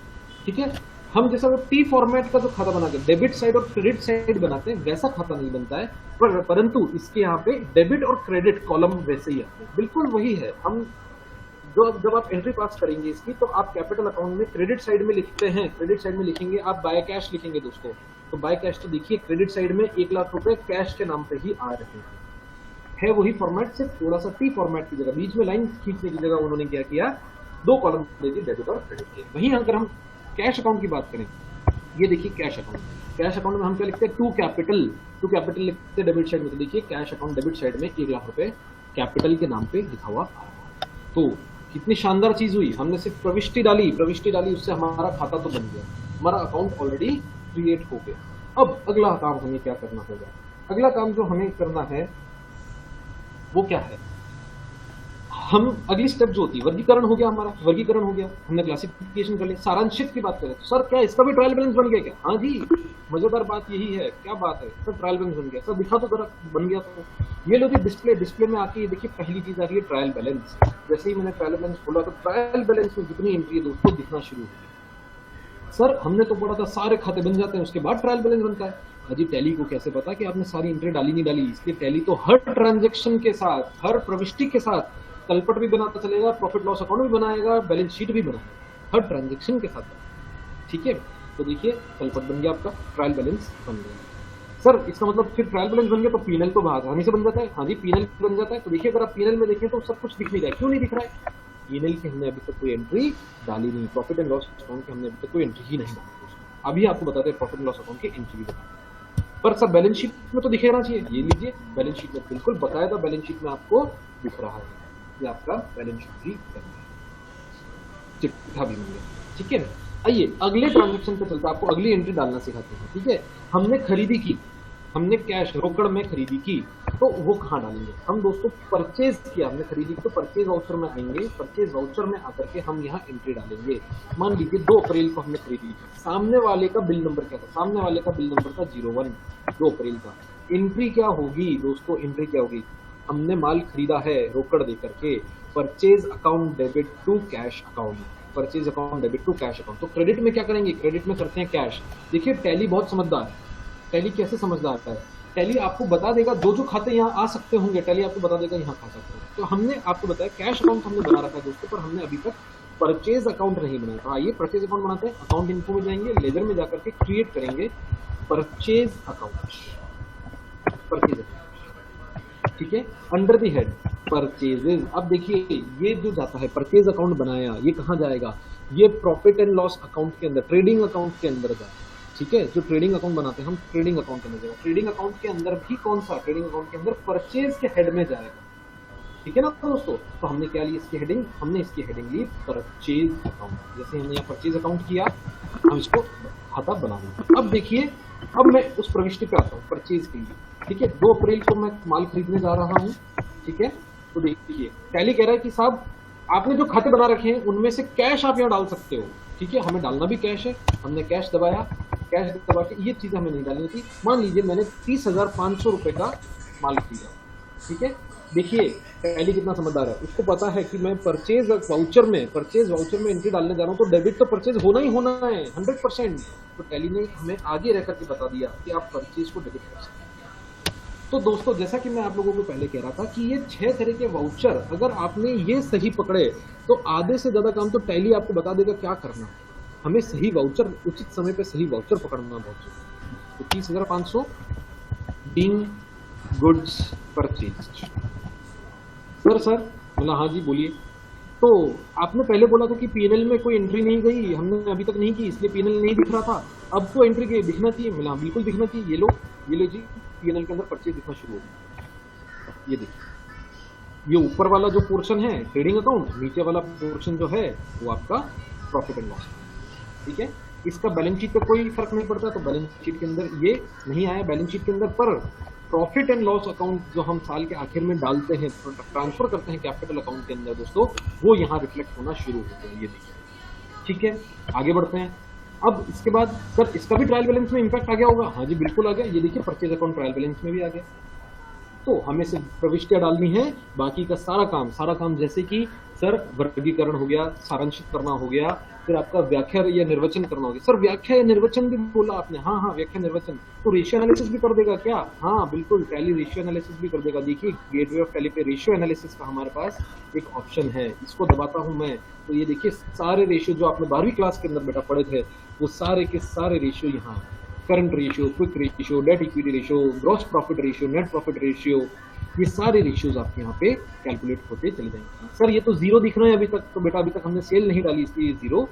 ठीक है। हम जैसा वो टी फॉर्मेट का जो खाता बना के डेबिट साइड और क्रेडिट साइड बनाते हैं, वैसा खाता नहीं बनता है, परंतु इसके यहाँ पे डेबिट और क्रेडिट कॉलम वैसे ही आते हैं, बिल्कुल वही है। हम जब आप एंट्री पास करेंगे इसकी, तो आप कैपिटल अकाउंट में क्रेडिट साइड में लिखते हैं, क्रेडिट साइड में लिखेंगे आप बाय कैश लिखेंगे दोस्तों। तो बाय कैश, तो देखिए क्रेडिट साइड में 1 लाख रुपए कैश के नाम पे ही आ रहे हैं, वही फॉर्मेट, सिर्फ थोड़ा सा टी फॉर्मेट की जगह, बीच में लाइन खींचने की जगह उन्होंने क्या किया, 2 कॉलम दे दिए, डेबिट और क्रेडिट के। वहीं अगर हम कैश अकाउंट की बात करें, ये देखिए कैश अकाउंट, कैश अकाउंट में हम क्या लिखते हैं, टू कैपिटल लिखते हैं डेबिट साइड में। तो देखिए कैश अकाउंट डेबिट साइड में 1 लाख रुपए कैपिटल के नाम पे लिखा हुआ। तो कितनी शानदार चीज हुई, हमने सिर्फ प्रविष्टि डाली, उससे हमारा खाता तो बन गया, हमारा अकाउंट ऑलरेडी क्रिएट हो गया। अब अगला काम हमें क्या करना होगा, अगला काम जो हमें करना है वो क्या है, हम अगली स्टेप जो होती है, वर्गीकरण हो गया, हमारा वर्गीकरण हो गया, हमने क्लासिफिकेशन कर लिया। सारांशित की बात करें तो सर क्या इसका भी ट्रायल बैलेंस बन गया क्या? हाँ जी, मजेदार बात यही है। क्या बात है सर, ट्रायल बैलेंस बन गया सर, दिखा तो जरा बन गया तो। ये लो जी डिस्प्ले में आके देखिए, पहली चीज आ रही है ट्रायल बैलेंस। जैसे ही मैंने ट्रायल बैलेंस खोला तो ट्रायल बैलेंस में जितनी एंट्री है दोस्तों दिखना शुरू हो गई। सर हमने तो पढ़ा था सारे खाते बन जाते हैं उसके बाद ट्रायल बैलेंस बनता है। अजी टैली को कैसे पता कि आपने सारी एंट्री डाली नहीं डाली? इसलिए टैली तो हर ट्रांजेक्शन के साथ, हर प्रविष्टि के साथ तलपट भी बनाता चलेगा, प्रॉफिट लॉस अकाउंट भी बनाएगा, बैलेंस शीट भी बनाएगा, हर ट्रांजेक्शन के साथ। ठीक है, तो देखिए तलपट बन गया आपका, ट्रायल बैलेंस बन गया। सर इसका मतलब फिर ट्रायल बैलेंस बन गया तो पीएनएल तो आसानी से बन जाता है। हाँ जी, पीएनएल बन जाता है। तो देखिए अगर आप पीएनएल में देखें तो सब कुछ दिख नहीं रहा है। क्यों नहीं दिख रहा है? पीएनएल की हमने अभी तक कोई एंट्री डाली नहीं, प्रॉफिट एंड लॉस अकाउंट की हमने अभी तक कोई एंट्री ही नहीं डाली। अभी आपको बताते हैं प्रॉफिट एंड लॉस अकाउंट की एंट्री भी बताते हैं। पर सर बैलेंस शीट में तो दिख रहना चाहिए। ये लीजिए बैलेंस शीट में बिल्कुल बकायदा बैलेंस शीट में आपको दिख रहा है। ये आपका बैलेंस शीट भी चिट्ठा भी मिल गया। ठीक है, आइए अगले ट्रांजेक्शन पे चलते हैं, आपको अगली एंट्री डालना सिखाते हैं। ठीक है, हमने खरीदी की, हमने कैश रोकड़ में खरीदी की, तो वो कहाँ डालेंगे हम दोस्तों? परचेज किया, हमने खरीदी की तो परचेज वाउचर में आएंगे। परचेज वाउचर में आकर के हम यहाँ एंट्री डालेंगे। मान लीजिए 2 अप्रैल को हमने खरीदी, सामने वाले का बिल नंबर क्या था? सामने वाले का बिल नंबर था 01, 2 अप्रैल का। एंट्री क्या होगी दोस्तों? एंट्री क्या होगी? हमने माल खरीदा है रोकड़ दे करके, purchase account debit to cash account, purchase account debit to cash account. तो क्रेडिट में क्या करेंगे? क्रेडिट में करते हैं कैश। देखिए टैली बहुत समझदार है। टैली कैसे समझदार है? टैली आपको बता देगा जो खाते यहाँ आ सकते होंगे, टैली आपको बता देगा यहाँ खा सकते हैं। तो हमने आपको बताया कैश अकाउंट हमने बना रखा है दोस्तों, पर हमने अभी तक परचेज अकाउंट नहीं बनाया। तो आइए परचेज अकाउंट बनाते हैं। अकाउंट इन्फो में जाएंगे, लेजर में जाकर के क्रिएट करेंगे परचेज अकाउंट, परचेज अकाउंट। ठीक है, अंडर द हेड परचेजेज। अब देखिए ये जो जाता है परचेज अकाउंट बनाया, ये कहाँ जाएगा? ये प्रॉफिट एंड लॉस अकाउंट के अंदर, ट्रेडिंग अकाउंट के अंदर जाएगा। ठीक है, जो ट्रेडिंग अकाउंट बनाते हैं हम, ट्रेडिंग अकाउंट के अंदर जाएगा। ट्रेडिंग अकाउंट के अंदर भी कौन सा? ट्रेडिंग अकाउंट के अंदर परचेज के हेड में जाएगा। ठीक है ना दोस्तों? तो हमने क्या ली इसकी हेडिंग? हमने इसकी हेडिंग ली परचेज अकाउंट। जैसे हमने यहाँ परचेज अकाउंट किया, हम इसको खाता बना देंगे। अब देखिए, अब मैं उस प्रविष्टि पे आता हूँ परचेज के लिए। ठीक है, 2 अप्रैल को मैं माल खरीदने जा रहा हूँ। ठीक है, तो देखिए टैली कह रहा है कि साहब आपने जो खाते बना रखे हैं उनमें से कैश आप यहाँ डाल सकते हो। ठीक है, हमें डालना भी कैश है। हमने कैश दबाया, कैश दबा के ये चीजें हमें नहीं डालनी थी। मान लीजिए मैंने 30,500 रुपए का माल खरीदा। ठीक है, देखिए टैली कितना समझदार है, उसको पता है कि मैं परचेज वाउचर में एंट्री डालने जा रहा हूँ, तो डेबिट तो परचेज होना ही होना है 100%। तो टैली ने हमें आगे रह करके बता दिया कि आप परचेज को डेबिट कर सकते हैं। तो दोस्तों जैसा कि मैं आप लोगों को पहले कह रहा था कि ये 6 तरह के वाउचर अगर आपने ये सही पकड़े तो आधे से ज्यादा काम तो टैली आपको बता देगा क्या करना है। हमें सही वाउचर, उचित समय पे सही वाउचर पकड़ना बहुत जरूरी। तो 30,500 बीइंग गुड्स परचेज। सर बोला हाँ जी बोलिए। तो आपने पहले बोला था कि पीएनएल में कोई एंट्री नहीं गई, हमने अभी तक नहीं की, इसलिए पीएनएल नहीं दिख रहा था। अब तो एंट्री गई, दिखना चाहिए। मिला बिल्कुल दिखना चाहिए। ये लो जी, पीएनएल के अंदर परचेज दिखना शुरू हो गया। ये देखिए, ये ऊपर वाला जो पोर्शन है ट्रेडिंग अकाउंट, नीचे वाला पोर्शन जो है वो आपका प्रॉफिट एंड लॉस। ठीक है, इसका बैलेंस शीट पे कोई फर्क नहीं पड़ता, तो बैलेंस शीट के अंदर ये नहीं आया बैलेंस शीट के अंदर। पर प्रॉफिट एंड लॉस अकाउंट जो हम साल के आखिर में डालते हैं, ट्रांसफर करते हैं कैपिटल अकाउंट के अंदर दोस्तों, वो यहाँ रिफ्लेक्ट होना शुरू होते हैं। ये देखिए। ठीक है, आगे बढ़ते हैं। अब इसके बाद सर इसका भी ट्रायल बैलेंस में इंपैक्ट आ गया होगा। हाँ जी बिल्कुल आ गया। ये देखिए परचेज अकाउंट ट्रायल बैलेंस में भी आ गया। तो हमें सिर्फ प्रविष्टियां डालनी है, बाकी का सारा काम जैसे कि सर वर्गीकरण हो गया, सारांशित करना हो गया, फिर आपका व्याख्या या निर्वचन करना हो गया। सर व्याख्या या निर्वचन भी बोला आपने? हाँ व्याख्या निर्वचन। तो रेशियो एनालिसिस भी कर देगा क्या? हाँ बिल्कुल, टैली रेशियो एनालिसिस भी कर देगा। देखिए गेटवे ऑफ टैली पे रेशियो एनालिसिस का हमारे पास एक ऑप्शन है, इसको दबाता हूं मैं। तो ये देखिए सारे रेशियो जो आपने 12वीं क्लास के अंदर बेटा पढ़े थे, वो सारे के सारे रेशियो यहाँ, current ratio, quick ratio, debt equity ratio, gross profit ratio, net profit ratio, ये सारे रेशियोज आपके यहाँ पे कैलकुलेट होते चले जाएंगे। सर ये तो 0 दिख रहा है अभी तक, तो बेटा अभी तक हमने सेल नहीं डाली इसलिए 0।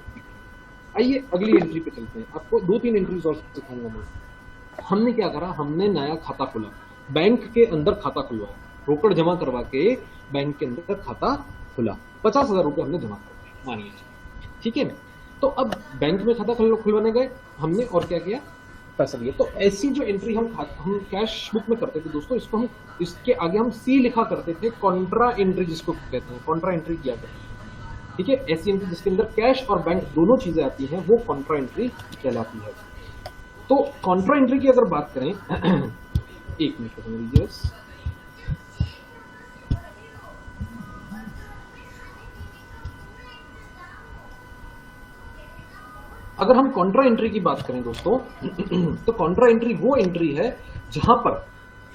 आइए अगली एंट्री पे चलते हैं। आपको 2-3 एंट्रीज और सिखाऊंगा मैं। हमने क्या करा, हमने नया खाता खोला, बैंक के अंदर खाता खुलवाया, रोकड़ जमा करवा के बैंक के अंदर खाता खुला, 50,000 रुपये हमने जमा करवाए मानिए। ठीक है, तो अब बैंक में खाता खुलवाने गए हमने, और क्या किया, पैसा दिया। तो ऐसी जो एंट्री हम कैश बुक में करते थे दोस्तों, इसको हम इसके आगे हम सी लिखा करते थे, कॉन्ट्रा एंट्री जिसको कहते हैं, कॉन्ट्रा एंट्री किया करते हैं। ठीक है, ऐसी एंट्री जिसके अंदर कैश और बैंक दोनों चीजें आती हैं वो कॉन्ट्रा एंट्री कहलाती है। तो कॉन्ट्रा एंट्री की अगर बात करें एक मिनट समझ लीजिए बस। अगर हम कॉन्ट्रा एंट्री की बात करें दोस्तों तो कॉन्ट्रा एंट्री वो एंट्री है जहां पर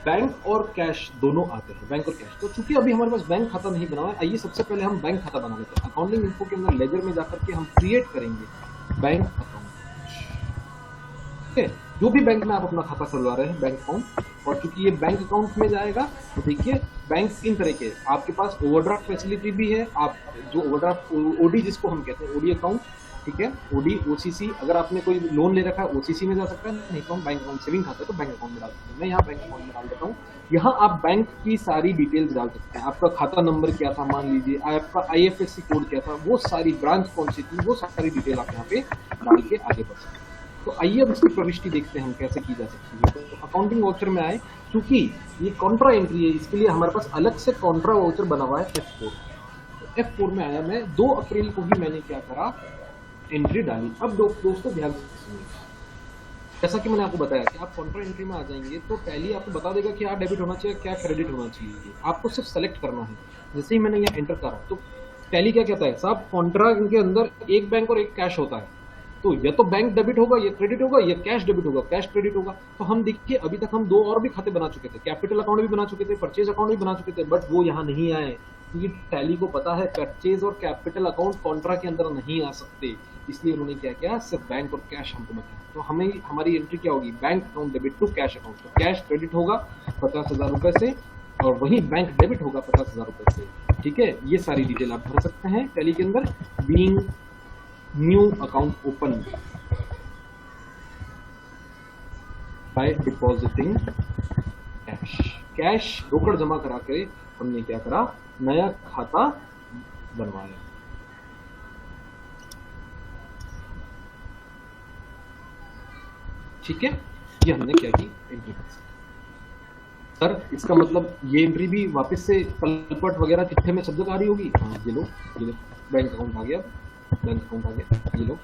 बैंक और कैश दोनों आते हैं, बैंक और कैश। तो चूंकि अभी हमारे पास बैंक खाता नहीं बना है, आइए सबसे पहले हम बैंक खाता बना लेते हैं। अकाउंटिंग इन्फो के अंदर लेजर में जाकर के हम क्रिएट करेंगे बैंक अकाउंट। ठीक है, जो भी बैंक में आप अपना खाता खुलवा रहे हैं, बैंक अकाउंट, और क्योंकि ये बैंक अकाउंट में जाएगा तो देखिए बैंक 3 तरह के, आपके पास ओवरड्राफ्ट फैसिलिटी भी है, आप जो ओवरड्राफ्ट ओडी जिसको हम कहते हैं, ओडी अकाउंट, ठीक है, ओडी ओसीसी, अगर आपने कोई लोन ले रखा है ओसीसी में जा सकता है, नहीं तो हम बैंक अकाउंट सेविंग खाता है तो बैंक अकाउंट में डाल सकते हैं। मैं यहाँ बैंक अकाउंट में डाल देता हूँ। यहाँ आप बैंक की सारी डिटेल्स डाल सकते हैं, आपका खाता नंबर क्या था, मान लीजिए आपका IFSC कोड क्या था, वो सारी ब्रांच कौन सी थी, वो सारी डिटेल आप यहाँ पे डाल के आगे बढ़ सकते हैं। तो आइए अब इसकी प्रविष्टि देखते हैं हम कैसे की जा सकती है। तो अकाउंटिंग वाउचर में आए, क्योंकि ये कॉन्ट्रा एंट्री है, इसके लिए हमारे पास अलग से कॉन्ट्रा वाउचर बना हुआ है F4। तो F4 में आया मैं, 2 अप्रैल को ही मैंने क्या करा, एंट्री डाली। अब दोस्तों ध्यान से सुनिए, जैसा कि मैंने आपको बताया कि आप कॉन्ट्रा एंट्री में आ जाएंगे तो टैली आपको बता देगा क्या डेबिट होना चाहिए, क्या क्रेडिट होना चाहिए, आपको सिर्फ सेलेक्ट करना है। जैसे ही मैंने यहाँ एंटर करा तो टैली क्या कहता है, साहब कॉन्ट्रा के अंदर एक बैंक और एक कैश होता है, तो या तो बैंक डेबिट होगा या क्रेडिट होगा, या कैश डेबिट होगा कैश क्रेडिट होगा। तो हम देखिए अभी तक हम 2 और भी खाते बना चुके थे, कैपिटल अकाउंट भी बना चुके थे, परचेज अकाउंट भी बना चुके थे, बट वो यहाँ नहीं आए क्योंकि टैली को पता है परचेज और कैपिटल अकाउंट कॉन्ट्रा के अंदर नहीं आ सकते, इसलिए उन्होंने क्या किया, सिर्फ बैंक और कैश हमको बताया। तो हमें हमारी एंट्री क्या होगी, bank account debit to cash account. तो कैश क्रेडिट होगा 50,000 रुपए से और वही बैंक डेबिट होगा 50,000 रुपए से। ठीक है, ये सारी डिटेल आप भर सकते हैं टैली के अंदर। Being new account open by depositing cash, cash रोकड़ जमा करा के हमने क्या करा, नया खाता बनवाया। ठीक है, ये हमने क्या की, एंट्री। सर इसका मतलब ये एंट्री भी वापस से पलपट वगैरह चिट्ठे में सब जगह आ रही होगी। हाँ, ये लो बैंक अकाउंट आ गया, बैंक अकाउंट आ गया, ये लो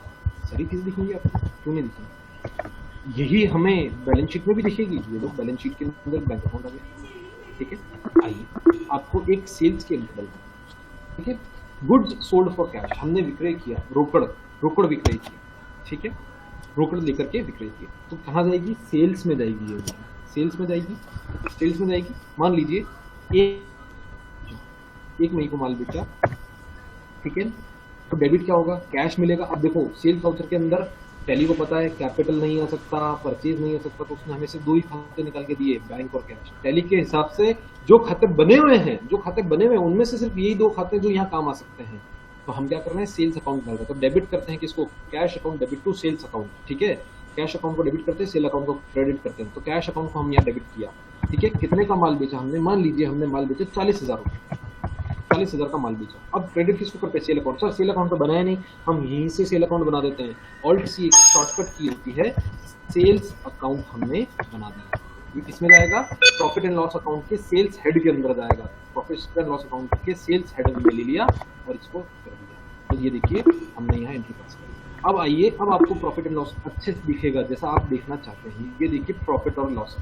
सारी चीज दिखेंगी आपको, क्यों नहीं दिखेंगी, यही हमें बैलेंस शीट में भी दिखेगी। ये लो बैलेंस शीट के अंदर बैंक अकाउंट आ गया। ठीक है, आइए आपको एक सेल्स के एंट्री डालना है। ठीक है, गुड्स सोल्ड फॉर कैश, हमने विक्रय किया, रोकड़ विक्रय किया। ठीक है, रोकड़ लेकर के विक्रय किया, तो कहाँ जाएगी, सेल्स में जाएगी। ये सेल्स में जाएगी, सेल्स में जाएगी। मान लीजिए एक मई को माल बेचा, ठीक है, तो डेबिट क्या होगा, कैश मिलेगा। अब देखो सेल्स वाउचर के अंदर टैली को पता है कैपिटल नहीं आ सकता, परचेज नहीं आ सकता, तो उसने हमें से 2 ही खाते निकाल के दिए, बैंक और कैश। टैली के हिसाब से जो खाते बने हुए हैं उनमें से सिर्फ यही 2 खाते जो यहाँ काम आ सकते हैं। तो हम क्या कर रहे हैं, सेल्स अकाउंट डाल रहे हैं। तो डेबिट करते हैं किसको, cash account debit to sales account. ठीक है, कैश अकाउंट को डेबिट करते हैं, सेल अकाउंट को क्रेडिट करते हैं। तो कैश अकाउंट को हम यहाँ डेबिट किया। ठीक है, कितने का माल बेचा हमने, मान लीजिए हमने माल बेचा 40,000 रुपये, 40,000 का माल बेचा। अब क्रेडिट किसको करते हैं, sale account. Sir sale account तो बनाया नहीं, हम यहीं से सेल अकाउंट बना देते हैं। ऑल्ट सी एक शॉर्टकट की होती है, सेल्स अकाउंट हमने बना दिया। इसमें जाएगा प्रॉफिट एंड लॉस अकाउंट के सेल्स हेड के अंदर जाएगा, प्रॉफिट एंड लॉस अकाउंट के सेल्स हेड में ले लिया और इसको कर दिया। तो ये देखिए हमने यहाँ एंट्री पास करी। अब आइए, अब आपको प्रॉफिट एंड लॉस अच्छे से दिखेगा जैसा आप देखना चाहते हैं। ये देखिए प्रॉफिट और लॉस,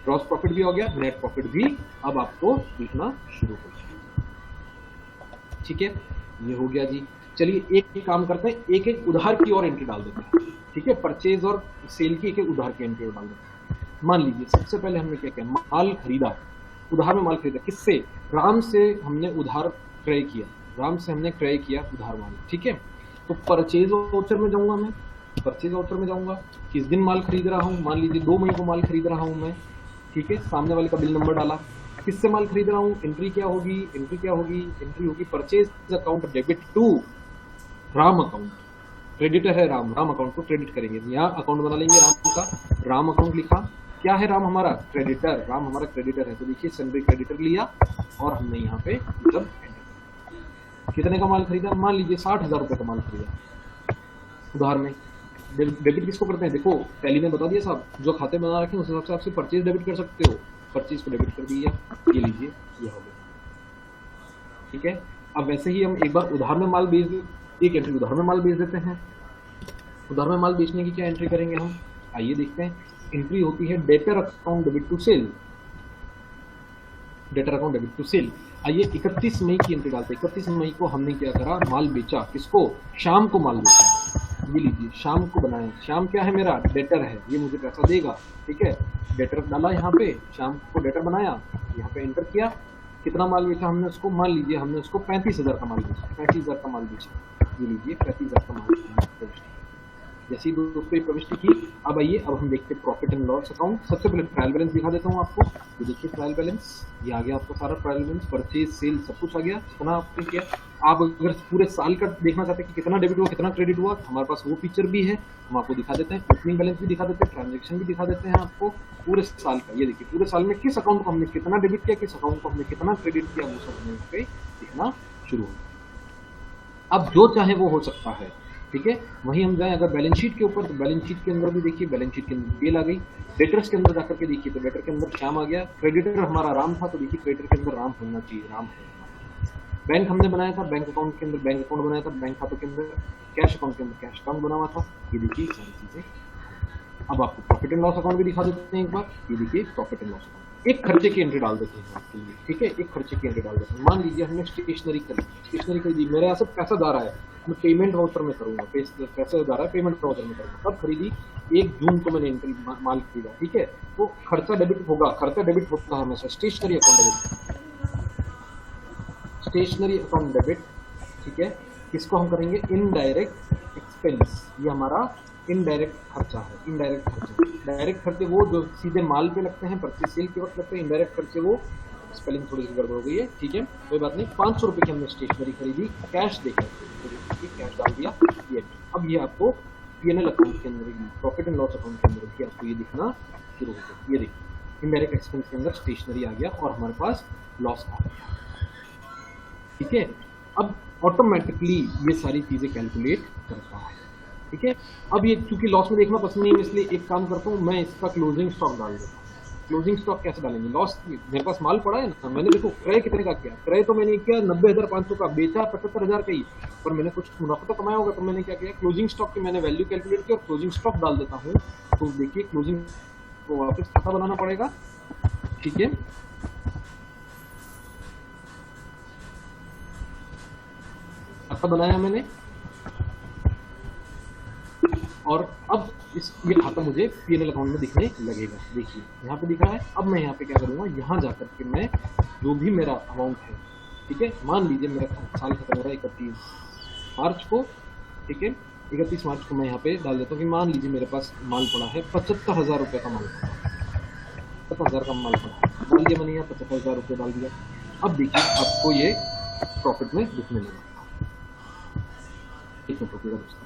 ग्रॉस प्रॉफिट भी हो गया, नेट प्रॉफिट भी अब आपको दिखना शुरू हो गया। ठीक है, ये हो गया जी। चलिए एक काम करते हैं, एक एक उधार की और एंट्री डाल देते हैं। ठीक है, परचेज और सेल की एक एक उधार की एंट्री डाल देते हैं। मान लीजिए सबसे पहले हमने क्या किया, माल खरीदा, उधार में माल खरीदा। किससे, राम से हमने उधार क्रय किया, राम से हमने क्रय किया उधार माल। ठीक है, तो परचेज वाउचर में जाऊंगा, मैं परचेज वाउचर में जाऊंगा, किस दिन माल खरीद रहा हूँ, मान लीजिए 2 मई को माल खरीद रहा हूँ मैं। ठीक है, सामने वाले का बिल नंबर डाला, किससे माल खरीद रहा हूँ, एंट्री क्या होगी, एंट्री होगी purchase account debit to Ram account. Creditor है राम अकाउंट को क्रेडिट करेंगे। यहाँ अकाउंट बना लेंगे राम का, राम अकाउंट लिखा, क्या है राम हमारा क्रेडिटर, राम हमारा क्रेडिटर है। तो देखिए सन्ड्री क्रेडिटर लिया और हमने यहाँ पे मतलब कितने का माल खरीदा, मान लीजिए 60,000 रुपए का माल खरीदा उधार में। डेबिट किसको करते हैं, देखो टैली ने बता दिया साहब, जो खाते बना रखे हैं उस हिसाब से आपसे परचेज डेबिट कर सकते हो। परचेज को डेबिट कर दिया, ये लीजिए ये हो गया। ठीक है, अब वैसे ही हम एक बार उधार में माल बेच, एक एंट्री उधार में माल बेच देते हैं। उधार में माल बेचने की क्या एंट्री करेंगे हम, आइए देखते हैं। एंट्री होती है debtor account debit to sale, debtor account debit to sale. आइए 31 मई की एंट्री डालते हैं। 31 मई को हमने क्या करा, माल बेचा, किसको, शाम को माल बेचा। ये लीजिए शाम को बनाया, शाम क्या है मेरा, डेटर है, ये मुझे पैसा देगा। ठीक है, डेटर डाला यहाँ पे, शाम को डेटर बनाया, यहाँ पे एंटर किया, कितना माल बेचा हमने उसको, मान लीजिए हमने उसको 35,000 का माल बेचा, 35,000 का माल बेचा। ये लीजिए 35,000 का माल। जैसे ही दोस्तों ये प्रविष्टि की, अब आइए अब हम देखते हैं प्रॉफिट एंड लॉस अकाउंट। सबसे पहले ट्रायल बैलेंस दिखा देता हूँ आपको। ये देखिए ट्रायल बैलेंस, ये आ गया आपको सारा ट्रायल बैलेंस, परचेज सेल सब कुछ आ गया, कितना आपने किया। आप अगर पूरे साल का देखना चाहते हैं कि कितना डेबिट हुआ कितना क्रेडिट हुआ, हमारे पास वो फीचर भी है, हम आपको दिखा देते हैं। ओपनिंग बैलेंस भी दिखा देते हैं, ट्रांजेक्शन भी दिखा देते हैं आपको पूरे साल का। ये देखिए पूरे साल में किस अकाउंट को हमने कितना डेबिट किया, किस अकाउंट को हमने कितना क्रेडिट किया, वो सब हमें पे दिखना शुरू हो। अब जो चाहे वो हो सकता है, ठीक है। वहीं हम जाएं अगर बैलेंस शीट के ऊपर, तो बैलेंस शीट के अंदर भी देखिए, बैलेंस शीट के अंदर सेल आ गई। डेटर्स के अंदर जाकर के देखिए तो डेटर के अंदर श्याम आ गया। क्रेडिटर हमारा राम था, तो देखिए क्रेडिटर के अंदर राम होना चाहिए, राम है। बैंक हमने बनाया था, बैंक अकाउंट के अंदर बैंक अकाउंट बनाया था, बैंक खातों के अंदर कैश अकाउंट के अंदर कैश अकाउंट बना हुआ था। ये देखिए सारी चीजें। अब आपको प्रॉफिट एंड लॉस अकाउंट भी दिखा देते हैं एक बार। ये देखिए प्रॉफिट एंड लॉस अकाउंट, एक खर्चे की एंट्री डाल देते हैं आपके लिए, ठीक है। एक खर्चे की एंट्री डाल देते हैं। मान लीजिए हमने स्टेशनरी खरीदी, मेरे यहाँ से पैसा जा रहा है, मैं पेमेंट वाउचर में करूंगा, पैसा जा रहा है पेमेंट वाउचर में करूंगा। कब खरीदी? 1 जून को मैंने एंट्री माल खरीदा, ठीक है। तो खर्चा डेबिट होगा, खर्चा डेबिट होता है हमेशा stationery account debit, stationery account debit, ठीक है। किसको हम करेंगे? Indirect expense. ये हमारा इनडायरेक्ट खर्चा है। इनडायरेक्ट खर्चे, डायरेक्ट खर्चे वो जो सीधे माल पे लगते हैं, परचेज सेल के वक्त लगते हैं। इनडायरेक्ट खर्चे वो, स्पेलिंग थोड़ी सी गड़बड़ हो गई है, ठीक है, कोई बात नहीं। 500 रुपए की हमने स्टेशनरी खरीदी, कैश देकर कैश डाल दिया। ये अब ये आपको P&L अकाउंट के अंदर, प्रॉफिट एंड लॉस अकाउंट के अंदर भी आपको ये दिखना शुरू हो गया। ये देखिए इनडायरेक्ट एक्सपेंस के अंदर स्टेशनरी आ गया और हमारे पास लॉस आ गया, ठीक है। अब ऑटोमेटिकली ये सारी चीजें कैलकुलेट करता है, ठीक है। अब ये चूंकि लॉस में देखना पसंद नहीं है, इसलिए एक काम करता हूँ, मैं इसका क्लोजिंग स्टॉक डाल देता हूँ। क्लोजिंग स्टॉक कैसे डालेंगे? लॉस, मेरे पास माल पड़ा है ना, मैंने देखो क्रय कितने का किया, क्रय तो मैंने किया 90,500 का, बेचा 75,000 का ही, पर मैंने कुछ मुनाफा तो कमाया होगा। तो मैंने क्या किया, क्लोजिंग स्टॉक की मैंने वैल्यू कैलकुलेट की और क्लोजिंग स्टॉक डाल देता हूँ। तो देखिए क्लोजिंग को वापस खाता बनाना पड़ेगा, ठीक है। खाता बनाया मैंने और अब ये खाता मुझे P&L अकाउंट में दिखने लगेगा। देखिए यहाँ पे दिख रहा है। अब मैं यहाँ पे क्या करूँगा, यहाँ जाकर के मैं जो भी मेरा अमाउंट है, ठीक है, मान लीजिए मेरा साल खत्म हो रहा है 31 मार्च को, ठीक है। 31 मार्च को मैं यहाँ पे डाल देता हूँ कि मान लीजिए मेरे पास माल पड़ा है 75,000 रुपये का माल पड़ा है, 75,000 का माल पड़ा है, डाल दिया मैंने यहाँ 75,000 रुपये डाल दिया। अब देखिए आपको ये प्रॉफिट में दिखने लगा, कितना प्रॉफिट है उसका।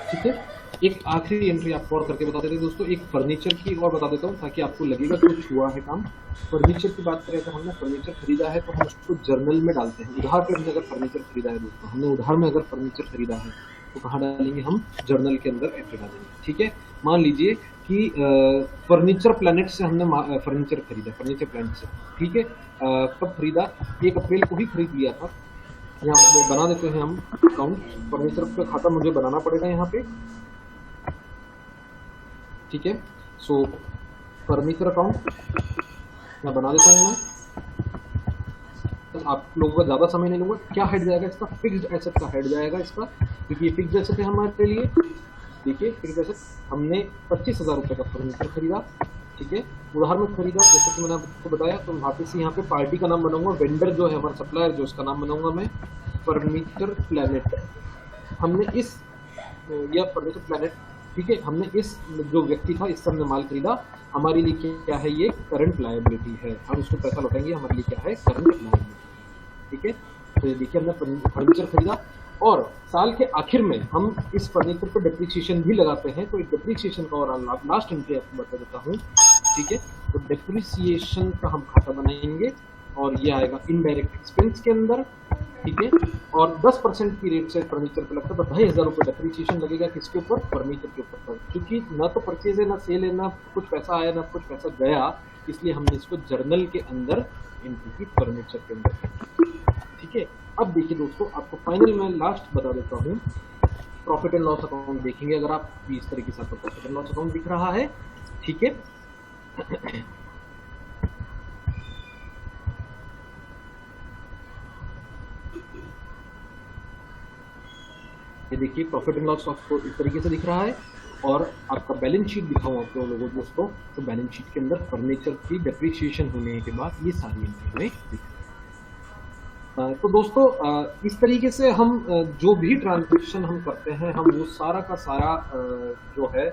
ठीक है, एक आखिरी एंट्री आपको और करके बता देते हैं दोस्तों, एक फर्नीचर की और बता देता हूँ ताकि आपको लगेगा कि कुछ हुआ है काम। फर्नीचर की बात करें तो हमने फर्नीचर खरीदा है तो हम उसको जर्नल में डालते हैं। उधार पे हमने अगर फर्नीचर खरीदा है दोस्तों, हमने उधार में अगर फर्नीचर खरीदा है तो कहाँ डालेंगे? हम जर्नल के अंदर एंट्री डालेंगे, ठीक है। मान लीजिए कि फर्नीचर प्लैनेट से हमने फर्नीचर खरीदा, फर्नीचर प्लैनेट से, ठीक है। कब खरीदा? 1 अप्रैल को ही खरीद लिया था। यहाँ पे बना देते हैं हम अकाउंट, फर्नीचर का खाता मुझे बनाना पड़ेगा यहाँ पे, ठीक है। सो फर्नीचर अकाउंट मैं बना देता हूँ मैं। आप लोगों का ज्यादा समय नहीं लूंगा। क्या हेड जाएगा इसका? फिक्स्ड एसेट का हेड जाएगा इसका, क्योंकि ये फिक्स्ड एसेट है हमारे लिए। देखिए फिक्स्ड एसेट, हमने 25,000 रुपये का फर्नीचर खरीदा, ठीक है, उधार में खरीदा जैसे कि मैंने आपको बताया। तो वापस यहाँ पे पार्टी का नाम बनाऊंगा, वेंडर जो है हमारा सप्लायर जो, उसका नाम बनाऊंगा मैं फर्नीचर प्लैनेट। हमने इस या फर्नीचर प्लैनेट, ठीक है, हमने इस जो व्यक्ति था इससे हमने माल खरीदा। हमारे लिए क्या है? ये करंट लायबिलिटी है, हम इसको पैसा लौटाएंगे। हमारे लिए क्या है? करंट लायबिलिटी, ठीक है। तो ये देखिए हमने फर्नीचर खरीदा और साल के आखिर में हम इस फर्नीचर पर डिप्रिसिएशन भी लगाते हैं। तो एक डिप्रिसिएशन का और लास्ट एंट्री आपको बता देता हूँ, ठीक है। तो डिप्रिसिएशन का हम खाता बनाएंगे और ये आएगा इनडायरेक्ट एक्सपेंस के अंदर, ठीक है। और 10% की रेट से फर्नीचर पे लगता है तो 2,500 रुपये डिप्रिसिएशन लगेगा। किसके ऊपर? फर्नीचर के ऊपर। क्योंकि ना तो परचेज है, ना सेल है, ना कुछ पैसा आया, ना कुछ पैसा गया, इसलिए हमने इसको जर्नल के अंदर एंट्री की, फर्नीचर के अंदर, ठीक है। अब देखिए दोस्तों, आपको फाइनल में लास्ट बता देता हूँ, प्रॉफिट एंड लॉस अकाउंट देखेंगे अगर आप, इस तरीके से आपको प्रॉफिट एंड लॉस अकाउंट दिख रहा है, ठीक है। ये देखिए प्रॉफिट एंड लॉस आपको इस तरीके से दिख रहा है, और आपका बैलेंस शीट दिखाऊं आप लोगों को दोस्तों, तो बैलेंस शीट के अंदर फर्नीचर की डेप्रिसिएशन होने के बाद ये सारी एंट्री हमें दिख रही है। तो दोस्तों इस तरीके से हम जो भी ट्रांजेक्शन हम करते हैं, हम वो सारा का सारा जो है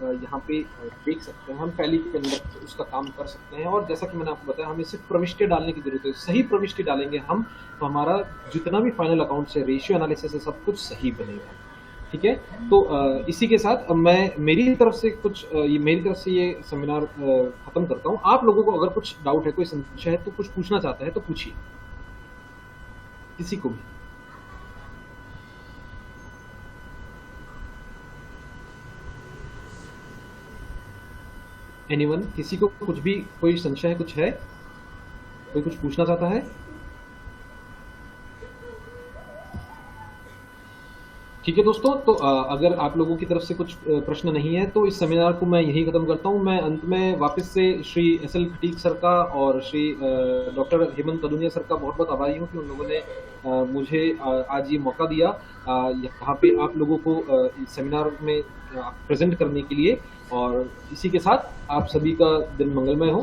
यहाँ पे देख सकते हैं, हम टैली के अंदर उसका काम कर सकते हैं। और जैसा कि मैंने आपको बताया, हमें सिर्फ प्रविष्टि डालने की जरूरत है, सही प्रविष्टि डालेंगे हम तो हमारा जितना भी फाइनल अकाउंट से रेशियो एनालिसिस है सब कुछ सही बनेगा। ठीक है, तो इसी के साथ मैं मेरी तरफ से ये सेमिनार खत्म करता हूँ। आप लोगों को अगर कुछ डाउट है, कोई संशय है, तो कुछ पूछना चाहता है तो पूछिए, किसी को भी। एनीवन, किसी को कुछ भी कोई संशय है, कुछ है, कोई कुछ पूछना चाहता है? ठीक है दोस्तों, तो अगर आप लोगों की तरफ से कुछ प्रश्न नहीं है तो इस सेमिनार को मैं यहीं खत्म करता हूं। मैं अंत में वापस से श्री एसएल खटीक सर का और श्री डॉक्टर हेमंत कदुनिया सर का बहुत बहुत आभारी हूं कि उन लोगों ने मुझे आज ये मौका दिया यहाँ पे आप लोगों को इस सेमिनार में प्रेजेंट करने के लिए। और इसी के साथ आप सभी का दिन मंगलमय हो।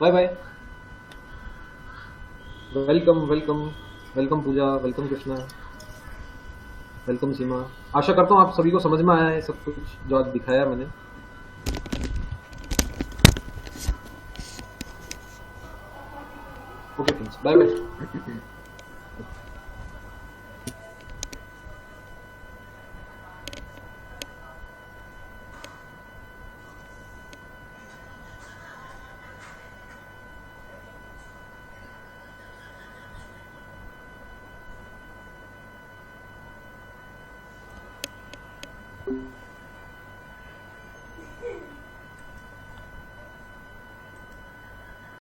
Bye bye. Welcome welcome welcome Pooja, welcome Krishna, welcome Seema. आशा करता हूँ आप सभी को समझ में आया है सब कुछ जो आज दिखाया मैंने। Okay friends, bye bye.